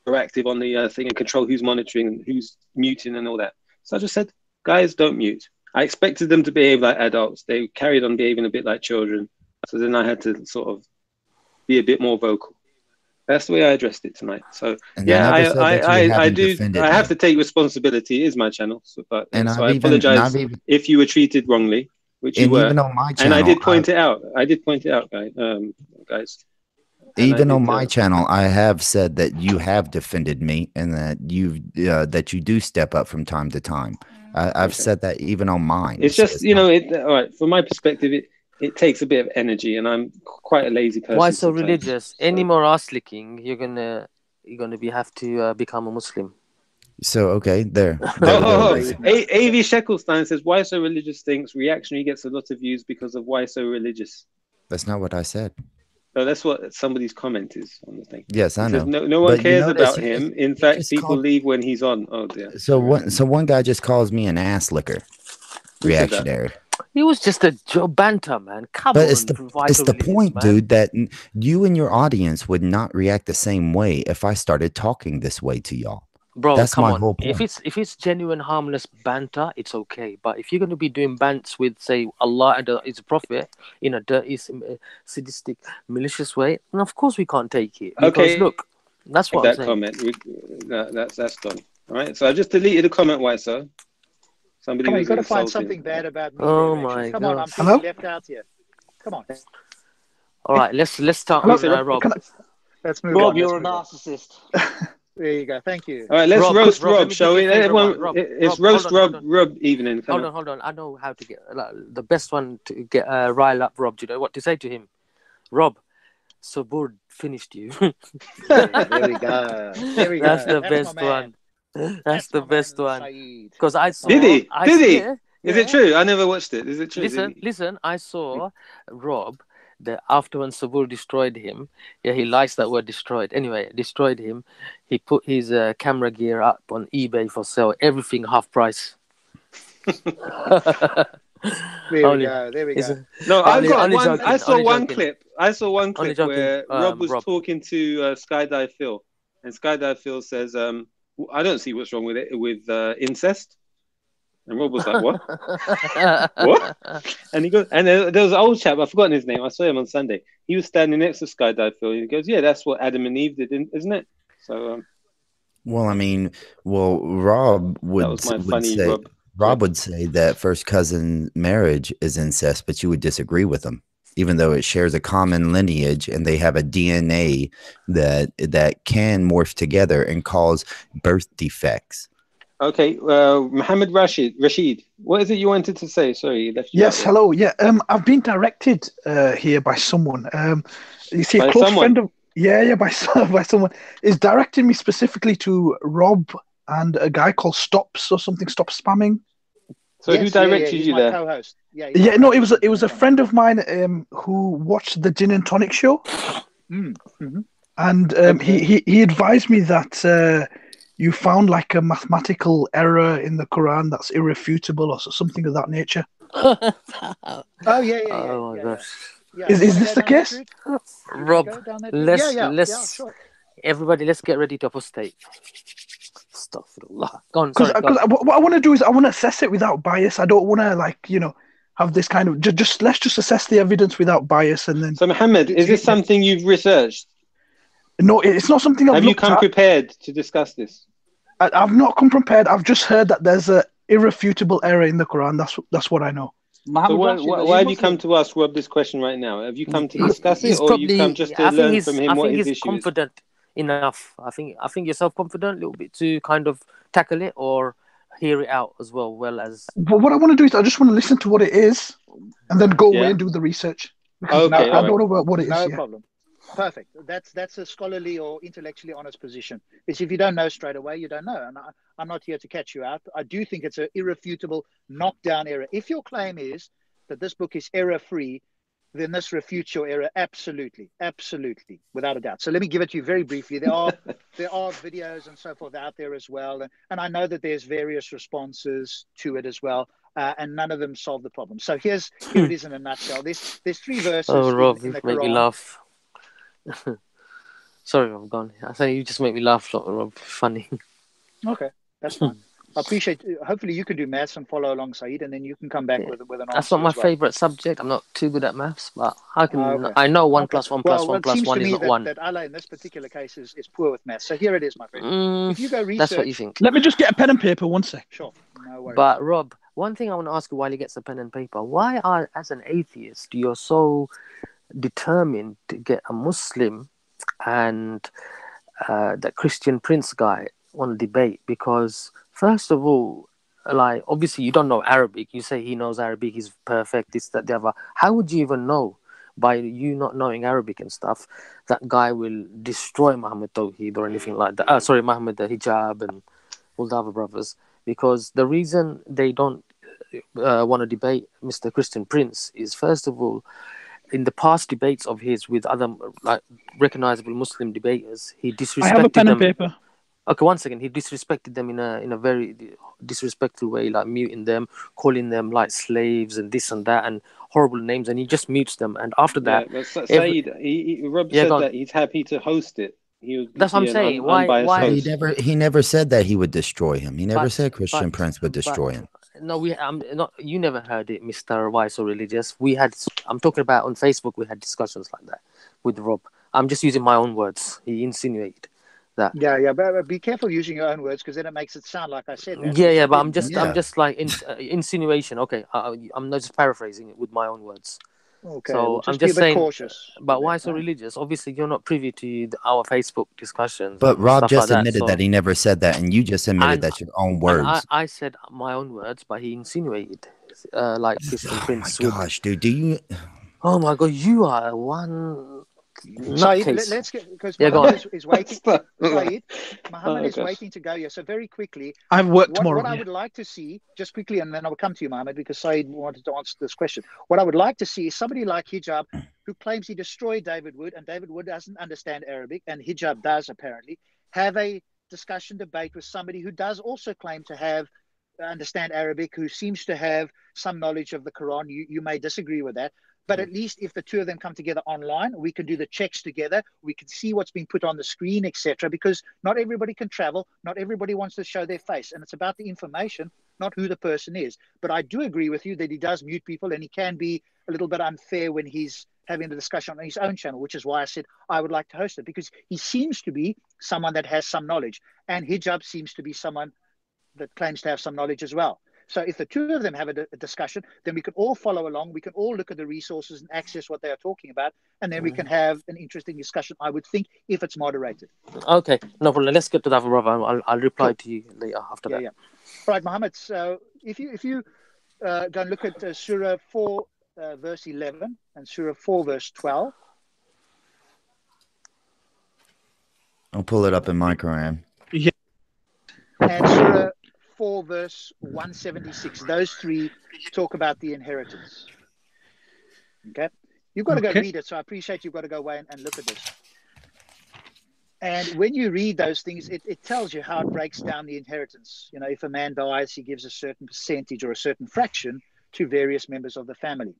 proactive on the thing and control who's monitoring and who's muting and all that. So I just said, guys, don't mute. I expected them to behave like adults. They carried on behaving a bit like children. So then I had to sort of be a bit more vocal. That's the way I addressed it tonight. So I do. I have to take responsibility. It is my channel, but I apologize if you were treated wrongly, which you were. On my channel, and I did point it out. Guys. Even on my channel, I have said that you have defended me and that you do step up from time to time. I've said that even on mine. It's just, all right, from my perspective, it takes a bit of energy, and I'm quite a lazy person. Why so religious? Any more ass licking, you're gonna have to become a Muslim. So okay, there. A.V. Sheckelstein says, "Why so religious?" Thinks reactionary gets a lot of views because of why so religious. That's not what I said. No, that's what somebody's comment is on the thing. Yes, I know. No one cares about him. In fact, people leave when he's on. Oh dear. So one guy just calls me an ass licker. Reactionary. He was just a banter, man. Come on. It's the point, man. Dude, that you and your audience would not react the same way if I started talking this way to y'all. Bro, that's come my on. Whole point. If it's genuine, harmless banter, it's okay. But if you're going to be doing bants with, say, Allah and his Prophet in a dirty, sadistic, malicious way, then of course we can't take it. Because, okay, look, that's what I'm saying. Comment. That's done. All right. So I just deleted the comment. Why so? Somebody you've got to find something bad about me. Oh my God! Come on, I'm feeling left out here. Come on. All right, let's start with Rob. Let's move Rob, on. you're a narcissist. There you go. Thank you. All right, let's Rob, roast Rob, let Rob, me shall give we? you a favour, Everyone, man. Rob, it's Rob, roast hold on. Rob evening. Come on. Hold on. I know how to get the best one to get rile up Rob. Do you know what to say to him? Rob, Sabur finished you. There we go. There we go. That's the That's best my man. one. That's the my best man, one. Saeed. Because I That's saw. my Did man. he? Did he? Yeah, Is it yeah. true? I never watched it. Is it true? Listen. I saw Rob. After when Sabur destroyed him, he likes that word destroyed. Anyway, destroyed him. He put his camera gear up on eBay for sale. Everything half price. There we go. There we go. No, I've got only one. joking, I saw only one joking. clip. I saw one Only clip joking, where Rob was Rob. talking to Skydive Phil, and Skydive Phil says, "I don't see what's wrong with it with incest." And Rob was like, "What? What?" And he goes, and there was an old chap. I've forgotten his name. I saw him on Sunday. He was standing next to Skydive Phil. And he goes, "Yeah, that's what Adam and Eve did, isn't it?" So, Well, I mean, Rob that would was my would funny say Rob. Rob would say that first cousin marriage is incest, but you would disagree with him, even though it shares a common lineage and they have a DNA that can morph together and cause birth defects. Okay, Mohammed Rashid, what is it you wanted to say? Sorry, you left you Yes, out there. hello. Yeah, I've been directed here by someone. You see, By a close someone? friend of by someone is directing me specifically to Rob and a guy called Stops or something. Stop spamming. So who directed he's you my there? co-host. Yeah, no, it was a friend of mine who watched the Gin and Tonic show, and he advised me that you found like a mathematical error in the Quran that's irrefutable or something of that nature. Oh Oh my gosh. Yeah. Is this the case? Rob, let's sure. everybody, let's get ready to apostate. Astaghfirullah. Go on, Because sorry. Go on. what I want to do is I want to assess it without bias. I don't want to have this kind of just let's just assess the evidence without bias and then. So Mohammed, is this something you've researched? No, it's not something I've Have you looked come at. prepared to discuss this? I've not come prepared. I've just heard that there's a irrefutable error in the Quran. That's what I know. So why have you come to ask Rob this question right now? Have you come to discuss it, or you come just to learn from him what his issue is? Confident enough. I think you're self-confident a little bit to kind of tackle it or hear it out as well as. But what I want to do is I just want to listen to what it is, and then go away and do the research. Because I don't know about what it is. No problem. Perfect. That's a scholarly or intellectually honest position. It's if you don't know straight away, you don't know. And I'm not here to catch you out. I do think it's an irrefutable knockdown error. If your claim is that this book is error-free, then this refutes your error absolutely, without a doubt. So let me give it to you very briefly. There are videos and so forth out there as well, and I know that there's various responses to it as well, and none of them solve the problem. So here it is in a nutshell. There's 3 verses Rob, in the Quran. make me laugh. Sorry, I'm gone. I say you just make me laugh, Rob. Funny. Okay, that's fine. I appreciate. Hopefully, you can do maths and follow along, Saeed, and then you can come back with an answer. That's not my favorite subject. I'm not too good at maths, but I can. Okay. I know 1 plus 1 plus 1 plus 1 is not 1. That Allah in this particular case is poor with maths. So here it is, my friend. If you go research, that's what you think. Let me just get a pen and paper. 1 sec. Sure, no worries. But Rob, one thing I want to ask you while he gets a pen and paper: why as an atheist, you're so determined to get a Muslim and that Christian Prince guy on a debate? Because first of all, like obviously you don't know Arabic. You say he knows Arabic, he's perfect, this, that, the other. How would you even know, by you not knowing Arabic and stuff, that guy will destroy Muhammad Tawheed or anything like that? Muhammad the Hijab and all the other brothers. Because the reason they don't want to debate Mr. Christian Prince is, first of all, in the past debates of his with other like recognizable Muslim debaters, he disrespected them. I have a pen and paper. Okay, 1 second. He disrespected them in a very disrespectful way, like muting them, calling them like slaves and this and that and horrible names, and he just mutes them. And after that, Saeed, Rob said that he's happy to host it. That's what I'm saying. Why? He never said that he would destroy him. He never said Christian Prince would destroy him. No, you never heard it, Mr. Why So Religious. I'm talking about on Facebook. We had discussions like that with Rob. I'm just using my own words. He insinuated that. Yeah, but be careful using your own words because then it makes it sound like I said that. Yeah, but I'm just like insinuation. Okay, I'm not just paraphrasing it with my own words. Okay, So well, I'm just be a just bit saying, cautious. but with why that, so right? religious? Obviously, you're not privy to our Facebook discussions But and Rob stuff like just that. admitted that So, he never said that, and you just admitted and that's your own and I, words. I said my own words, but he insinuated, like Christian Oh my Prince would. gosh, dude! Do you? Oh my God, you are one Saeed, nutcase. let's get, because Yeah, go Mohammed on. is waiting. Saeed, Oh, Mohammed is gosh. waiting to go here. So very quickly, I have work what tomorrow. I Yeah. would like to see, just quickly, and then I will come to you, Mohammed, because Saeed wanted to answer this question. What I would like to see is somebody like Hijab, who claims he destroyed David Wood, and David Wood doesn't understand Arabic, and Hijab does apparently, have a discussion debate with somebody who does also claim to have understand Arabic, who seems to have some knowledge of the Quran. You may disagree with that, but at least if the two of them come together online, we can do the checks together. We can see what's being put on the screen, etc. Because not everybody can travel. Not everybody wants to show their face. And it's about the information, not who the person is. But I do agree with you that he does mute people, and he can be a little bit unfair when he's having the discussion on his own channel, which is why I said I would like to host it, because he seems to be someone that has some knowledge. And Hijab seems to be someone that claims to have some knowledge as well. So if the two of them have a discussion, then we can all follow along. We can all look at the resources and access what they are talking about, and then we can have an interesting discussion, I would think, if it's moderated. Okay, no problem. Let's get to that, brother. I'll reply Cool. to you later after Yeah, that. yeah. All right, Mohammed. So if you go and look at Surah 4, verse 11, and Surah 4, verse 12. I'll pull it up in my Quran. And Surah 4, verse 176. Those three talk about the inheritance. Okay? You've got to go read it, so I appreciate you've got to go away and look at this. And when you read those things, it tells you how it breaks down the inheritance. You know, if a man dies, he gives a certain percentage or a certain fraction to various members of the family.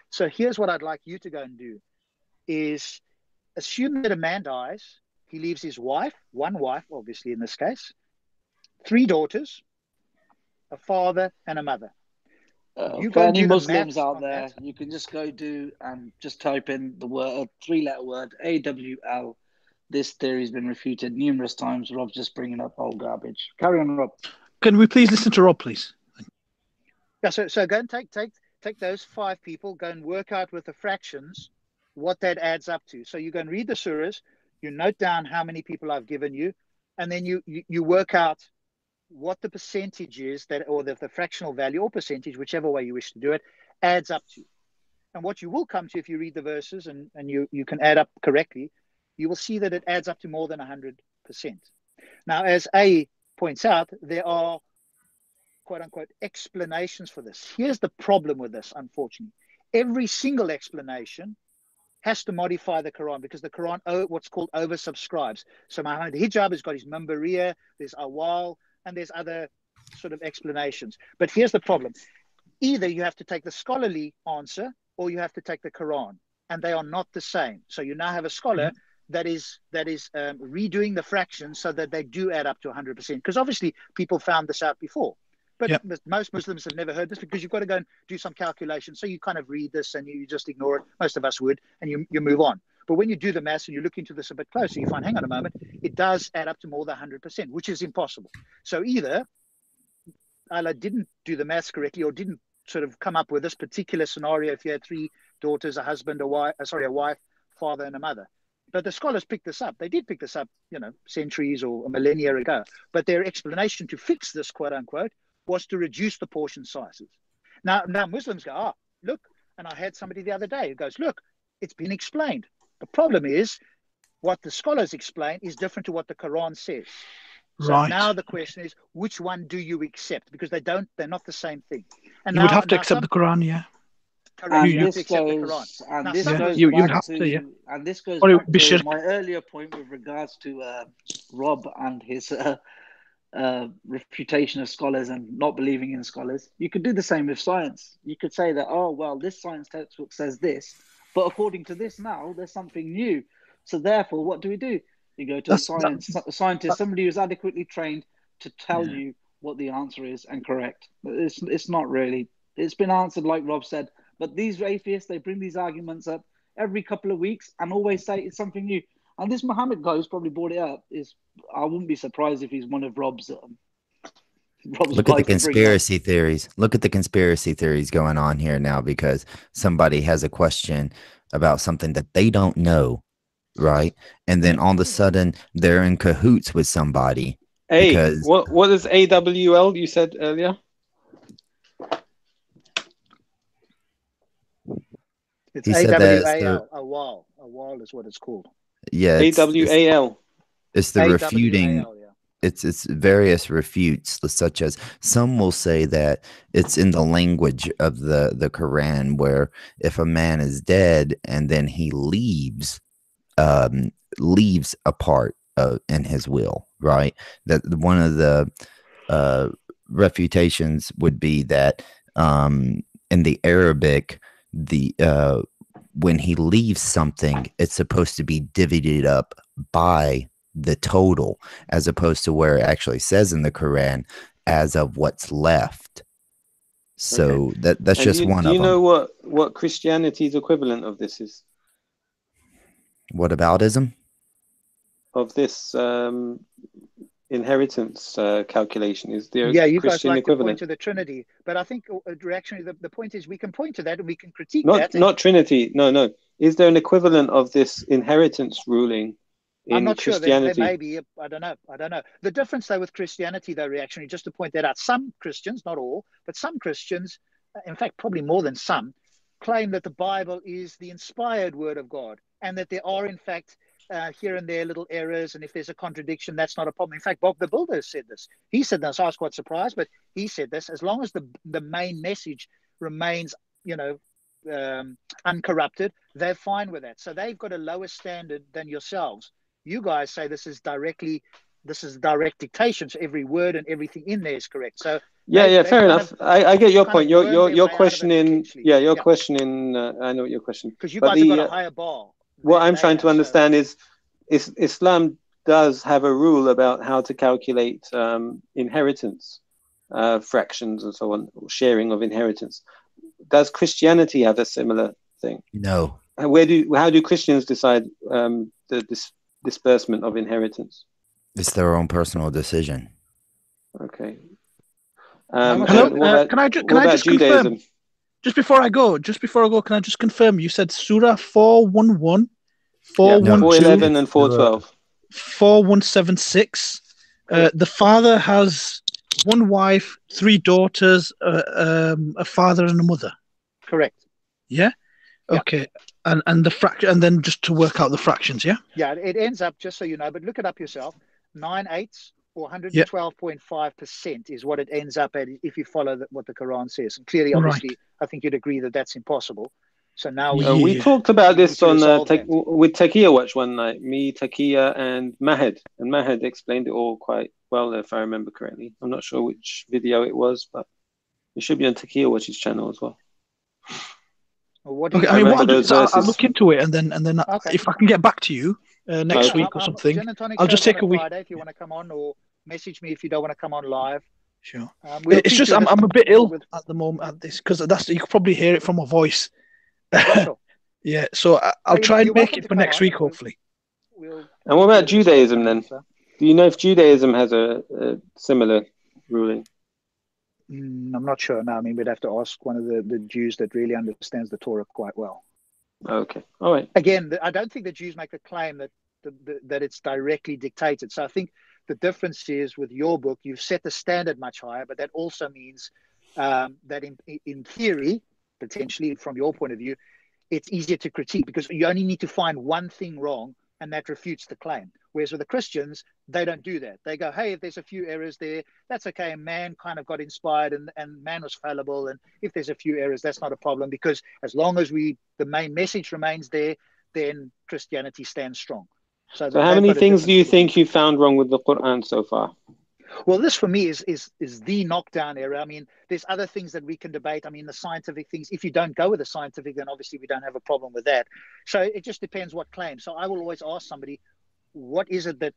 So here's what I'd like you to go and do, is assume that a man dies, he leaves his wife, one wife, obviously in this case, 3 daughters, a father, and a mother. You For go and any do the Muslims maths out on there, that. you can just go do and just type in the word, 3-letter word, AWL. This theory's been refuted numerous times. Rob's just bringing up old garbage. Carry on, Rob. Can we please listen to Rob, please? Yeah, so go and take those 5 people, go and work out with the fractions what that adds up to. So you go and read the surahs, you note down how many people I've given you, and then you work out what the percentage is that, or the fractional value or percentage, whichever way you wish to do it, adds up to. And what you will come to, if you read the verses and you can add up correctly, you will see that it adds up to more than 100%. Now, as A points out, there are quote unquote explanations for this. Here's the problem with this, unfortunately. Every single explanation has to modify the Quran, because the Quran, what's called, oversubscribes. So Muhammad Hijab has got his Mambariya, there's Awal, and there's other sort of explanations. But here's the problem. Either you have to take the scholarly answer, or you have to take the Quran, and they are not the same. So you now have a scholar that is redoing the fractions so that they do add up to 100%. Because obviously people found this out before. But most Muslims have never heard this, because you've got to go and do some calculation. So you kind of read this and you just ignore it. Most of us would, and you move on. But when you do the maths and you look into this a bit closer, you find, hang on a moment, it does add up to more than 100%, which is impossible. So either Allah didn't do the maths correctly, or didn't sort of come up with this particular scenario if you had 3 daughters, a husband, a wife, father, and a mother. But the scholars picked this up. They did pick this up, centuries or a millennia ago. But their explanation to fix this, quote unquote, was to reduce the portion sizes. Now Muslims go, look, and I had somebody the other day who goes, look, it's been explained. The problem is what the scholars explain is different to what the Quran says. So now the question is, which one do you accept? Because they're not the same thing. And you would have to accept the Quran, yeah. Correct. And you have to accept the Quran. This goes back to my earlier point with regards to Rob and his refutation of scholars and not believing in scholars. You could do the same with science. You could say that, oh, well, this science textbook says this, but according to this now, there's something new. So therefore, what do? You go to a scientist, somebody who's adequately trained to tell you what the answer is and correct. It's not really. It's been answered like Rob said. But these atheists, they bring these arguments up every couple of weeks and always say it's something new. And this Muhammad guy who's probably brought it up I wouldn't be surprised if he's one of Rob's Rob's Look at the about to bring up. conspiracy theories. Look at the conspiracy theories going on here now because somebody has a question about something that they don't know, right? And then all of a sudden they're in cahoots with somebody. Hey, what is AWL you said earlier? It's He said that AWAL. A wall is what it's called. yeah, AWAL. It's the refuting. AWAL, yeah. It's various refutes, such as some will say that it's in the language of the Quran, where if a man is dead and then he leaves a part in his will, right? That one of the refutations would be that in the Arabic, when he leaves something, it's supposed to be divvied up by the total, as opposed to where it actually says in the Quran as of what's left. So that's And just one of them. Do you know what Christianity's equivalent of this is? What aboutism? Of this inheritance calculation is there? Yeah, you Christian guys like equivalent? to point to the Trinity, but I think actually the point is we can point to that and we can critique Not that. not Trinity. No. Is there an equivalent of this inheritance ruling in I'm not sure. Christianity? There may be. I don't know. The difference, though, with Christianity, though, reactionary, just to point that out, some Christians, not all, but some Christians, in fact, probably more than some, claim that the Bible is the inspired word of God and that there are, in fact, here and there little errors. And if there's a contradiction, that's not a problem. In fact, Bob the Builder said this. He said this. I was quite surprised, but he said this. As long as the main message remains, uncorrupted, they're fine with that. So they've got a lower standard than yourselves. You guys say this is direct dictation, so every word and everything in there is correct. So yeah, fair enough. I get your point. You're questioning. You're questioning. I know what you're questioning. Because you guys have got a higher bar. What I'm trying to understand is Islam does have a rule about how to calculate inheritance, fractions and so on, sharing of inheritance. Does Christianity have a similar thing? No. How do Christians decide the disbursement of inheritance? It's their own personal decision. Okay. Hello. Can I just Judaism? confirm? Just before I go, can I just confirm? You said Surah 411, 411 and 412, 4176. The father has one wife, 3 daughters, a father and a mother. Correct. Yeah. Okay. And the fraction, and then just to work out the fractions. Yeah. Yeah. It ends up, just so you know, but look it up yourself. 9/8 or 112.5% is what it ends up at if you follow what the Quran says. And clearly, obviously, I think you'd agree that that's impossible. So now we talked about this on with Takia Watch one night. Me, Takia, and Mahed. And Mahed explained it all quite well, if I remember correctly. I'm not sure which video it was, but it should be on Takia Watch's channel as well. What I'll do is I'll look into it, and then if I can get back to you next week or something, I'll just take a week. Friday if you want to come on, or message me if you don't want to come on live. Sure. It's just I'm a bit ill at the moment at this, because you can probably hear it from my voice. Sure. Yeah, so I'll try and make it for next week, hopefully. And what about Judaism then? Do you know if Judaism has a similar ruling? I'm not sure. No, I mean, we'd have to ask one of the Jews that really understands the Torah quite well. Okay. All right. Again, I don't think the Jews make the claim that that it's directly dictated. So I think the difference is with your book, you've set the standard much higher, but that also means that in theory, potentially from your point of view, it's easier to critique because you only need to find one thing wrong and that refutes the claim. Whereas with the Christians, they don't do that. They go, hey, if there's a few errors there, that's okay. And man kind of got inspired and man was fallible. And if there's a few errors, that's not a problem, because as long as the main message remains there, then Christianity stands strong. So how many things do you think you found wrong with the Quran so far? Well, this for me is the knockdown error. I mean, there's other things that we can debate. I mean, the scientific things, if you don't go with the scientific, then obviously we don't have a problem with that. So it just depends what claim. So I will always ask somebody, what is it that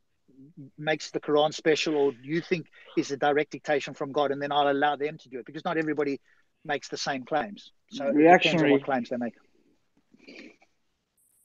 makes the Quran special, or do you think is a direct dictation from God? And then I'll allow them to do it, because not everybody makes the same claims. So it depends on what claims they make.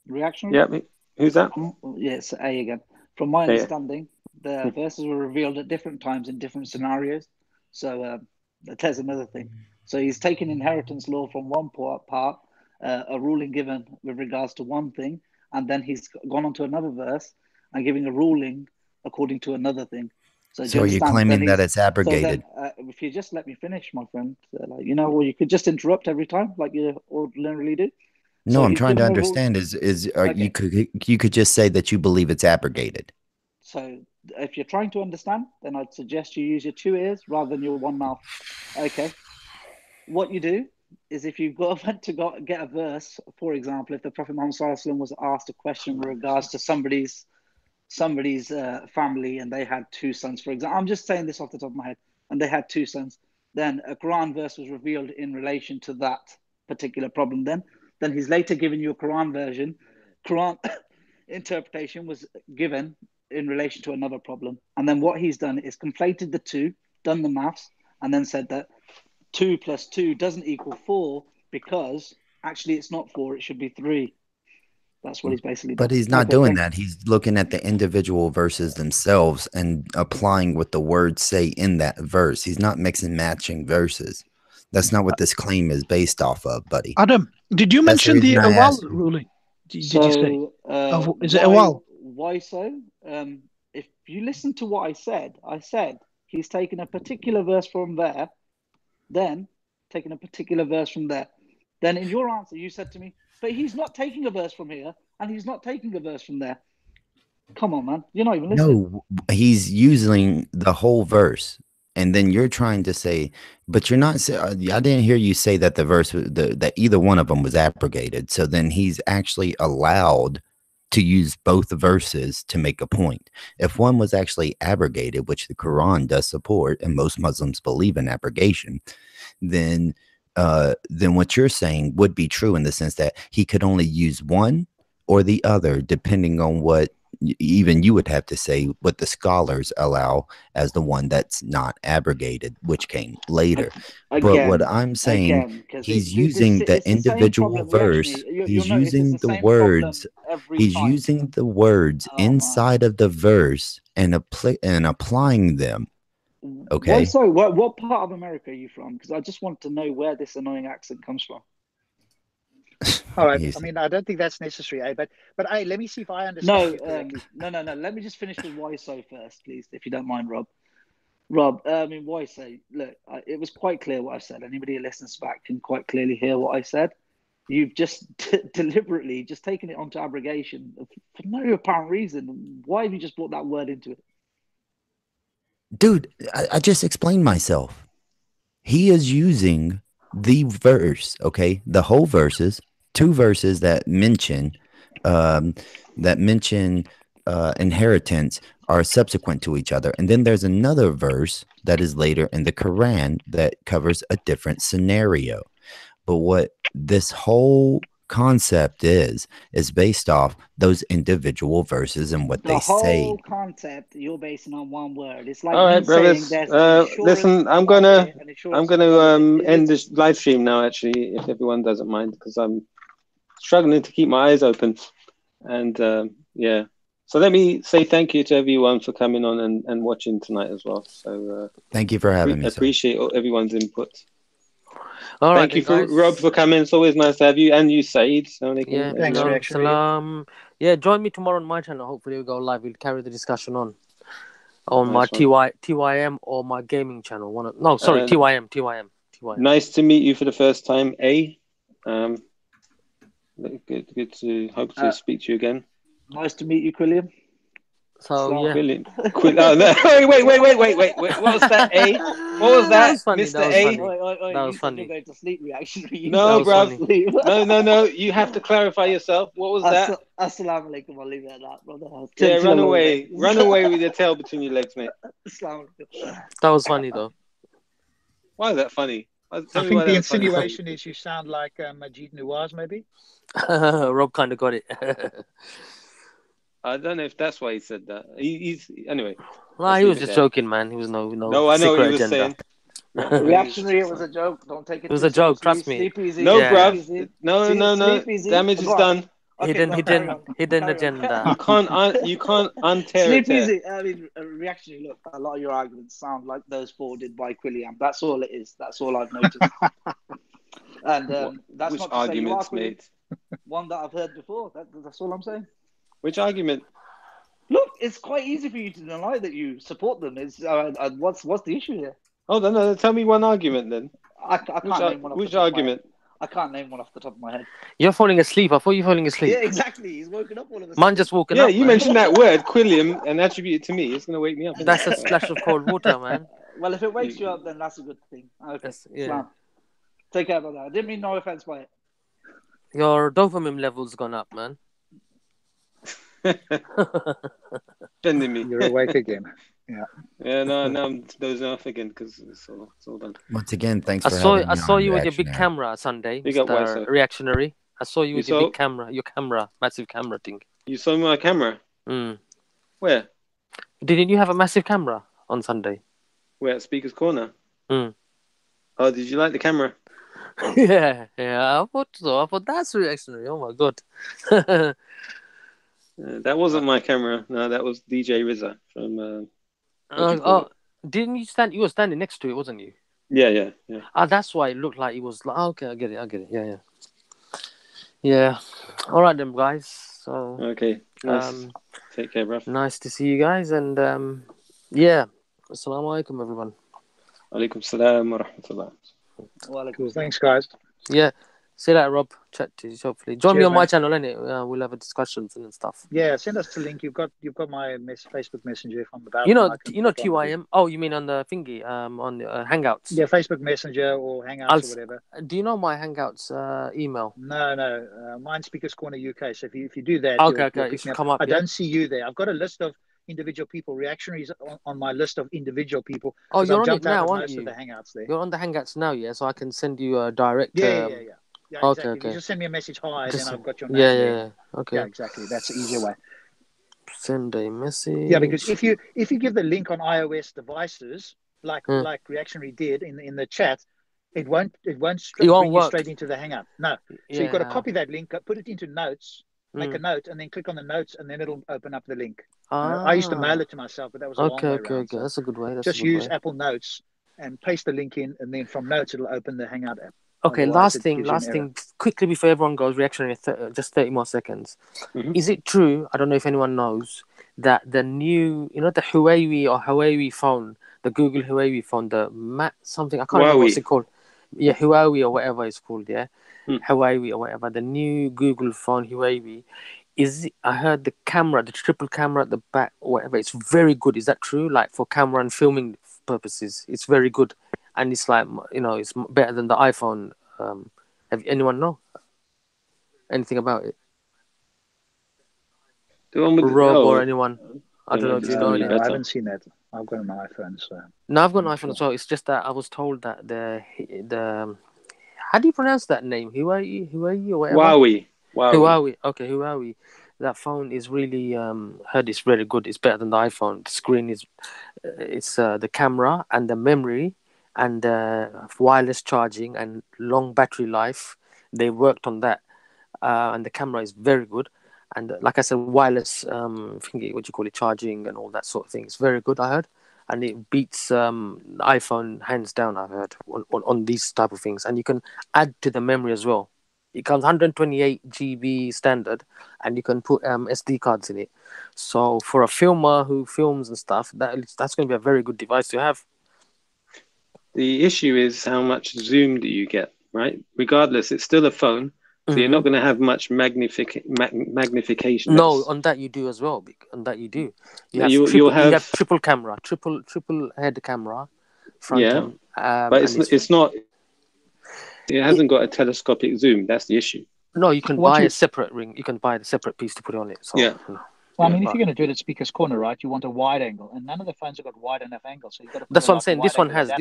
Reactionary? Yeah, who's that? Yes, A again. From my understanding, the verses were revealed at different times in different scenarios. So there's another thing. So he's taken inheritance law from one part, a ruling given with regards to one thing, and then he's gone on to another verse and giving a ruling according to another thing. So, So are you claiming that it's abrogated? So then, if you just let me finish, my friend, or you could just interrupt every time, like you ordinarily do. No, So I'm he's trying to given a understand. Okay. You could just say that you believe it's abrogated. So if you're trying to understand, then I'd suggest you use your two ears rather than your one mouth. Okay. What you do is if you went to get a verse, for example, if the Prophet Muhammad SAW was asked a question in regards to somebody's family and they had two sons, for example, I'm just saying this off the top of my head, and they had two sons, then a Quran verse was revealed in relation to that particular problem. Then he's later given you a Quran version. Quran interpretation was given in relation to another problem. And then what he's done is conflated the two, done the maths, and then said that 2 plus 2 doesn't equal 4 because actually it's not 4, it should be 3. That's what he's basically done. But he's not doing that. He's looking at the individual verses themselves and applying what the words say in that verse. He's not mixing matching verses. That's not what this claim is based off of, buddy. Adam, did you mention the awal ruling? Did you say? Is it awal? Why so? If you listen to what I said he's taken a particular verse from there, then taken a particular verse from there. Then in your answer, you said to me, but he's not taking a verse from here, and he's not taking a verse from there. Come on, man. You're not even listening. No, he's using the whole verse. And then you're trying to say, but you're not. I didn't hear you say that the verse, that either one of them was abrogated. So then he's actually allowed to use both verses to make a point. If one was actually abrogated, which the Quran does support, and most Muslims believe in abrogation, then what you're saying would be true in the sense that he could only use one or the other, depending on what even you would have to say what the scholars allow as the one that's not abrogated, which came later. But what I'm saying, he's using the individual verse. He's using the words. He's using the words inside of the verse and applying them. Okay. Why so? What part of America are you from? Because I just want to know where this annoying accent comes from. All right. I mean, I don't think that's necessary, but let me see if I understand. No. Let me just finish with why so first, please, if you don't mind, Rob. Rob, I mean, why so? Look, it was quite clear what I said. Anybody who listens back can quite clearly hear what I said. You've just deliberately just taken it onto abrogation for no apparent reason. Why have you just brought that word into it? Dude, I just explained myself. He is using the verse, okay, the whole verses, two verses that mention inheritance are subsequent to each other, and then there's another verse that is later in the Quran that covers a different scenario. But what this whole concept is based off those individual verses and what they say. The whole concept you're basing on one word. It's like all right, brothers. Listen, I'm gonna end this live stream now. Actually, if everyone doesn't mind, because I'm struggling to keep my eyes open, and yeah. So let me say thank you to everyone for coming on and watching tonight as well. So thank you for having me. Appreciate everyone's input. All Thank you for Rob for coming. It's always nice to have you, and you, Saeed. Yeah, thanks for actually. Yeah, join me tomorrow on my channel. Hopefully, we'll go live. We'll carry the discussion on my TYM or my gaming channel. TYM. Nice to meet you for the first time, A. Good to hope to speak to you again. Nice to meet you, Quilliam. So yeah, oh, no. Wait! What was that? A? What was that, Mr. A? That was funny. Going to sleep reaction. No, bruv. No. You have to clarify yourself. What was that? Assalamu alaikum. I'll leave it at that, brother. Yeah, run away. Run away with your tail between your legs, mate. That was funny though. Why is that funny? I think the insinuation is you sound like Majid Nawaz, maybe. Rob kind of got it. I don't know if that's why he said that. He's anyway. Nah, he was just joking, man. He was no. No, I know what he was saying. Reactionary, it was a joke. Don't take it. It was a joke. Trust me. No, bruv. No. Damage is done. hidden agenda. You can't untear Sleep it. easy. I mean, reactionary. Look, a lot of your arguments sound like those forwarded by Quilliam. That's all it is. That's all I've noticed. And that's Which not to say you are arguments, Quilliam. mate? One that I've heard before. That's all I'm saying. Which argument? Look, it's quite easy for you to deny that you support them. It's what's the issue here? Oh, no, tell me one argument then. I can't name one off Which the top argument? Of my head. I can't name one off the top of my head. You're falling asleep. I thought you were falling asleep. Yeah, exactly. He's woken up all of a sudden. Man just woken Yeah, up. you man. mentioned that word, Quilliam, and attribute it to me. It's going to wake me up. That's a splash of cold water, man. Well, if it wakes you up, then that's a good thing. Okay, Yeah. Take care about that. I didn't mean no offense by it. Your dopamine level's gone up, man. Sending me. You're awake again. Yeah. Yeah, no, I'm dozing off again because it's all done. Once again, thanks for having me. I saw on you with your big Reactionary. camera Sunday, Big up, Mr. Waiso. Reactionary. I saw you with You your saw? big camera, massive camera thing. You saw my camera? Mm. Where? Didn't you have a massive camera on Sunday? Where at Speaker's Corner? Mm. Oh, did you like the camera? yeah, I thought so. I thought that's reactionary. Oh my god. That wasn't my camera. No, that was DJ Rizza from. what do you call it? Didn't you stand? You were standing next to it, wasn't you? Yeah. That's why it looked like it was like. Okay, I get it. Yeah. All right then, guys. So. Okay. Nice. Take care, bruv. Nice to see you guys, and yeah. Assalamu alaikum, everyone. Alaikum salam wa rahmatullah. Cool. Thanks, guys. Yeah. See you later, Rob. Chat to you hopefully. Join me Cheers, on my mate. channel, innit? We'll have a discussions and stuff. Yeah, send us the link. You've got my Facebook Messenger from the You know, I can pop on with TYM. Oh, you mean on the thingy? On Hangouts. Yeah, Facebook Messenger or Hangouts or whatever. Do you know my Hangouts email? No. Mine's Speakers Corner UK. So if you do that, Okay, you'll it pick should me up. come up. I don't see you there. I've got a list of individual people, reactionaries on my list of individual people. Oh, you're I've on it jumped out now, of aren't most you? of the Hangouts there. You're on the Hangouts now, yeah. So I can send you a direct. Yeah, Okay, exactly. If you just send me a message, hi, then I've got your name. Yeah. Okay. Yeah, exactly. That's the easier way. Send a message. Yeah, because if you give the link on iOS devices, like Reactionary did in the chat, it won't bring you straight into the Hangout. No. So you've got to copy that link, put it into notes, make a note, and then click on the notes, and then it'll open up the link. I used to mail it to myself, but that was a long way around. Okay. That's a good way. Just use Apple Notes and paste the link in, and then from Notes it'll open the Hangout app. Okay, Otherwise, last thing, quickly before everyone goes, reactionary, just 30 more seconds. Mm-hmm. Is it true, I don't know if anyone knows, that the new, the Huawei phone, the Google Huawei phone, something, I can't remember what's it called. Yeah, Huawei or whatever it's called, yeah. Huawei or whatever, the new Google phone, Huawei, I heard the triple camera at the back, or whatever, it's very good. Is that true? Like for camera and filming purposes, it's very good. And it's like, it's better than the iPhone. Have anyone know anything about it? Rob or anyone? I don't know if you know anything. I haven't seen that. I've got an iPhone, so. No, I've got an iPhone as well. It's just that I was told that the how do you pronounce that name? Huawei or whatever. Huawei. Okay, Huawei. That phone is really heard it's very good. It's better than the iPhone. The screen is, it's the camera and the memory and wireless charging and long battery life. They worked on that, and the camera is very good. And like I said, wireless charging and all that sort of thing. It's very good, I heard, and it beats iPhone hands down. I've heard on these type of things, and you can add to the memory as well. It comes 128 GB standard, and you can put SD cards in it. So for a filmer who films and stuff, that's going to be a very good device to have. The issue is how much zoom do you get, right? Regardless, it's still a phone, so you're not going to have much magnification. No, on that you do as well. On that you do. You have triple camera, triple head camera. Front end, but it's not. It hasn't got a telescopic zoom. That's the issue. No, you can buy a separate ring. You can buy the separate piece to put on it. So, yeah. Well, I mean, if you're going to do it at Speaker's Corner, right? You want a wide angle, and none of the phones have got wide enough angle. So you've got to. That's what I'm saying. This one has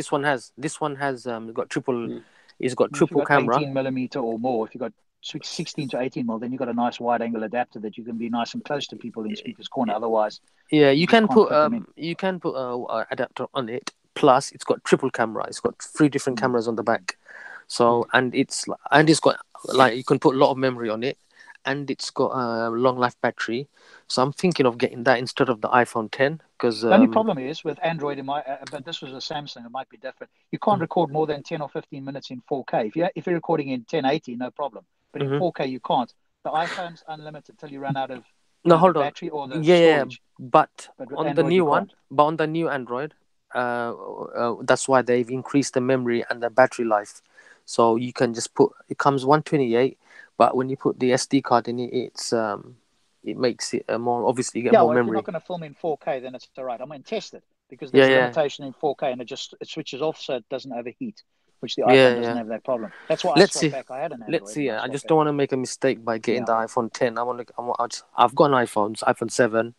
got triple. It's got triple camera. 18mm or more. If you've got 16 to 18 mil, then you've got a nice wide angle adapter that you can be nice and close to people in Speaker's Corner. Otherwise, you can put a adapter on it. Plus, it's got triple camera. It's got 3 different cameras on the back. So and it's got like you can put a lot of memory on it, and it's got a long life battery. So I'm thinking of getting that instead of the iPhone 10 because The only problem is with Android, but this was a Samsung, it might be different. You can't record more than 10 or 15 minutes in 4K. If you're recording in 1080, no problem. But in 4K, you can't. The iPhone's unlimited till you run out of no, the hold on. battery or the Yeah, storage. but But with on the Android, new you one, can't. but on the new Android, that's why they've increased the memory and the battery life. So you can just put it comes 128, but when you put the SD card in it, it makes it more obviously you get Yeah, more well, if you're not memory. going to film in 4K, then it's all right. I'm going to test it because Yeah, there's a yeah, limitation in 4K and it switches off so it doesn't overheat, which the yeah, iPhone doesn't yeah. have that problem. That's why I Let's swapped see. back. I had an Let's Android see. and I I swapped just back. don't want to make a mistake by getting Yeah. the iPhone 10. I've got an iPhone 7,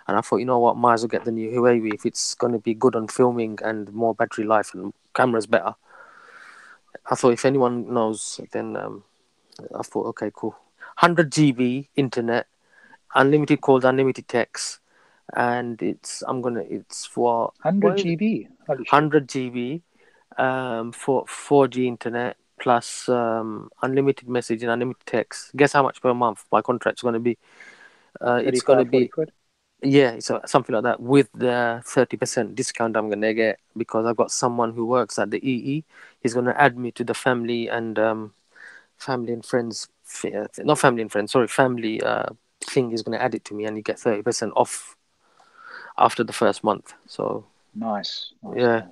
and I thought, you know what, might as well get the new Huawei if it's going to be good on filming and more battery life and camera's better. I thought if anyone knows, then I thought, okay, cool. 100 GB internet, unlimited calls, unlimited texts, and it's for 100 what is it? GB. Holy shit. 100 GB for 4G internet plus unlimited message and unlimited text. Guess how much per month my contract's going to be? It's going to 35, 40 be quid. yeah, so something like that with the 30% discount I'm going to get because I've got someone who works at the EE. He's going to add me to the family and friends. Not family and friends. Sorry, family thing. He's going to add it to me, and you get 30% off after the first month. So Nice. yeah,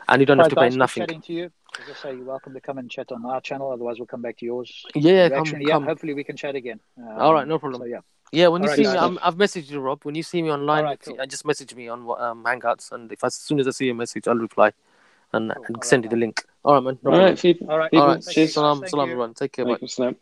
and you don't All have right, to pay guys, good nothing. chatting to you. As I say, you're welcome to come and chat on our channel. Otherwise, we'll come back to yours. Yeah, Reaction. come. Hopefully we can chat again. All right, no problem. So, yeah. Yeah, when you All right, see me, guys. I've messaged you, Rob. When you see me online, All right, cool. just message me on Hangouts, and as soon as I see a message, I'll reply and Cool. All send right, you the man. link. All right, man. No All problem. right, people. All right. All right. Take care, Cheers. guys. Salam, Thank salam, you. everyone. Take care. Bye. Alaikum salam.